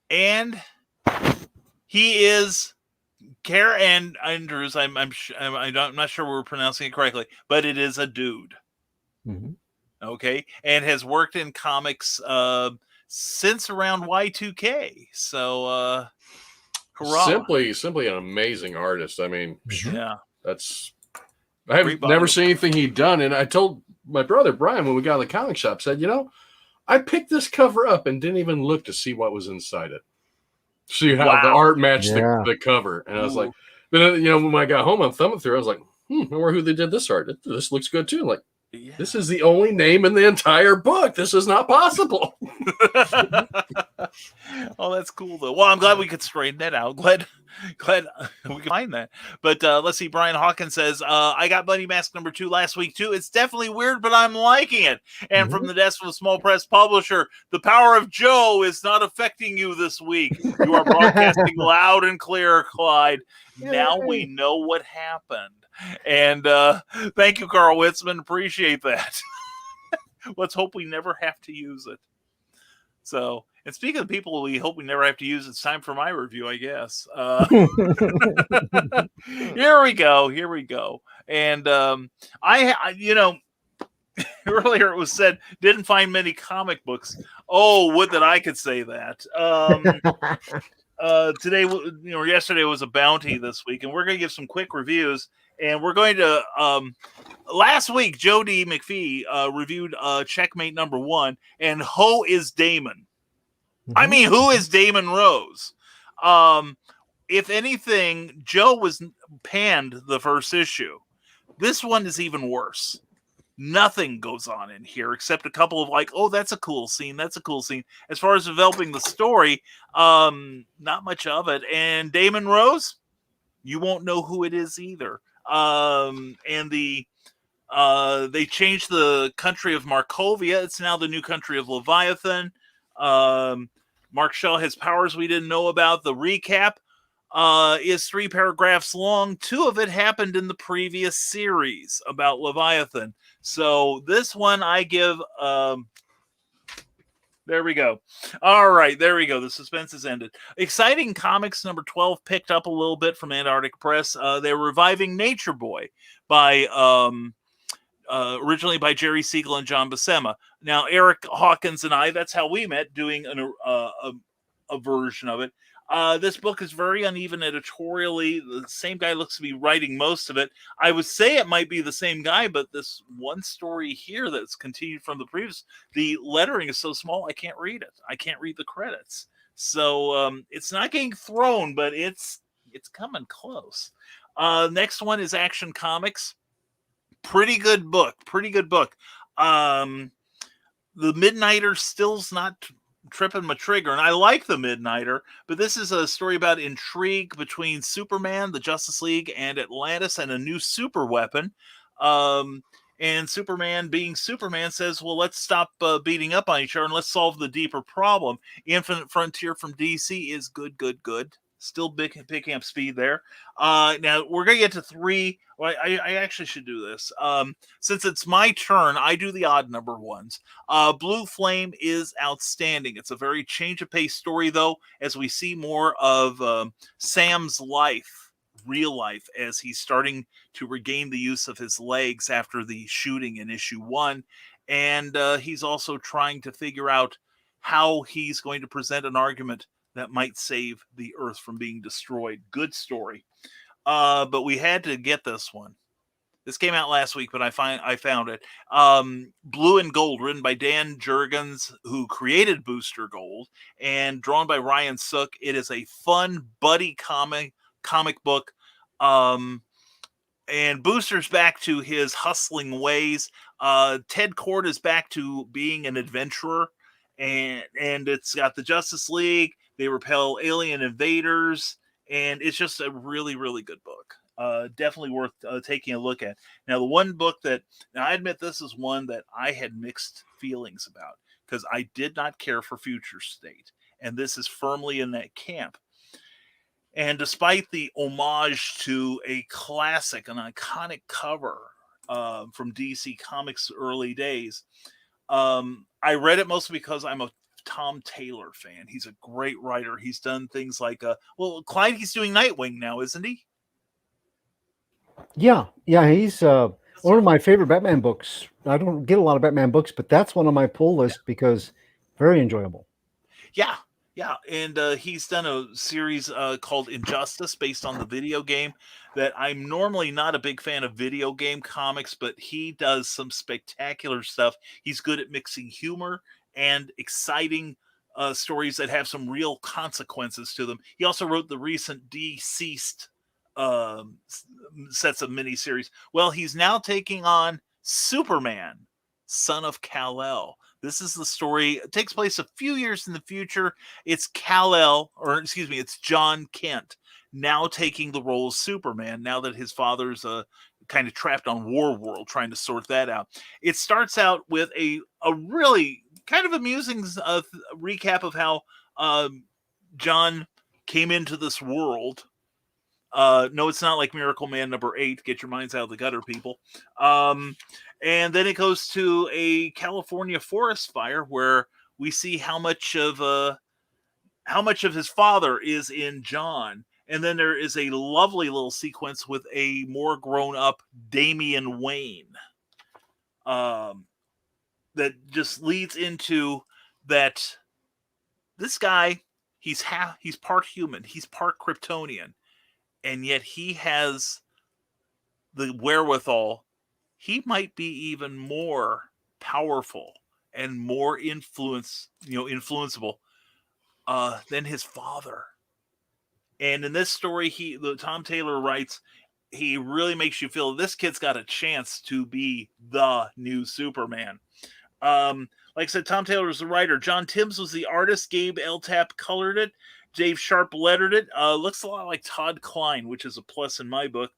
and he is Karen Andrews. I'm not sure we're pronouncing it correctly, but it is a dude. Mm-hmm. Okay, and has worked in comics since around Y2K. So hurrah. Simply an amazing artist. I mean, yeah, I have never seen anything he'd done. And I told my brother Brian when we got in the comic shop, said, I picked this cover up and didn't even look to see what was inside it. See how the art matched the cover. And I was like, when I got home, I'm thumbing through, I was like, I wonder who they did this art. This looks good too. I'm like, this is the only name in the entire book. This is not possible. Oh, that's cool though. Well, I'm glad we could straighten that out. Glad Glad we can find that. But let's see. Brian Hawkins says, I got Buddy Mask number 2 last week too. It's definitely weird, but I'm liking it. And from the desk of a small press publisher, the power of Joe is not affecting you this week. You are broadcasting loud and clear, Clyde. Now we know what happened. And thank you, Carl Witzman. Appreciate that. Let's hope we never have to use it. So, and speaking of people we hope we never have to use, it's time for my review, I guess. Here we go. And I earlier it was said, didn't find many comic books. Oh, would that I could say that. Today, yesterday was a bounty this week, and we're going to give some quick reviews. And we're going to, last week, Joe D. McPhee reviewed Checkmate number 1, and Ho is Damon. I mean, who is Damon Rose? If anything, Joe was panned the first issue. This one is even worse. Nothing goes on in here except a couple of that's a cool scene. That's a cool scene. As far as developing the story, not much of it. And Damon Rose, you won't know who it is either. And they changed the country of Markovia. It's now the new country of Leviathan. Mark Shaw has powers we didn't know about. The recap is 3 paragraphs long. 2 of it happened in the previous series about Leviathan. So this one I give... there we go. All right, there we go. The suspense is ended. Exciting Comics number 12 picked up a little bit from Antarctic Press. They're reviving Nature Boy by originally by Jerry Siegel and John Buscema. Now, Eric Hawkins and I, that's how we met, doing a version of it. This book is very uneven editorially. The same guy looks to be writing most of it. I would say it might be the same guy, but this one story here that's continued from the previous, the lettering is so small I can't read it. I can't read the credits. So it's not getting thrown, but it's coming close. Next one is Action Comics. Pretty good book. The Midnighter still's not tripping my trigger, and I like the Midnighter, but this is a story about intrigue between Superman, the Justice League, and Atlantis, and a new super weapon. And Superman, being Superman, says, well, let's stop beating up on each other and let's solve the deeper problem. Infinite Frontier from DC is good. Still picking up speed there. Now, we're going to get to 3. Well, I actually should do this. Since it's my turn, I do the odd number ones. Blue Flame is outstanding. It's a very change-of-pace story, though, as we see more of Sam's life, real life, as he's starting to regain the use of his legs after the shooting in issue 1. And he's also trying to figure out how he's going to present an argument that might save the Earth from being destroyed. Good story. But we had to get this one. This came out last week, but I found it. Blue and Gold, written by Dan Jurgens, who created Booster Gold, and drawn by Ryan Sook. It is a fun buddy comic book. And Booster's back to his hustling ways. Ted Kord is back to being an adventurer. And it's got the Justice League. They repel alien invaders, and it's just a really, really good book. Definitely worth taking a look at. Now, the one book that, now I admit this is one that I had mixed feelings about, because I did not care for Future State, and this is firmly in that camp. And despite the homage to a classic, an iconic cover from DC Comics early days, I read it mostly because I'm a Tom Taylor fan. He's a great writer. He's done things like Clyde, he's doing Nightwing now, isn't he? Yeah, he's one of my favorite Batman books. I don't get a lot of Batman books, but that's one on my pull list because very enjoyable. Yeah, and he's done a series called Injustice based on the video game that I'm normally not a big fan of video game comics, but he does some spectacular stuff. He's good at mixing humor and exciting stories that have some real consequences to them. He also wrote the recent Deceased sets of miniseries. Well, he's now taking on Superman, son of Kal-El. This is the story. It takes place a few years in the future. It's Kal-el, or excuse me, it's John Kent now taking the role of Superman now that his father's kind of trapped on War World, trying to sort that out. It starts out with a really kind of amusing recap of how John came into this world. No, it's not like Miracle Man #8. Get your minds out of the gutter, people. And then it goes to a California forest fire where we see how much of his father is in John. And then there is a lovely little sequence with a more grown-up Damian Wayne that just leads into that this guy, he's part human, he's part Kryptonian, and yet he has the wherewithal. He might be even more powerful and more influenceable than his father. And in this story, Tom Taylor writes, he really makes you feel this kid's got a chance to be the new Superman. Like I said, Tom Taylor was the writer. John Timms was the artist. Gabe Eltap colored it. Dave Sharp lettered it. Looks a lot like Todd Klein, which is a plus in my book.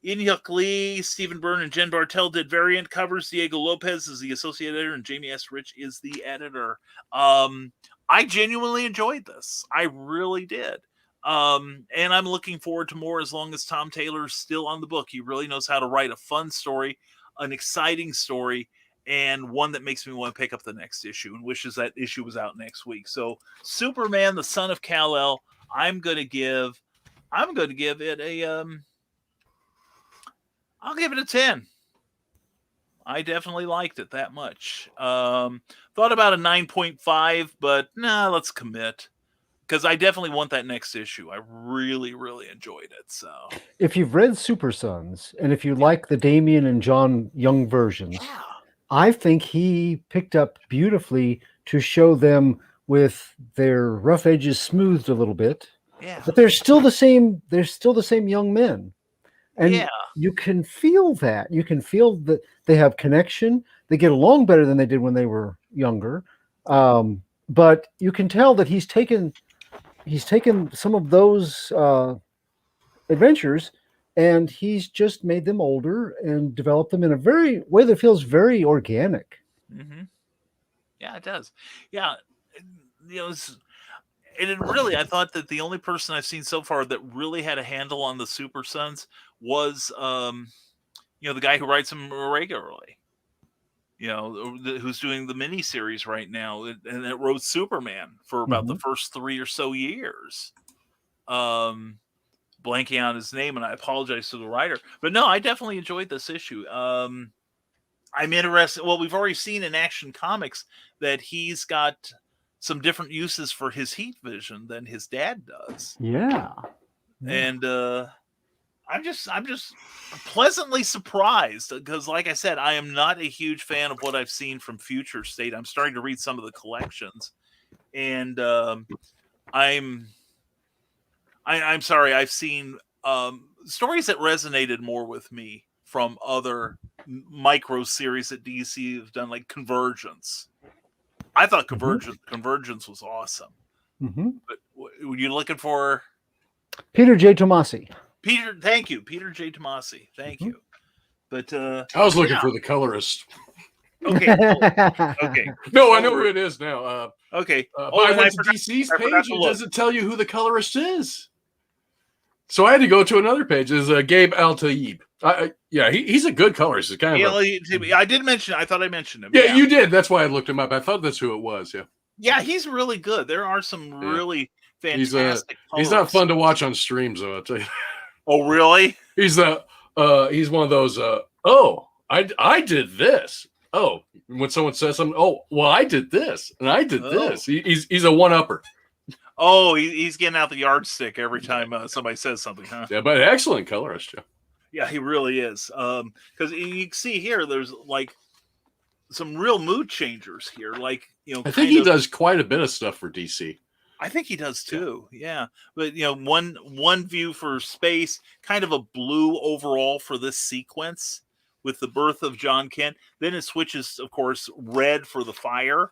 Inyuk Lee, Stephen Byrne, and Jen Bartel did variant covers. Diego Lopez is the associate editor, and Jamie S. Rich is the editor. I genuinely enjoyed this. I really did. And I'm looking forward to more as long as Tom Taylor's still on the book. He really knows how to write a fun story, an exciting story, and one that makes me want to pick up the next issue and wishes that issue was out next week. So Superman, the Son of Kal-El, I'm going to give it I'll give it a 10. I definitely liked it that much. Thought about a 9.5, but let's commit. Because I definitely want that next issue. I really, really enjoyed it. So, if you've read Super Sons, and if you like the Damian and John Young versions, I think he picked up beautifully to show them with their rough edges smoothed a little bit. Yeah. But they're still the same. They're still the same young men. And you can feel that. You can feel that they have connection. They get along better than they did when they were younger. But you can tell that he's taken some of those adventures and he's just made them older and developed them in a way that feels very organic. Mm-hmm. Yeah, it does. Yeah. Really, I thought that the only person I've seen so far that really had a handle on the Super Sons was, the guy who writes them regularly. Who's doing the miniseries right now, and it wrote Superman for about the first 3 or so years. Blanking on his name, and I apologize to the writer. But no, I definitely enjoyed this issue. I'm interested. Well, we've already seen in Action Comics that he's got some different uses for his heat vision than his dad does. Yeah. And I'm just pleasantly surprised because, like I said, I am not a huge fan of what I've seen from Future State. I'm starting to read some of the collections, and I'm sorry. I've seen stories that resonated more with me from other micro series that DC have done, like Convergence. I thought Convergence was awesome. But were you looking for Peter J. Tomasi? Thank you, Peter J. Tomasi. Thank you. But I was looking for the colorist. Okay. Okay. No, I know who it is now. Okay. But I went to DC's page. It doesn't tell you who the colorist is. So I had to go to another page. It's Gabe Al-Taib. He's a good colorist. It's kind of I did mention. I thought I mentioned him. Yeah, you did. That's why I looked him up. I thought that's who it was. Yeah. Yeah, he's really good. There are some really fantastic. He's not fun to watch on streams, though. I'll tell you. Oh, really? He's one of those. I did this. Oh, when someone says something, oh, well, I did this and I did this. He's a one-upper. Oh, he's getting out the yardstick every time somebody says something, huh? Yeah, but excellent colorist, Joe. Yeah, he really is. Because you can see here, there's like some real mood changers here. Like, I think he does quite a bit of stuff for DC. I think he does too. Yeah. But one view for space, kind of a blue overall for this sequence with the birth of John Kent. Then it switches, of course, red for the fire.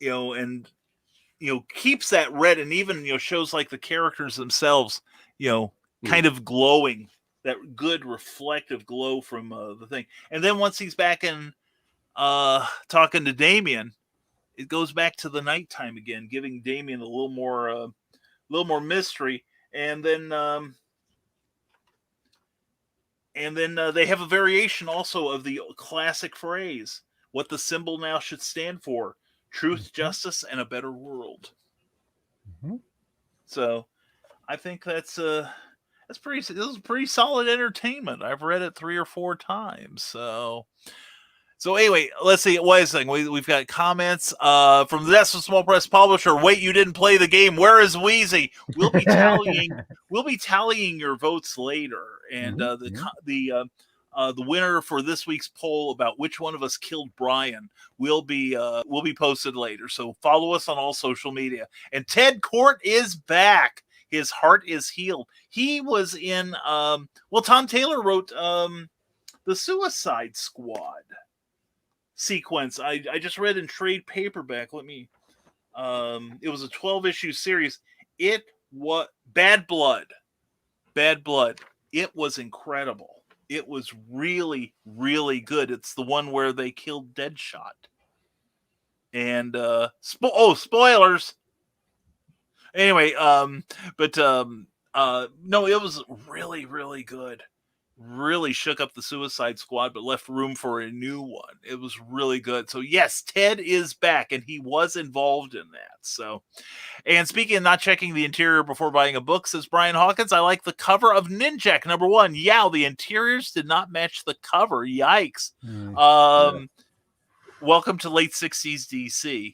And keeps that red, and even shows like the characters themselves, kind of glowing, that good reflective glow from the thing. And then once he's back in talking to Damien, it goes back to the nighttime again, giving Damien a little more mystery. And then they have a variation also of the classic phrase, what the symbol now should stand for: truth, justice, and a better world. So I think this is pretty solid entertainment. I've read it 3 or 4 times. So anyway, let's see. What is the thing? We've got comments from the That's a Small Press Publisher. Wait, you didn't play the game. Where is Wheezy? We'll be tallying your votes later, and the winner for this week's poll about which one of us killed Brian will be posted later. So follow us on all social media. And Ted Court is back. His heart is healed. He was in Tom Taylor wrote the Suicide Squad sequence. I just read in trade paperback. It was a 12-issue series. It was Bad Blood. It was incredible. It was really, really good. It's the one where they killed Deadshot. And spoilers. Anyway, no, it was really, really good. Really shook up the Suicide Squad, but left room for a new one. It was really good. So yes, Ted is back, and he was involved in that. So, and speaking of not checking the interior before buying a book, says Brian Hawkins, I like the cover of Ninjak #1. Yeah, the interiors did not match the cover. Yikes. Welcome to late 60s DC,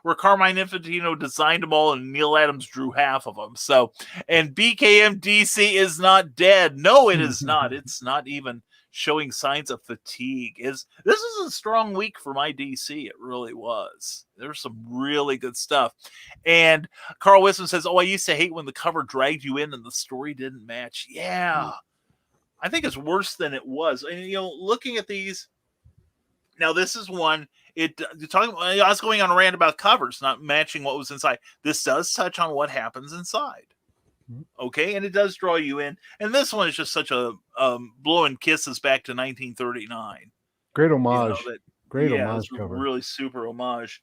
where Carmine Infantino designed them all and Neil Adams drew half of them. So, and BKM DC is not dead. No, it is not. It's not even showing signs of fatigue. This is a strong week for my DC. It really was. There's some really good stuff. And Carl Wisdom says, I used to hate when the cover dragged you in and the story didn't match. Yeah. I think it's worse than it was. And, looking at these, now, this is one. I was going on a rant about covers not matching what was inside. This does touch on what happens inside. Okay, and it does draw you in. And this one is just such a blowing kisses back to 1939. Great homage. Homage cover. Really super homage.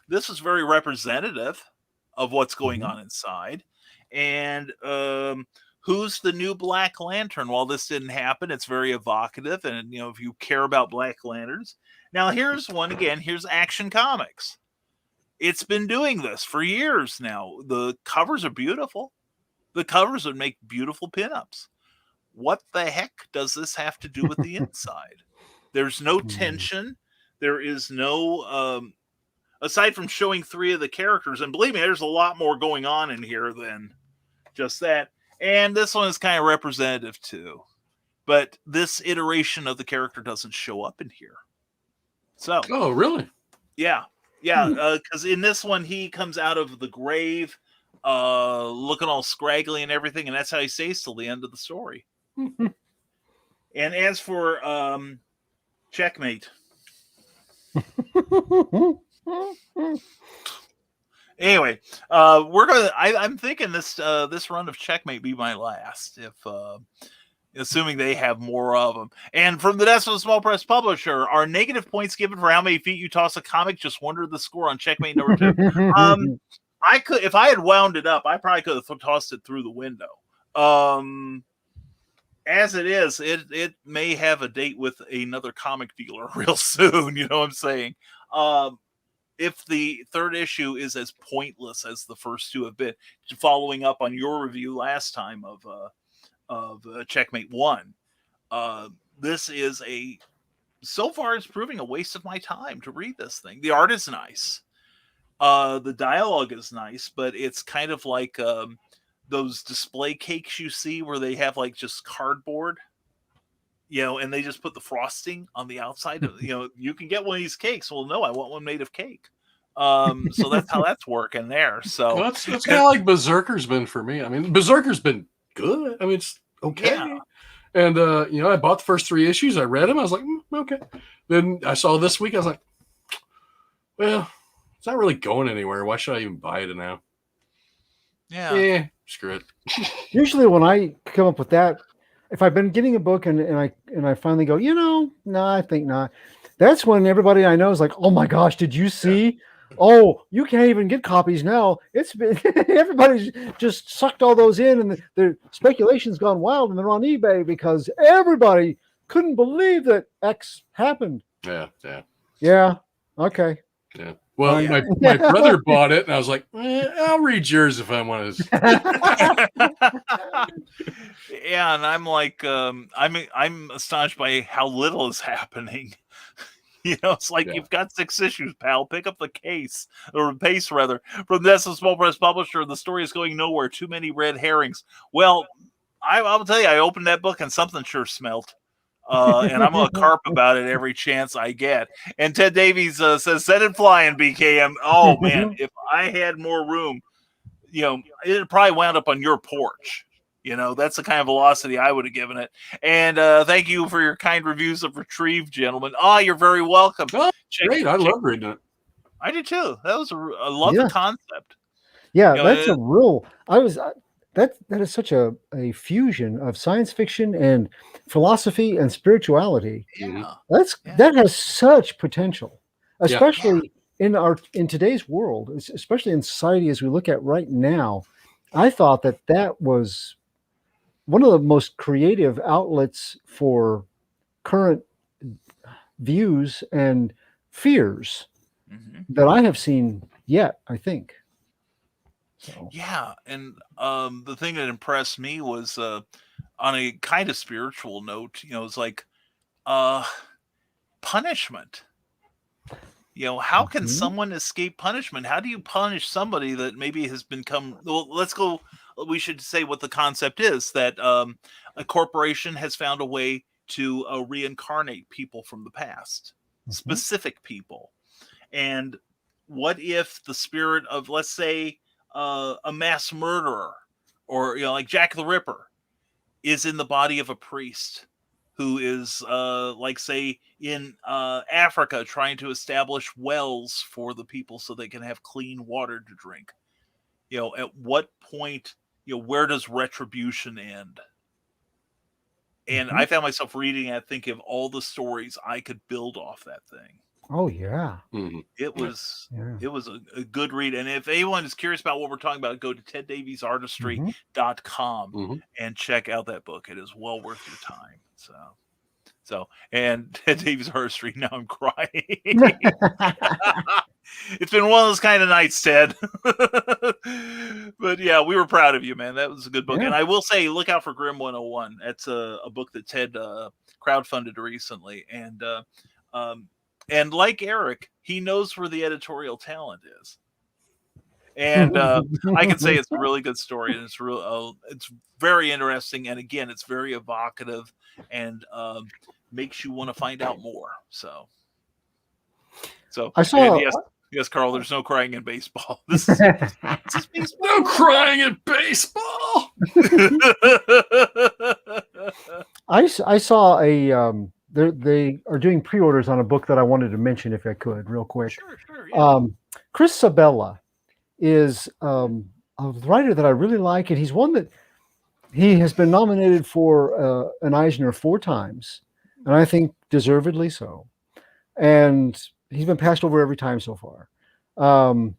This is very representative of what's going on inside. And who's the new Black Lantern? While this didn't happen, it's very evocative. And, if you care about Black Lanterns. Now, here's one again. Here's Action Comics. It's been doing this for years now. The covers are beautiful. The covers would make beautiful pinups. What the heck does this have to do with the inside? There's no tension. There is no, aside from showing 3 of the characters. And believe me, there's a lot more going on in here than just that. And this one is kind of representative too. But this iteration of the character doesn't show up in here. So. Oh, really? Yeah. Yeah. Because in this one, he comes out of the grave looking all scraggly and everything. And that's how he stays till the end of the story. And as for Checkmate. Anyway, I'm thinking this run of Checkmate be my last, if assuming they have more of them. And from the Desk of the Small Press Publisher, are negative points given for how many feet you toss a comic? Just wondered the score on Checkmate #2. I could, if I had wound it up, I probably could have tossed it through the window. As it is, it may have a date with another comic dealer real soon. You know what I'm saying? If the 3rd issue is as pointless as the first 2 have been, following up on your review last time of Checkmate 1, this is so far it's proving a waste of my time to read this thing. The art is nice. The dialogue is nice, but it's kind of like those display cakes you see where they have like just cardboard, and they just put the frosting on the outside of, you can get one of these cakes. Well, no, I want one made of cake. So that's how that's working there. So that's kind of like Berserker's been for me. I mean, Berserker's been good. I mean, it's okay. Yeah. And I bought the first 3 issues. I read them. I was like, okay. Then I saw this week. I was like, well, it's not really going anywhere. Why should I even buy it now? Yeah. Screw it. Usually when I come up with that, if I've been getting a book and I finally go, no, I think not. That's when everybody I know is like, oh my gosh, did you see? Oh, you can't even get copies now. It's been everybody's just sucked all those in, and the speculation's gone wild, and they're on eBay because everybody couldn't believe that X happened. Yeah. Okay. Yeah. Well, my brother bought it, and I was like, I'll read yours if I want to. Yeah, and I'm like, I'm astonished by how little is happening. It's like you've got 6 issues, pal. Pick up the pace rather. From this, a small press publisher, the story is going nowhere. Too many red herrings. Well, I'll tell you, I opened that book and something sure smelt. And I'm going to carp about it every chance I get. And Ted Davies says, "Set it flying, BKM." Oh, man, if I had more room, it'd probably wound up on your porch. That's the kind of velocity I would have given it. And thank you for your kind reviews of Retrieve, gentlemen. You're very welcome. Oh, great. I love reading it. I did too. That was I love the concept. Yeah, that's a real. That is such a fusion of science fiction and philosophy and spirituality. Yeah. That has such potential, especially in today's world, especially in society as we look at right now. I thought that was one of the most creative outlets for current views and fears that I have seen yet, I think. So. Yeah, and the thing that impressed me was on a kind of spiritual note, it's like punishment. How can someone escape punishment? How do you punish somebody that maybe has become... Well, we should say what the concept is, that a corporation has found a way to reincarnate people from the past, specific people. And what if the spirit of, let's say, a mass murderer, or like Jack the Ripper, is in the body of a priest who is like, say, in Africa trying to establish wells for the people so they can have clean water to drink? At what point, where does retribution end? And I found myself reading and thinking of all the stories I could build off that thing. Oh yeah. It was a good read. And if anyone is curious about what we're talking about, go to teddaviesartistry.com and check out that book. It is well worth your time. So and Ted Davies Artistry, now I'm crying. It's been one of those kind of nights, Ted. But yeah, we were proud of you, man. That was a good book. And I will say, look out for Grim 101. That's a book that Ted crowdfunded recently. And like Eric, he knows where the editorial talent is. And I can say it's a really good story, and it's it's very interesting. And again, it's very evocative and makes you want to find out more. So I saw. Yes, Carl. There's no crying in baseball. This is baseball. No crying in baseball. I saw a. They are doing pre-orders on a book that I wanted to mention, if I could, real quick. Sure. Yeah. Chris Sabella is a writer that I really like, and he's one that he has been nominated for an Eisner 4 times, and I think deservedly so. And he's been passed over every time so far. And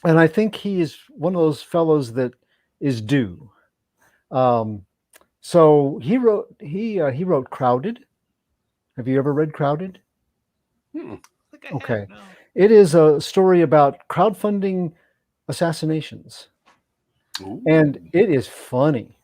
I think he is one of those fellows that is due. So he wrote Crowded. Have you ever read Crowded? Okay. No. It is a story about crowdfunding assassinations. Ooh. And it is funny.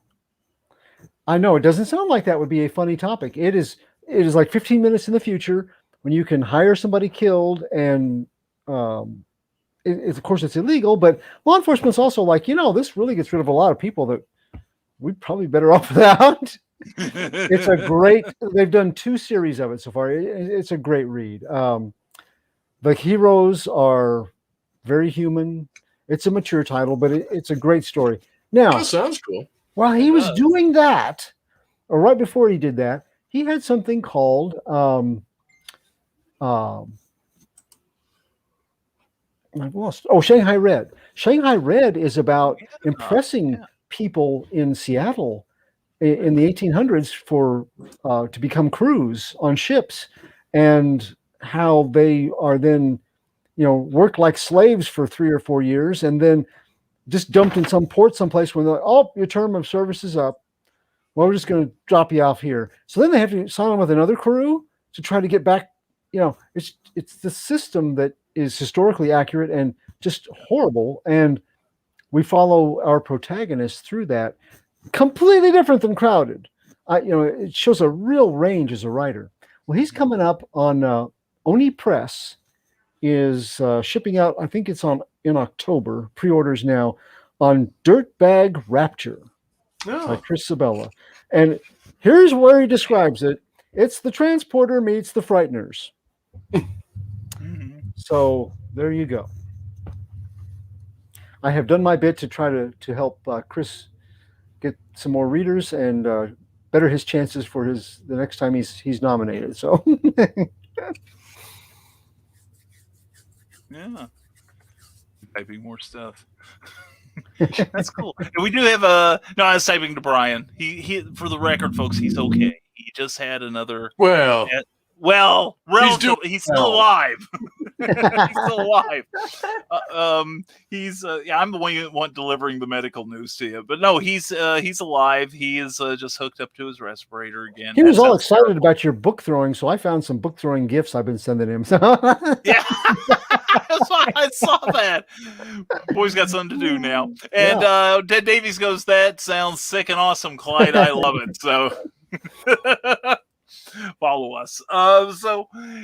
I know it doesn't sound like that would be a funny topic. It is like 15 minutes in the future when you can hire somebody killed, and of course it's illegal, but law enforcement's also like, this really gets rid of a lot of people that we'd probably better off without. It's a great, they've done 2 series of it so far. It's a great read. The heroes are very human. It's a mature title, but it's a great story. Now, That sounds cool. While he was doing that, or right before he did that, he had something called I've lost. Oh, Shanghai Red. Shanghai Red is about impressing people in Seattle in the 1800s for to become crews on ships, and how they are then, work like slaves for 3 or 4 years, and then just dumped in some port someplace when they're like, oh, your term of service is up. Well, we're just going to drop you off here. So then they have to sign on with another crew to try to get back. It's the system that is historically accurate and just horrible. And we follow our protagonist through that. Completely different than Crowded. It shows a real range as a writer. Well, he's coming up on Oni Press is shipping out. I think it's in October. Pre-orders now on Dirtbag Rapture by Chris Sabella. And here's where he describes it. It's the Transporter meets the Frighteners. So there you go. I have done my bit to try to help Chris get some more readers and better his chances for the next time he's nominated. So yeah, typing more stuff. That's cool. And we do have I was typing to Brian. He for the record, folks, he's okay. He just had another. Well, he's still alive. He's still alive. I'm the one delivering the medical news to you, but no, he's alive. He is just hooked up to his respirator again. He was all excited about your book throwing, so I found some book throwing gifts I've been sending him. Yeah. I saw that. Boy's got something to do now. And Ted Davies goes, that sounds sick and awesome, Clyde. I love it. So follow us.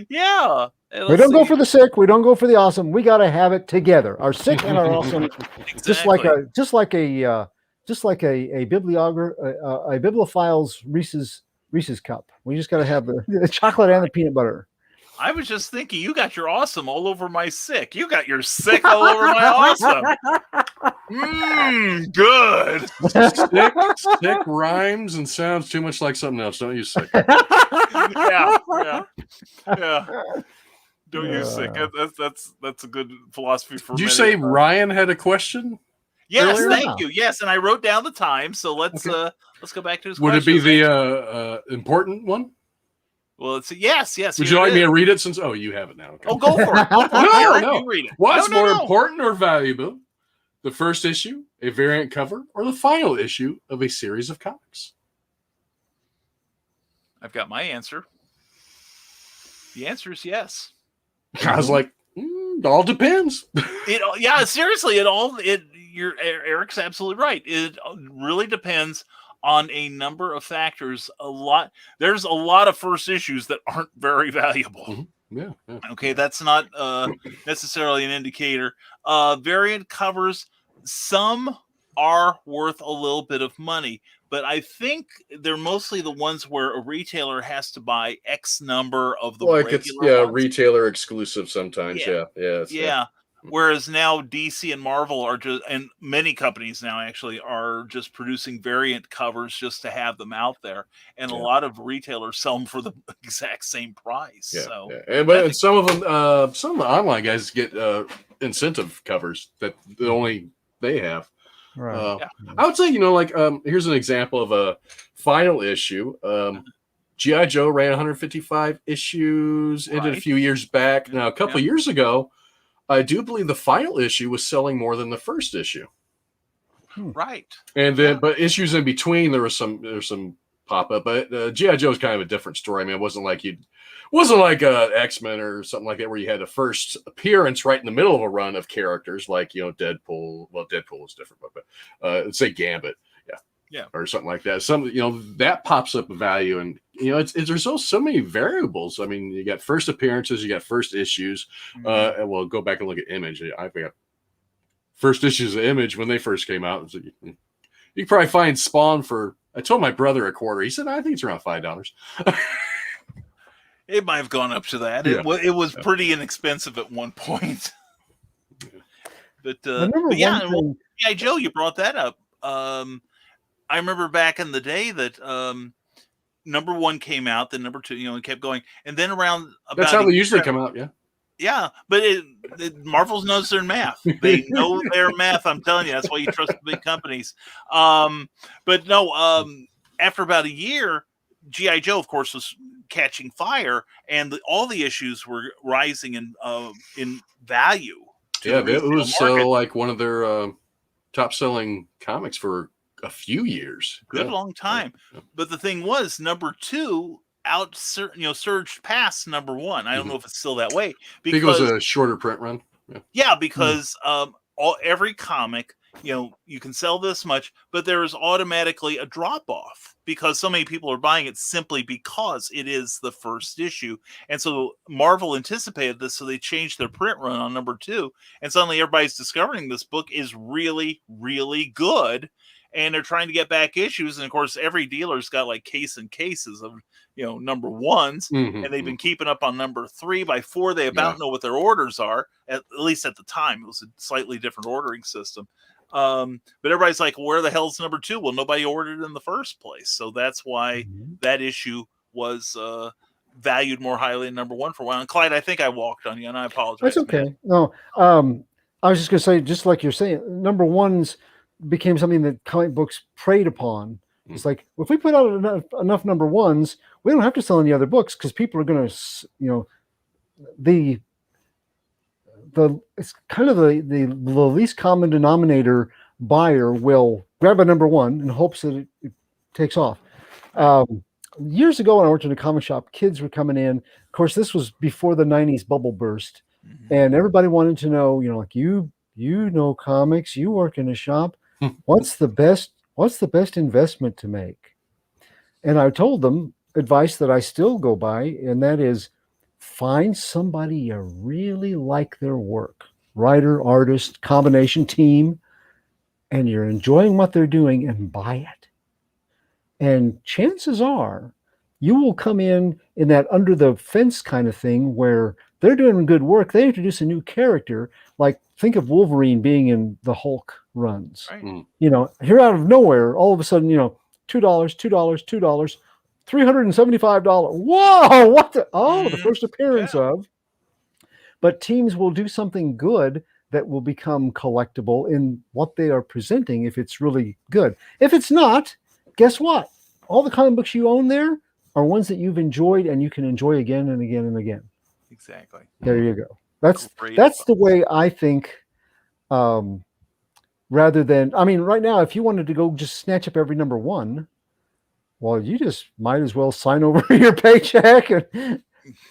Yeah. We don't go for the sick. We don't go for the awesome. We got to have it together. Our sick and our awesome. Exactly. Just like a bibliophile's Reese's cup. We just got to have the chocolate and the peanut butter. I was just thinking, you got your awesome all over my sick. You got your sick all over my awesome. Good. Sick rhymes and sounds too much like something else. Don't use sick. Yeah. Don't use sick. That's a good philosophy for. Did you say Ryan had a question? Yes, earlier? thank you. Yes, and I wrote down the time. So let's go back to his. Would it be the important one? Well, it's yes. Would you like me to read it since? Oh, you have it now. Okay. Oh, go for it. No. You read it. What's more important or valuable? The first issue, a variant cover, or the final issue of a series of comics? I've got my answer. The answer is yes. I was like, it all depends. Seriously, Eric's absolutely right. It really depends on a number of factors. There's a lot of first issues that aren't very valuable. Mm-hmm. Yeah. Okay, that's not necessarily an indicator. Variant covers, some are worth a little bit of money, but I think they're mostly the ones where a retailer has to buy X number of the regular ones. Retailer exclusive sometimes. Yeah. Whereas now DC and Marvel are and many companies now actually are just producing variant covers just to have them out there, and a lot of retailers sell them for the exact same price. And some of them, some of the online guys get incentive covers that only they have. Right. I would say, here's an example of a final issue. G.I. Joe ran 155 issues, ended a few years back. Now, a couple of years ago, I do believe the final issue was selling more than the first issue. Right. And then, but issues in between, there was some pop up. But G.I. Joe is kind of a different story. I mean, it wasn't like X-Men or something like that, where you had a first appearance right in the middle of a run of characters like, Deadpool. Well, Deadpool is different, but let's say Gambit. Yeah. Or something like that. That pops up a value, and there's so many variables. I mean, you got first appearances, you got first issues. And we'll go back and look at Image. I've got first issues of Image when they first came out. So you can probably find Spawn for. I told my brother a quarter. He said, I think it's around $5. It might have gone up to that. Yeah. It was pretty inexpensive at one point. But G.I. Joe, you brought that up. I remember back in the day that number 1 came out, then number 2, it kept going, and then around about That's how they usually come out. Yeah. Yeah, but Marvel's knows their math. They know their math. I'm telling you, that's why you trust the big companies. But no, after about a year, G.I. Joe, of course, was catching fire, and all the issues were rising in value. Yeah, it was like one of their top-selling comics for a few years. Good long time. Yeah. But the thing was, number 2 surged past number 1. I don't know if it's still that way. Because it was a shorter print run. Yeah, because every comic, you can sell this much, but there is automatically a drop off because so many people are buying it simply because it is the first issue. And so Marvel anticipated this, so they changed their print run on number 2, and suddenly everybody's discovering this book is really, really good. And they're trying to get back issues. And of course, every dealer's got like cases of, number 1s. And they've been keeping up on number 3. By 4, they about know what their orders are. At least at the time, it was a slightly different ordering system. But everybody's like, where the hell's number 2? Well, nobody ordered it in the first place. So that's why that issue was valued more highly than number 1 for a while. And Clyde, I think I walked on you, and I apologize. That's okay. No, I was just going to say, just like you're saying, number 1s became something that comic books preyed upon. It's like, if we put out enough number 1s, we don't have to sell any other books because people are going to, it's kind of the least common denominator buyer will grab a number 1 in hopes that it takes off. Years ago when I worked in a comic shop, kids were coming in. Of course, this was before the 90s bubble burst. And everybody wanted to know, like you know comics, you work in a shop. What's the best investment to make? And I told them advice that I still go by, and that is find somebody you really like their work, writer, artist, combination, team, and you're enjoying what they're doing, and buy it. And chances are you will come in that under the fence kind of thing where they're doing good work. They introduce a new character, like think of Wolverine being in the Hulk runs. Right. Here out of nowhere, all of a sudden, $2, $2, $375. Whoa! What the? Oh, the first appearance of. But teams will do something good that will become collectible in what they are presenting if it's really good. If it's not, guess what? All the comic books you own there are ones that you've enjoyed and you can enjoy again and again and again. Exactly. There you go. That's the way I think. Rather than, right now, if you wanted to go just snatch up every number 1, well, you just might as well sign over your paycheck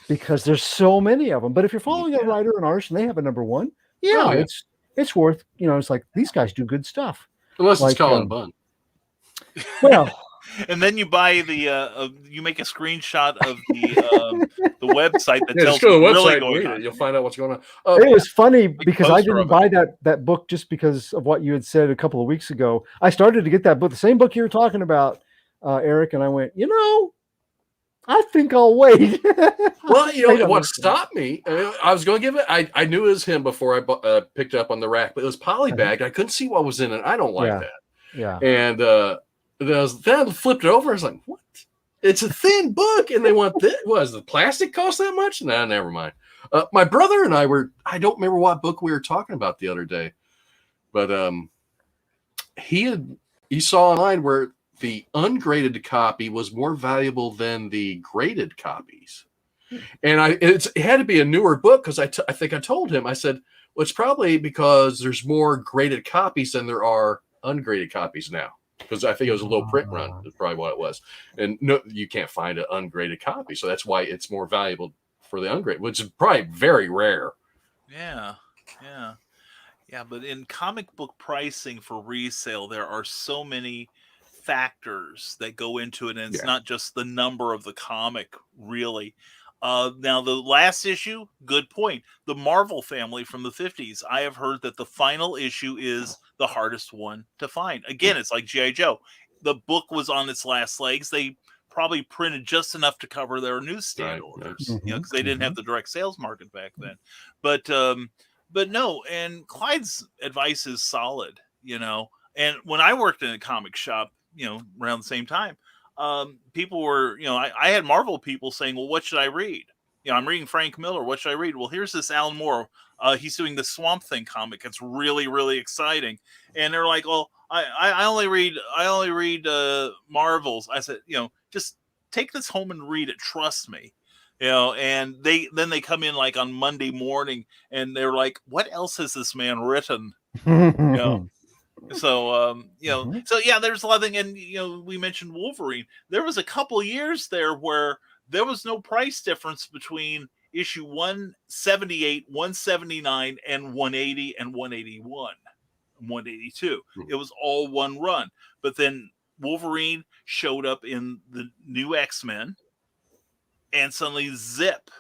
because there's so many of them. But if you're following a writer and artist and they have a number 1, it's worth. It's like these guys do good stuff. Unless it's Colin Bunn. Well. And then you buy you make a screenshot of the website that tells you what's really going on. You'll find out what's going on. It was funny because I didn't buy that book just because of what you had said a couple of weeks ago. I started to get that book, the same book you were talking about, Eric, and I went, I think I'll wait. Well, what stopped me, I was going to give it, I knew it was him before I picked it up on the rack, but it was polybagged. I couldn't see what was in it. I don't like that. Yeah. And then I flipped it over. I was like, what? It's a thin book. And they want this. Does the plastic cost that much? Nah, never mind. My brother and I don't remember what book we were talking about the other day, but he saw online where the ungraded copy was more valuable than the graded copies. And it had to be a newer book because I think I told him, I said, well, it's probably because there's more graded copies than there are ungraded copies now. Because I think it was a low print run is probably what it was. And no, you can't find an ungraded copy. So that's why it's more valuable for the ungraded, which is probably very rare. Yeah. But in comic book pricing for resale, there are so many factors that go into it. And it's not just the number of the comic, really. Now, the last issue, good point. The Marvel family from the 50s. I have heard that the final issue is the hardest one to find. Again, it's like G.I. Joe. The book was on its last legs. They probably printed just enough to cover their newsstand orders, because they didn't have the direct sales market back then. But no, and Clyde's advice is solid, And when I worked in a comic shop, around the same time, people were, I had Marvel people saying, well, what should I read? I'm reading Frank Miller. What should I read? Well, here's this Alan Moore. He's doing the Swamp Thing comic. It's really, really exciting. And they're like, well, I only read Marvels. I said, just take this home and read it. Trust me. And they come in like on Monday morning and they're like, what else has this man written? So, so yeah, there's a lot of things. And, we mentioned Wolverine. There was a couple years there where there was no price difference between issue 178, 179, and 180 and 181, 182. It was all one run. But then Wolverine showed up in the new X-Men, and suddenly zip,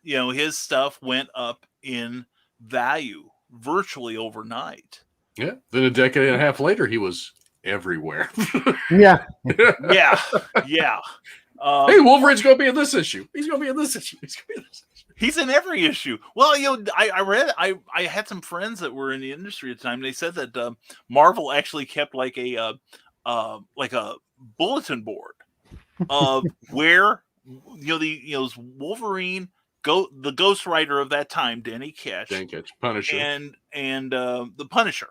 his stuff went up in value virtually overnight. Yeah. Then a decade and a half later, he was everywhere. Yeah. Yeah. Hey, Wolverine's going to be in this issue. He's going to be in this issue. He's going to be in this issue. He's in every issue. Well, I read, I had some friends that were in the industry at the time. They said that Marvel actually kept like a bulletin board of where, Wolverine, the Ghost Rider of that time, Danny Ketch, Punisher, and the Punisher.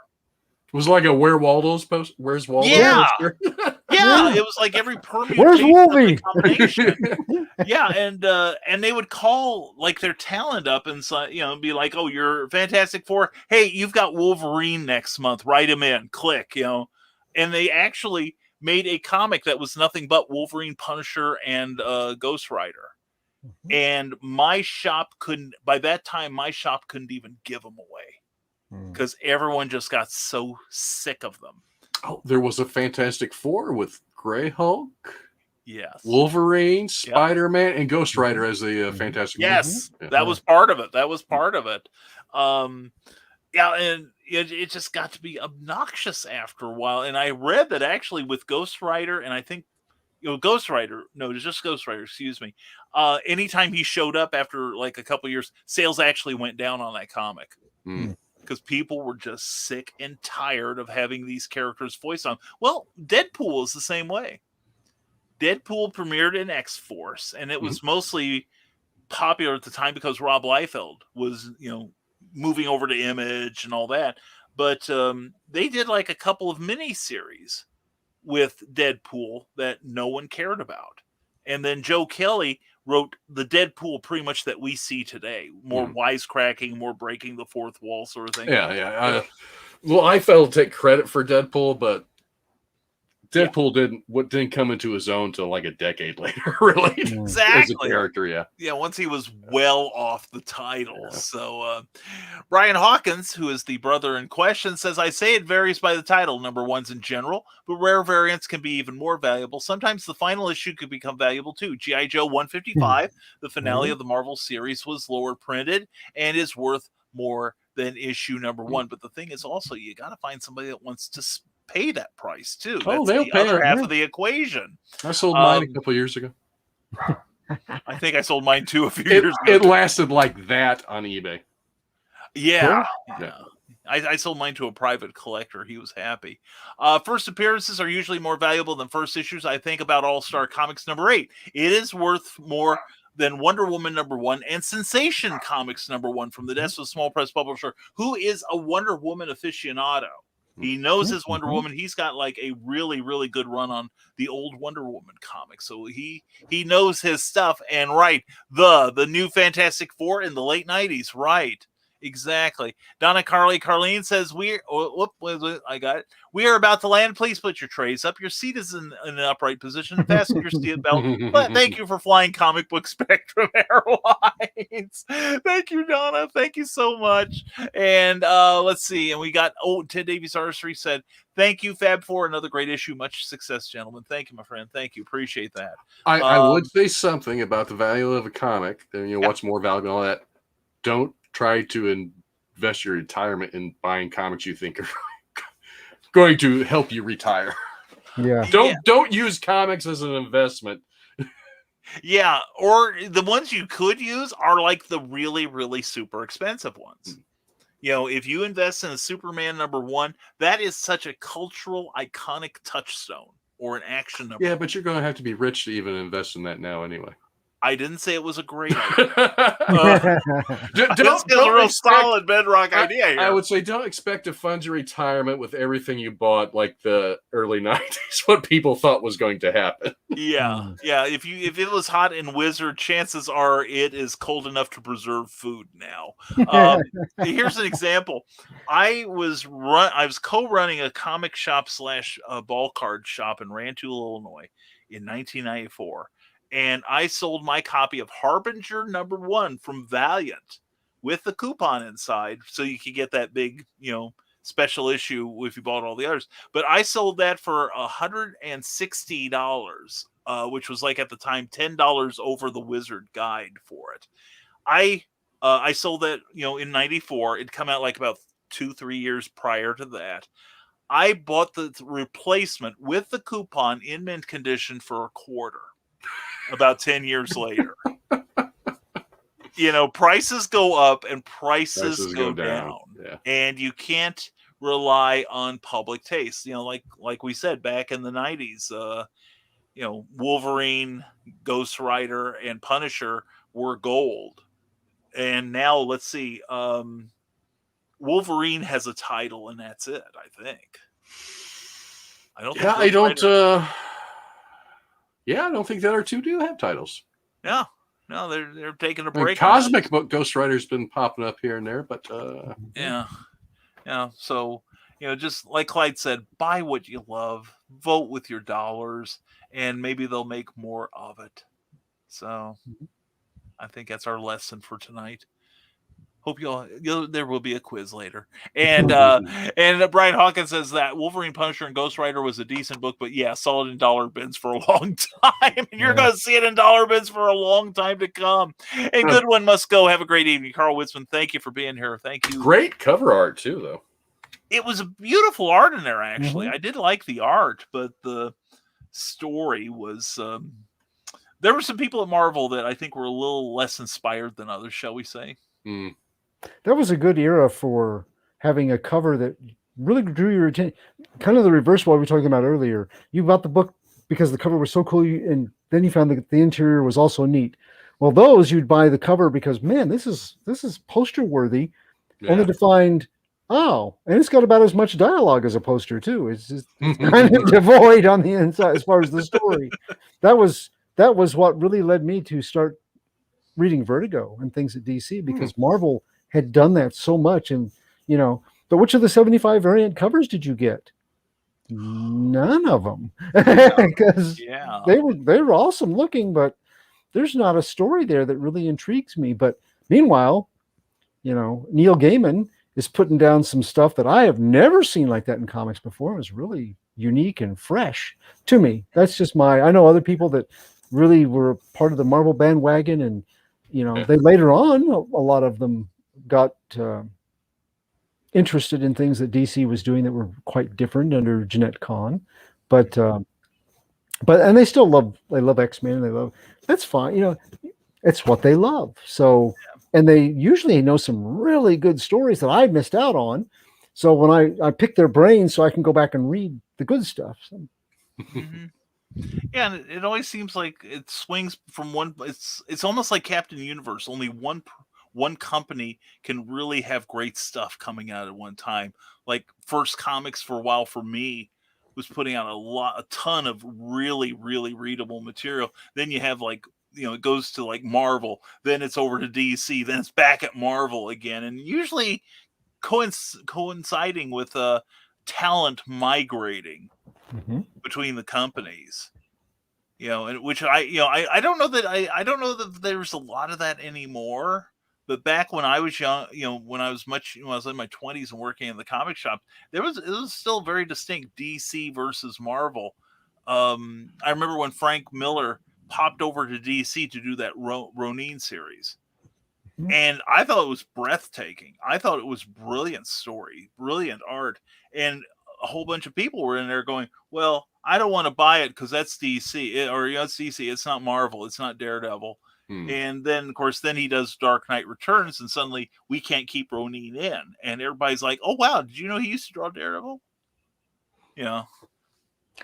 It was like a Where Waldo's post. Where's Waldo? Yeah. Yeah, it was like every permutation. Where's Wolvie? Combination. Yeah, and they would call like their talent up and be like, "Oh, you're Fantastic Four. Hey, you've got Wolverine next month. Write him in. Click." And they actually made a comic that was nothing but Wolverine, Punisher, and Ghost Rider. And my shop couldn't. By that time, my shop couldn't even give them away because everyone just got so sick of them. Oh, there was a Fantastic Four with Grey Hulk, yes, Wolverine, Spider-Man, and Ghost Rider as the Fantastic Four. Yes, that was part of it. Yeah, and it just got to be obnoxious after a while. And I read that actually with Ghost Rider, and I think Ghost Rider, no, it's just Ghost Rider, excuse me. Anytime he showed up after like a couple years, sales actually went down on that comic. Because people were just sick and tired of having these characters voiced on. Well, Deadpool is the same way. Deadpool premiered in X-Force, and it was mostly popular at the time because Rob Liefeld was, moving over to Image and all that. But they did like a couple of mini-series with Deadpool that no one cared about. And then Joe Kelly wrote the Deadpool pretty much that we see today. More wisecracking, more breaking the fourth wall sort of thing. Yeah. Well, I felt to take credit for Deadpool, but Deadpool didn't come into his own till like a decade later, really. Exactly. As a character, yeah. Yeah, once he was well off the title. Yeah. So Brian Hawkins, who is the brother in question, says, I say it varies by the title, number ones in general, but rare variants can be even more valuable. Sometimes the final issue could become valuable too. G.I. Joe 155, the finale of the Marvel series, was lower printed and is worth more than issue number one. But the thing is also, you got to find somebody that wants to pay that price too. That's they'll the pay other it, half of the equation. I sold mine a couple years ago. I think I sold mine too a few years ago. It lasted like that on eBay. Yeah. I sold mine to a private collector. He was happy. First appearances are usually more valuable than first issues. I think about All-Star Comics number 8. It is worth more than Wonder Woman number 1 and Sensation Comics number 1 from the desk of a small press publisher who is a Wonder Woman aficionado. He knows his Wonder Woman. He's got like a really, really good run on the old Wonder Woman comics. So he knows his stuff. And the new Fantastic Four in the late 90s. Right. Exactly. Donna Carlene says, I got it. We are about to land. Please put your trays up. Your seat is in an upright position. Fasten your seat belt. But thank you for flying Comic Book Spectrum Airlines. Thank you, Donna. Thank you so much. And let's see. And we got, Ted Davies Artistry said, thank you, Fab, for another great issue. Much success, gentlemen. Thank you, my friend. Thank you. Appreciate that. I would say something about the value of a comic. What's more valuable and all that. Don't try to invest your retirement in buying comics you think are going to help you retire. Yeah. Don't use comics as an investment. Yeah, or the ones you could use are like the really, really super expensive ones. If you invest in a Superman number 1, that is such a cultural, iconic touchstone. or an action number. Yeah, but you're going to have to be rich to even invest in that now anyway. I didn't say it was a great idea. Don't a real expect- solid bedrock idea here. I would say don't expect to fund your retirement with everything you bought like the early 90s, what people thought was going to happen. Yeah. If it was hot in Wizard, chances are it is cold enough to preserve food now. Here's an example. I was co-running a comic shop / ball card shop in Rantoul, Illinois in 1994. And I sold my copy of Harbinger #1 from Valiant with the coupon inside, so you could get that big, special issue if you bought all the others. But I sold that for $160, which was like at the time $10 over the Wizard guide for it. I sold that in '94. It'd come out like about 2-3 years prior to that. I bought the replacement with the coupon in mint condition for $0.25. About 10 years later. Prices go up and prices go down. Yeah. And you can't rely on public taste. Like we said back in the 90s, Wolverine, Ghost Rider, and Punisher were gold. And now let's see, Wolverine has a title and that's it, I think. I don't think the other two do have titles. Yeah. No, they're taking a break. Cosmic book Ghost Rider's been popping up here and there, but yeah. So, just like Clyde said, buy what you love, vote with your dollars, and maybe they'll make more of it. So I think that's our lesson for tonight. Hope there will be a quiz later. And Brian Hawkins says that Wolverine, Punisher, and Ghost Rider was a decent book, but yeah, solid in dollar bins for a long time. And you're going to see it in dollar bins for a long time to come. A good one must go. Have a great evening. Carl Witzman, thank you for being here. Thank you. Great cover art too, though. It was a beautiful art in there, actually. I did like the art, but the story was... there were some people at Marvel that I think were a little less inspired than others, shall we say. That was a good era for having a cover that really drew your attention. Kind of the reverse of what we were talking about earlier. You bought the book because the cover was so cool, and then you found that the interior was also neat. Well, those you'd buy the cover because, man, this is poster worthy. Yeah. Only to find, and it's got about as much dialogue as a poster too. It's just kind of devoid on the inside as far as the story. That was what really led me to start reading Vertigo and things at DC, because Marvel had done that so much. And but which of the 75 variant covers did you get? None of them, because they were awesome looking, but there's not a story there that really intrigues me. But meanwhile, Neil Gaiman is putting down some stuff that I have never seen like that in comics before. It was really unique and fresh to me. That's just I know other people that really were part of the Marvel bandwagon, and they later on, a lot of them got interested in things that DC was doing that were quite different under Jeanette Kahn, but and they still love X-Men. They love, that's fine. It's what they love. So, and they usually know some really good stories that I missed out on. So when I pick their brains so I can go back and read the good stuff. So. Yeah, and it always seems like it swings from one. It's almost like Captain Universe. Only one company can really have great stuff coming out at one time. Like First Comics for a while for me was putting out a ton of really, really readable material. Then you have it goes to like Marvel, then it's over to DC, then it's back at Marvel again, and usually coinciding with talent migrating between the companies. And which I don't know that I don't know that there's a lot of that anymore. But back when I was young, when I was in my 20s and working in the comic shop, it was still very distinct DC versus Marvel. I remember when Frank Miller popped over to DC to do that Ronin series. And I thought it was breathtaking. I thought it was brilliant story, brilliant art. And a whole bunch of people were in there going, well, I don't want to buy it because that's DC, it's DC. It's not Marvel. It's not Daredevil. And then, of course, he does Dark Knight Returns, and suddenly we can't keep Ronin in. And everybody's like, oh, wow, did you know he used to draw Daredevil?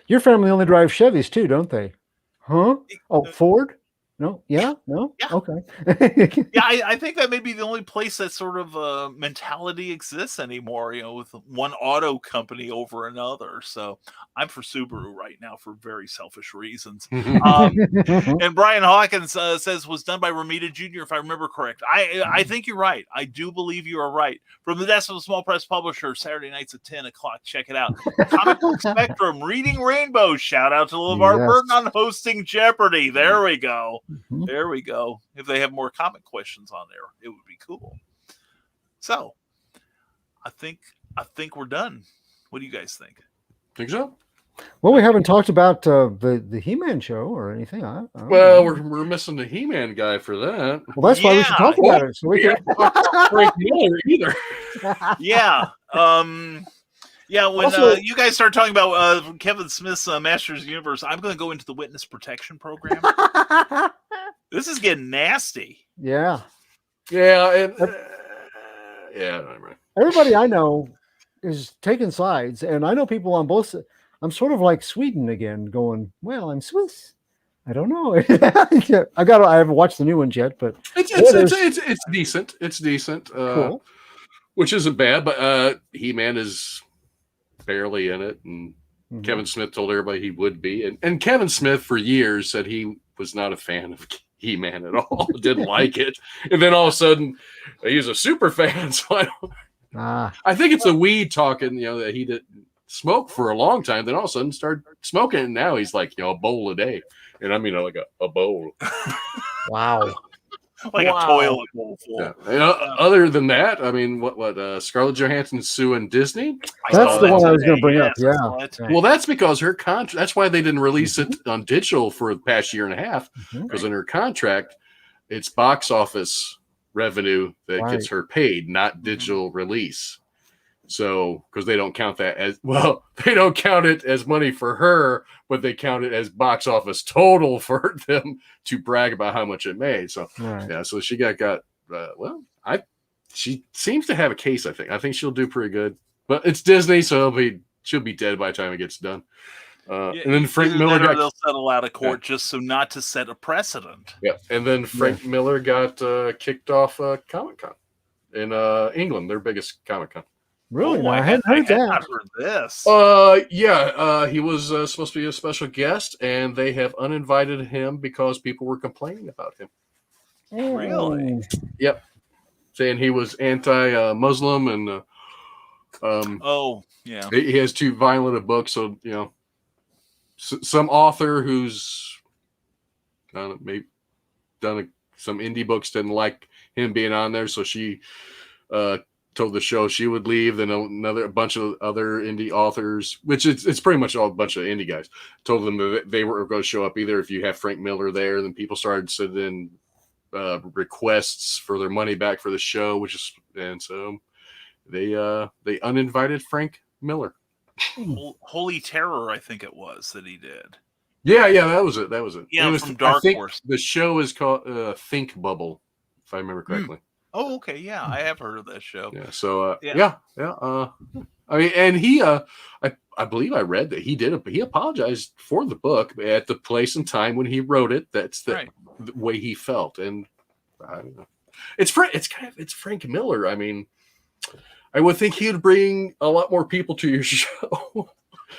Your family only drives Chevys too, don't they? Huh? Oh, Ford? No? Yeah? No? Yeah. Okay. Yeah, I think that may be the only place that sort of mentality exists anymore, with one auto company over another. So I'm for Subaru right now for very selfish reasons. And Brian Hawkins says was done by Romita Jr., if I remember correct. I think you're right. I do believe you are right. From the desk of a small press publisher, Saturday nights at 10 o'clock. Check it out. Comic Book Spectrum, Reading Rainbow. Shout out to LeVar Burton on hosting Jeopardy. There we go. There we go. If they have more comic questions on there, it would be cool. So, I think we're done. What do you guys think? Think so? Well, we haven't talked about the He-Man show or anything. I don't Well, know. we're missing the He-Man guy for that. Well, that's why we should talk about it. So we can. Frank Miller either. Yeah. Yeah, when Also- you guys start talking about Kevin Smith's Masters of the Universe, I'm going to go into the Witness Protection Program. This is getting nasty. Yeah. Yeah, and yeah, right. Everybody I know is taking sides, and I know people on both. I'm sort of like Sweden again, going, "Well, I'm Swiss. I don't know." I haven't watched the new ones yet, but It's decent. It's decent. cool. Which isn't bad, but He-Man is barely in it, and Mhm. Kevin Smith told everybody he would be, and Kevin Smith for years said he was not a fan of He-Man at all, didn't like it, and then all of a sudden he's a super fan. So I think it's a weed talking, that he didn't smoke for a long time, then all of a sudden started smoking, and now he's like, a bowl a day, and I mean like a bowl. Wow. Like a toilet bowl full. Yeah. Other than that, I mean, what Scarlett Johansson suing Disney? That's the one I was going to bring up. Yes, Yeah. that's Yeah. Well, that's because her contract. That's why they didn't release it on digital for the past year and a half. Mhm. Because in her contract, it's box office revenue that gets her paid, not digital release. So, because they don't count that as they don't count it as money for her, but they count it as box office total for them to brag about how much it made. So, Right. yeah, so she got she seems to have a case. I think she'll do pretty good, but it's Disney, so she'll be dead by the time it gets done. And then Frank Miller they'll settle out of court just so not to set a precedent. Yeah, and then Frank Miller got kicked off Comic-Con in England, their biggest Comic-Con. Really? Oh, No, I I hadn't heard had that. not heard this. He was supposed to be a special guest, and they have uninvited him because people were complaining about him. Really? Yep, saying he was anti-Muslim and Oh, yeah. he has too violent a book. So some author who's maybe done some indie books didn't like him being on there, so she told the show she would leave. Then a bunch of other indie authors, which it's pretty much all a bunch of indie guys, told them that they were going to show up either if you have Frank Miller there. Then people started sending requests for their money back for the show, and so they uninvited Frank Miller. Holy Terror, I think it was that he did. Yeah, that was it. Yeah, it was, from Dark I think Horse. The show is called Think Bubble, if I remember correctly. Oh, okay, yeah, I have heard of that show. Yeah, so Yeah. I mean, and he I believe I read that he apologized for the book at the place and time when he wrote it. That's the way he felt, and I don't know. It's Frank Miller. I mean, I would think he would bring a lot more people to your show.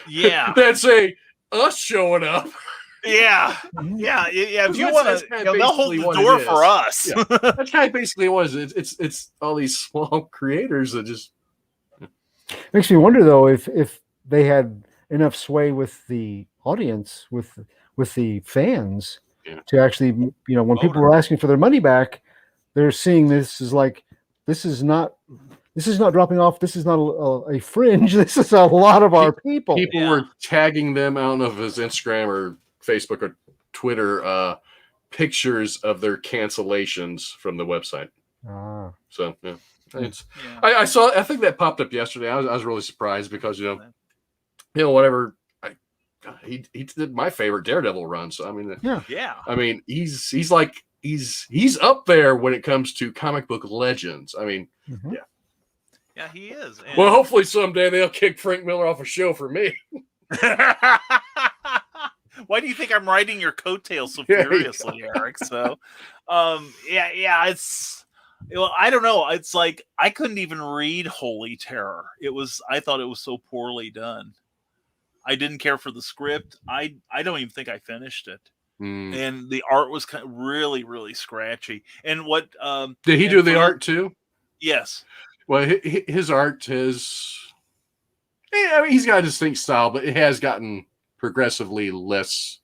Yeah. Than say us showing up. Yeah. If you want to, they'll hold the what door it for is. us. Yeah. That's kind of basically what it is. It's all these small creators that just Makes me wonder though if they had enough sway with the audience, with the fans, to actually, when people were asking for their money back, they're seeing this as like, this is not dropping off. This is not a fringe. This is a lot of our people. People were tagging them. I don't know if it was Instagram or Facebook or Twitter, pictures of their cancellations from the website. So yeah, I saw. I think that popped up yesterday. I was really surprised because whatever. He did my favorite Daredevil run. So I mean, I mean, he's up there when it comes to comic book legends. I mean, Yeah, he is. And well, hopefully someday they'll kick Frank Miller off a show for me. Why do you think I'm riding your coattails so Yeah, furiously, Eric? So, it's. Well, I don't know. It's like I couldn't even read Holy Terror. I thought it was so poorly done. I didn't care for the script. I don't even think I finished it. And the art was really, really scratchy. And what did he do the art too? Yes. Well, his art is. I mean, he's got a distinct style, but it has gotten progressively less.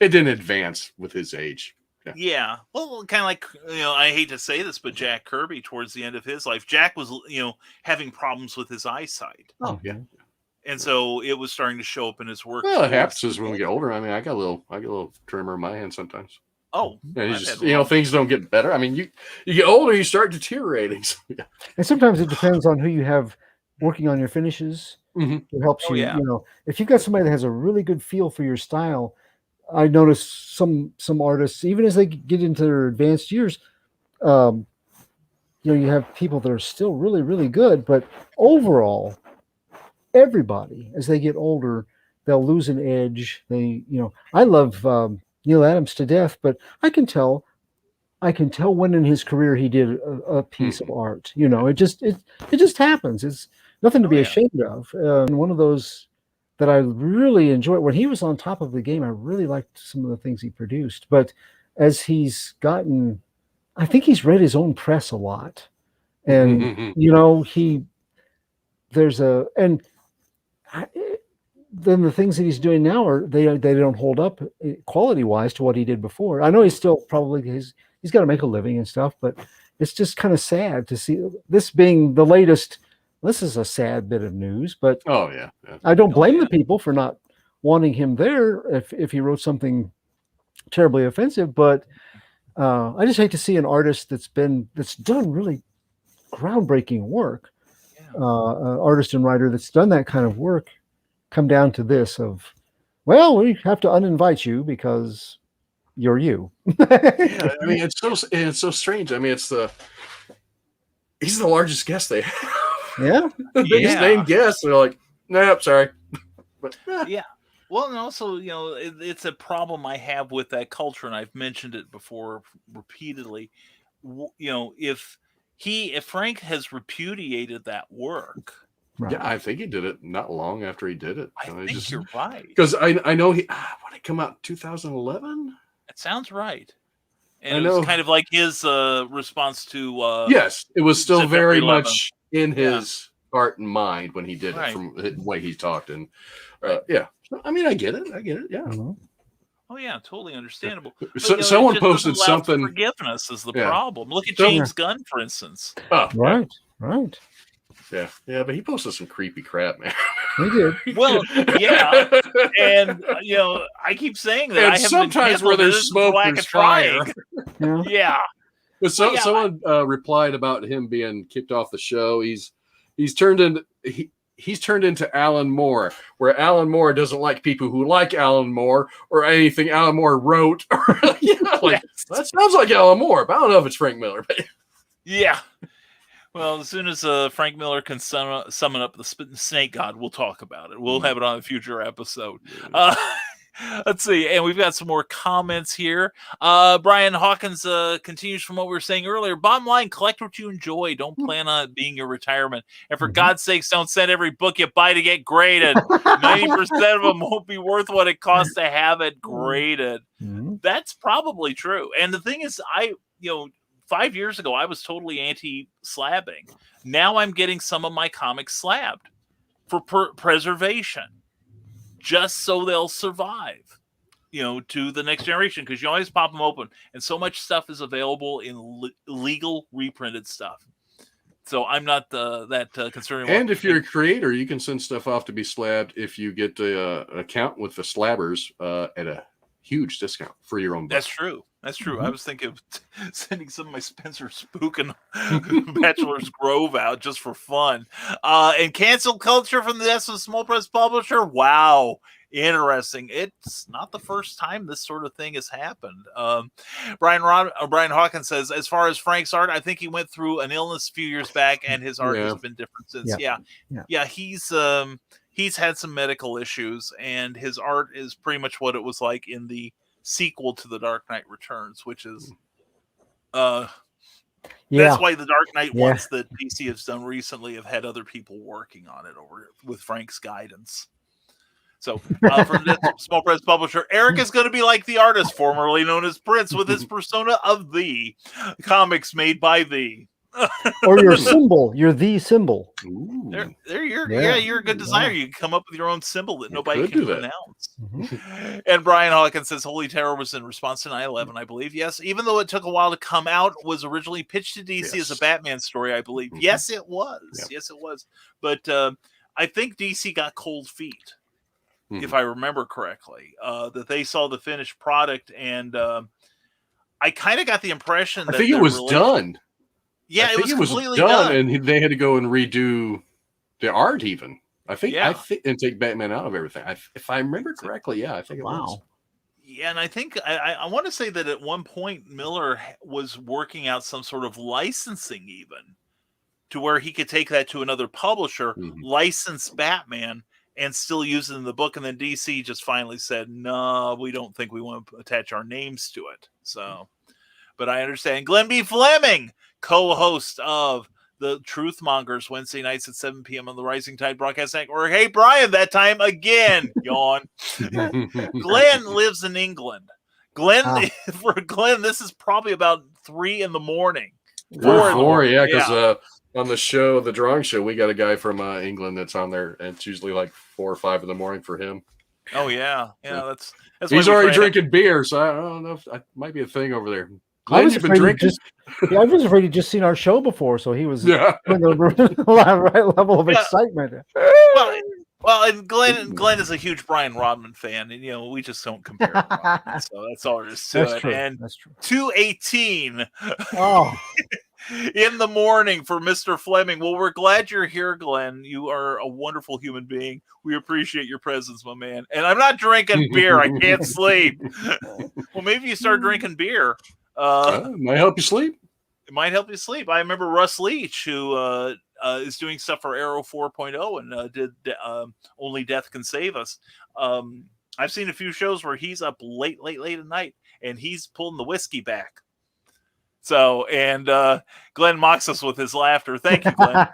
It didn't advance with his age. Yeah. Well, kind of like, I hate to say this, but Jack Kirby, towards the end of his life, Jack was, having problems with his eyesight. Oh, yeah. And so it was starting to show up in his work. Well, it happens when we get older. I mean, I get a little trimmer in my hand sometimes. Oh, and things don't get better. I mean, you get older, you start deteriorating. And sometimes it depends on who you have working on your finishes. Mm-hmm. It helps you. You know, if you've got somebody that has a really good feel for your style, I notice some artists, even as they get into their advanced years, you have people that are still really, really good, but overall, everybody, as they get older, they'll lose an edge. I love Neil Adams to death, but I can tell when in his career he did a piece of art. It just happens. It's nothing to be ashamed of. And one of those that I really enjoyed when he was on top of the game, I really liked some of the things he produced. But as he's gotten, I think he's read his own press a lot, and then the things that he's doing now they don't hold up quality wise to what he did before. I know he's still probably he's got to make a living and stuff, but it's just kind of sad to see this being the latest. This is a sad bit of news, but I don't blame the people for not wanting him there if he wrote something terribly offensive. But I just hate to see an artist that's done really groundbreaking work, an artist and writer that's done that kind of work, come down to this of, well, we have to uninvite you because you're you. I mean, it's so strange. I mean, he's the largest guest they have. Yeah. The biggest name guest. They're like, nope, sorry. But, yeah. Well, and also, it's a problem I have with that culture, and I've mentioned it before repeatedly. If Frank has repudiated that work. Right. Yeah, I think he did it not long after he did it. I think you're right. Because I know when it came out 2011? That sounds right. And it was kind of like his response to... yes, it was still September very 11th. much in his heart and mind when he did it, from the way he talked. And I mean, I get it. Yeah. Mm-hmm. Oh yeah, totally understandable. So, someone posted something. Forgiveness is the problem. Look at James Gunn, for instance. Oh, right. Yeah, but he posted some creepy crap, man. He did. Well, yeah, and I keep saying that. And I haven't sometimes where there's smoke, there's fire. Yeah. But someone replied about him being kicked off the show. He's turned into Alan Moore, where Alan Moore doesn't like people who like Alan Moore or anything Alan Moore wrote. That sounds like Alan Moore, but I don't know if it's Frank Miller. Yeah. Well, as soon as Frank Miller can summon up the snake god, we'll talk about it. We'll have it on a future episode. Let's see. And we've got some more comments here. Brian Hawkins continues from what we were saying earlier. Bottom line, collect what you enjoy. Don't plan on it being your retirement. And for God's sakes, don't send every book you buy to get graded. 90% of them won't be worth what it costs to have it graded. That's probably true. And the thing is, 5 years ago, I was totally anti-slabbing. Now I'm getting some of my comics slabbed for preservation, just so they'll survive, to the next generation, because you always pop them open. And so much stuff is available in legal reprinted stuff. So I'm not that concerned. And if you're a creator, you can send stuff off to be slabbed if you get an account with the slabbers at a huge discount for your own book. That's true. That's true. I was thinking of sending some of my Spencer Spook and Bachelor's Grove out just for fun. And cancel culture from the death of a small press publisher. Wow. Interesting. It's not the first time this sort of thing has happened. Brian Hawkins says, as far as Frank's art, I think he went through an illness a few years back and his art has been different since. Yeah. He's he's had some medical issues, and his art is pretty much what it was like in the sequel to The Dark Knight Returns, which is that's why the Dark Knight ones that DC has done recently have had other people working on it over with Frank's guidance. So, from the small press publisher, Eric is going to be like the artist formerly known as Prince with his persona of the comics made by the. Or your symbol. You're the symbol. You're a good designer. You can come up with your own symbol that nobody can pronounce. And Brian Hawkins says Holy Terror was in response to 9/11, I believe. Yes, even though it took a while to come out, was originally pitched to DC as a Batman story, I believe. Yes, it was. Yes, it was. But I think DC got cold feet, if I remember correctly, that they saw the finished product, and I kind of got the impression that I think it was done. Yeah, it was completely done, and they had to go and redo the art. Even I think, and take Batman out of everything. If I remember correctly, I think it was. Yeah, and I think I want to say that at one point Miller was working out some sort of licensing, even to where he could take that to another publisher, license Batman, and still use it in the book. And then DC just finally said, "No, we don't think we want to attach our names to it." So, but I understand. Glenn B. Fleming, co-host of the Truth Mongers Wednesday nights at 7 p.m. on the Rising Tide Broadcast Network. Hey, Brian, that time again. Yawn. Glenn lives in England. For Glenn, this is probably about 3 in the morning. 4, yeah, because on the show, the drawing show, we got a guy from England that's on there, and it's usually like 4 or 5 in the morning for him. Oh, yeah. That's he's already drinking beer, so I don't know if that might be a thing over there. Glenn, you've been drinking? I was afraid he'd just seen our show before, so he was in the right level of excitement. Well, and Glenn is a huge Brian Rodman fan, and we just don't compare. Rodman, so that's all there is to it. True. And that's true. 2:18 in the morning for Mr. Fleming. Well, we're glad you're here, Glenn. You are a wonderful human being. We appreciate your presence, my man. And I'm not drinking beer. I can't sleep. Well, maybe you start drinking beer. Might help you sleep. It might help you sleep. I remember Russ Leach, who is doing stuff for Arrow 4.0 and did Only Death Can Save Us. I've seen a few shows where he's up late at night, and he's pulling the whiskey back. So, and Glenn mocks us with his laughter. Thank you, Glenn.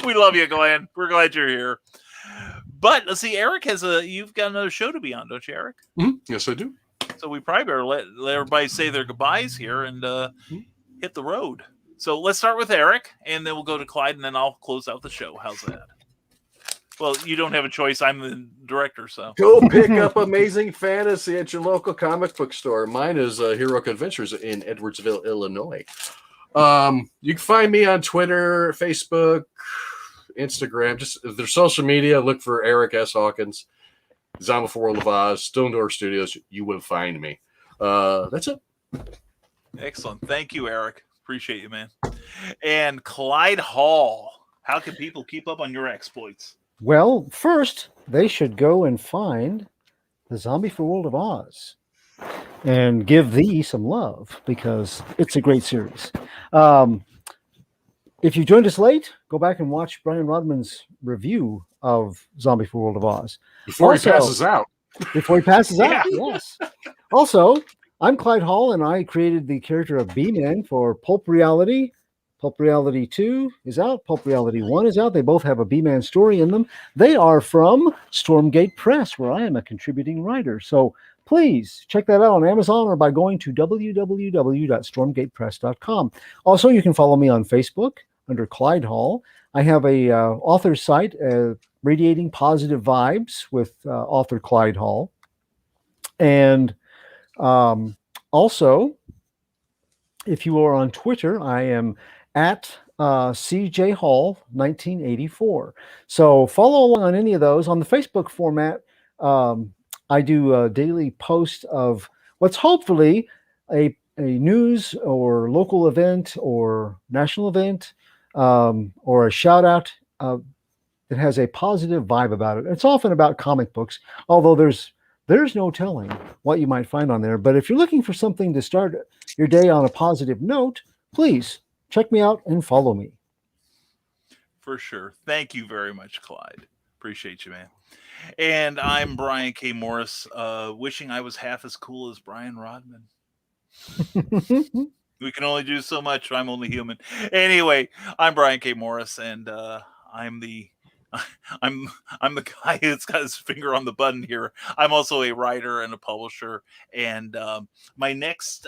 We love you, Glenn. We're glad you're here. But let's see, Eric you've got another show to be on, don't you, Eric? Yes, I do. So we probably better let everybody say their goodbyes here and hit the road. So let's start with Eric, and then we'll go to Clyde, and then I'll close out the show. How's that? Well, you don't have a choice. I'm the director, so. Go pick up Amazing Fantasy at your local comic book store. Mine is Heroic Adventures in Edwardsville, Illinois. You can find me on Twitter, Facebook, Instagram. Just their social media. Look for Eric S. Hawkins. Zombie for World of Oz, Stone Door Studios, you will find me. That's it. Excellent. Thank you, Eric. Appreciate you, man. And Clyde Hall, how can people keep up on your exploits? Well, first, they should go and find the Zombie for World of Oz and give thee some love because it's a great series. If you joined us late, go back and watch Brian Rodman's review of Zombie for World of Oz. Before he passes out. Before he passes out, yes. Also, I'm Clyde Hall, and I created the character of B-Man for Pulp Reality. Pulp Reality 2 is out. Pulp Reality 1 is out. They both have a B-Man story in them. They are from Stormgate Press, where I am a contributing writer. So please check that out on Amazon or by going to www.stormgatepress.com. Also, you can follow me on Facebook under Clyde Hall. I have a author site, Radiating Positive Vibes with author Clyde Hall. And also, if you are on Twitter, I am at CJ Hall 1984. So follow along on any of those. On the Facebook format, I do a daily post of what's hopefully a news or local event or national event or a shout out that has a positive vibe about it. It's often about comic books, although there's no telling what you might find on there. But if you're looking for something to start your day on a positive note, please check me out and follow me. For sure. Thank you very much, Clyde. Appreciate you, man. And I'm Brian K. Morris, wishing I was half as cool as Brian Rodman. We can only do so much. I'm only human. Anyway, I'm Brian K. Morris, and I'm the I'm the guy who's got his finger on the button here. I'm also a writer and a publisher, and my next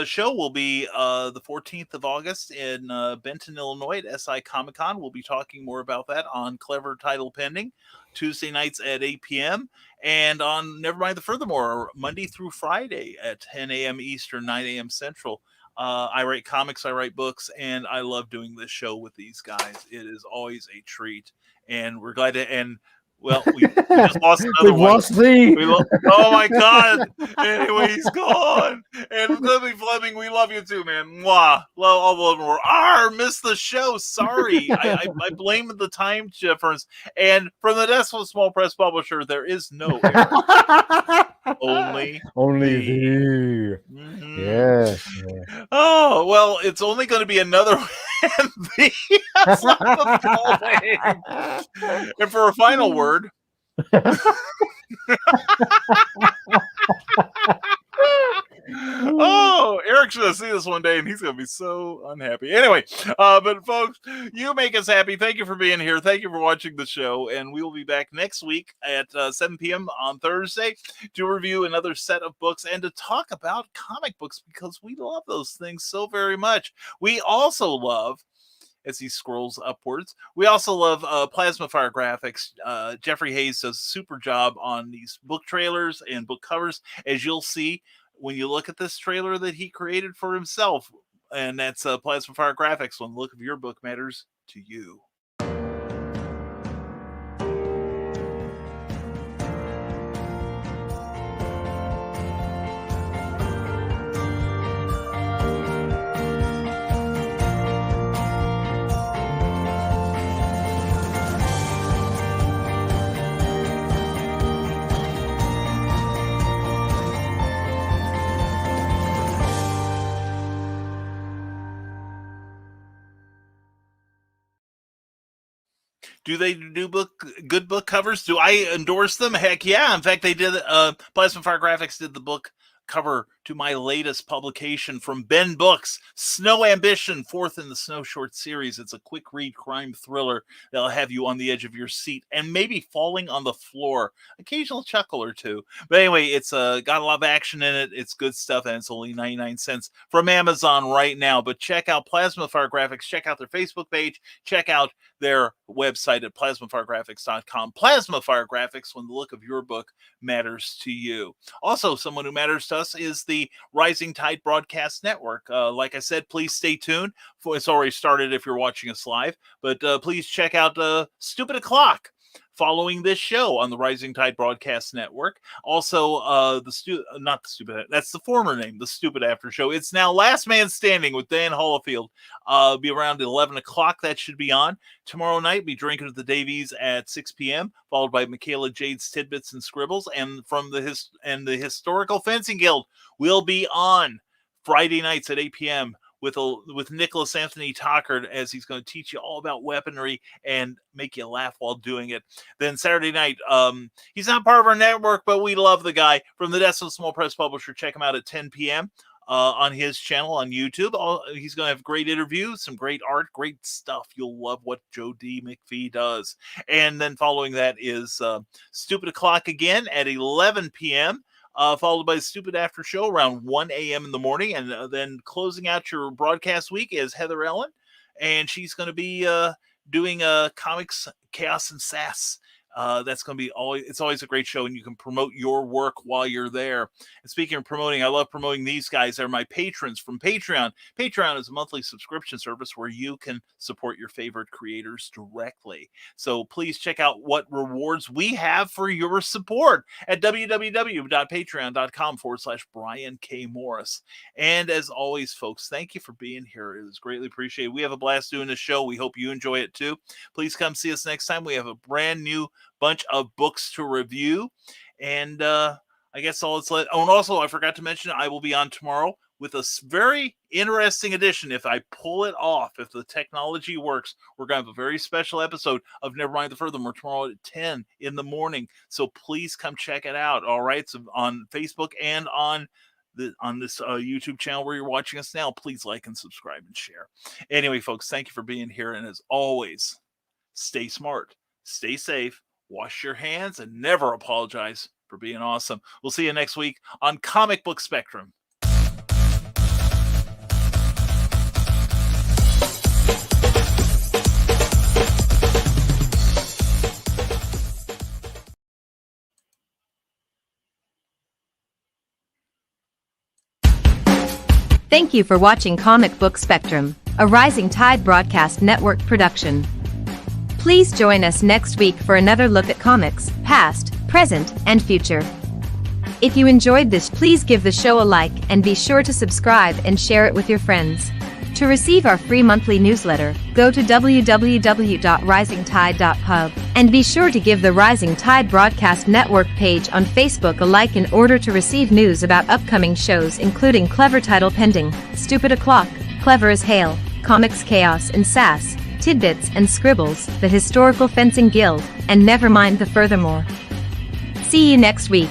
show will be the 14th of August in Benton, Illinois at SI Comic Con. We'll be talking more about that on Clever Title Pending, Tuesday nights at 8 p.m. and on Nevermind the Furthermore, Monday through Friday at 10 a.m. Eastern, 9 a.m. Central. I write comics, I write books, and I love doing this show with these guys. It is always a treat, and we're glad to end. Well, we just lost another one. Oh my God! Anyway, he's gone. And Libby Fleming, we love you too, man. Mwah. All of them missed the show. Sorry, I blame the time difference. And from the Decimal Small Press Publisher, there is no error. only the. Mm-hmm. Yes. Oh well, it's only going to be another That's not the full name. And for a final word. Oh, Eric's gonna see this one day and he's gonna be so unhappy. Anyway, but folks, you make us happy. Thank you for being here. Thank you for watching the show, and we will be back next week at 7 p.m. on Thursday to review another set of books and to talk about comic books because we love those things so very much. We also love, as he scrolls upwards, we also love Plasma Fire Graphics. Jeffrey Hayes does a super job on these book trailers and book covers, as you'll see when you look at this trailer that he created for himself. And that's Plasma Fire Graphics, when the look of your book matters to you. Do they do good book covers? Do I endorse them? Heck yeah. In fact, they did. Plasma Fire Graphics did the book cover to my latest publication from Ben Books, Snow Ambition, fourth in the Snow Short series. It's a quick read crime thriller that'll have you on the edge of your seat and maybe falling on the floor. Occasional chuckle or two. But anyway, it's got a lot of action in it. It's good stuff, and it's only 99 cents from Amazon right now. But check out Plasma Fire Graphics. Check out their Facebook page. Check out their website at plasmafiregraphics.com. Plasma Fire Graphics, when the look of your book matters to you. Also, someone who matters to us is the Rising Tide Broadcast Network. Like I said, please stay tuned. It's already started if you're watching us live, but please check out Stupid O'Clock following this show on the Rising Tide Broadcast Network. Also, that's the former name, the Stupid After Show. It's now Last Man Standing with Dan Holofield. Be around 11 o'clock. That should be on. Tomorrow night, be drinking at the Davies at 6 p.m., followed by Michaela Jade's Tidbits and Scribbles. And from the Historical Fencing Guild will be on Friday nights at 8 p.m. with Nicholas Anthony Tockard, as he's going to teach you all about weaponry and make you laugh while doing it. Then Saturday night, he's not part of our network, but we love the guy from the Decimal Small Press Publisher. Check him out at 10 p.m. On his channel on YouTube. He's going to have great interviews, some great art, great stuff. You'll love what Joe D. McPhee does. And then following that is Stupid O'Clock again at 11 p.m., followed by the Stupid After Show around 1 a.m. in the morning. And then closing out your broadcast week is Heather Ellen. And she's going to be doing Comics, Chaos, and Sass. That's going to be it's always a great show, and you can promote your work while you're there. And speaking of promoting, I love promoting these guys. They're my patrons from Patreon. Patreon is a monthly subscription service where you can support your favorite creators directly. So please check out what rewards we have for your support at www.patreon.com/Brian K. Morris. And as always, folks, thank you for being here. It is greatly appreciated. We have a blast doing this show. We hope you enjoy it too. Please come see us next time. We have a brand new bunch of books to review, and I guess and also I forgot to mention I will be on tomorrow with a very interesting edition. If I pull it off, if the technology works, we're going to have a very special episode of Nevermind the Furthermore tomorrow at 10 in the morning. So please come check it out. All right. So on Facebook and on this YouTube channel where you're watching us now, please like and subscribe and share. Anyway, folks, thank you for being here. And as always, stay smart, stay safe, wash your hands, and never apologize for being awesome. We'll see you next week on Comic Book Spectrum. Thank you for watching Comic Book Spectrum, a Rising Tide Broadcast Network production. Please join us next week for another look at comics, past, present, and future. If you enjoyed this, please give the show a like and be sure to subscribe and share it with your friends. To receive our free monthly newsletter, go to www.risingtide.pub and be sure to give the Rising Tide Broadcast Network page on Facebook a like in order to receive news about upcoming shows including Clever Title Pending, Stupid O'Clock, Clever as Hail, Comics Chaos and Sass, Tidbits and Scribbles, the Historical Fencing Guild, and Nevermind the Furthermore. See you next week.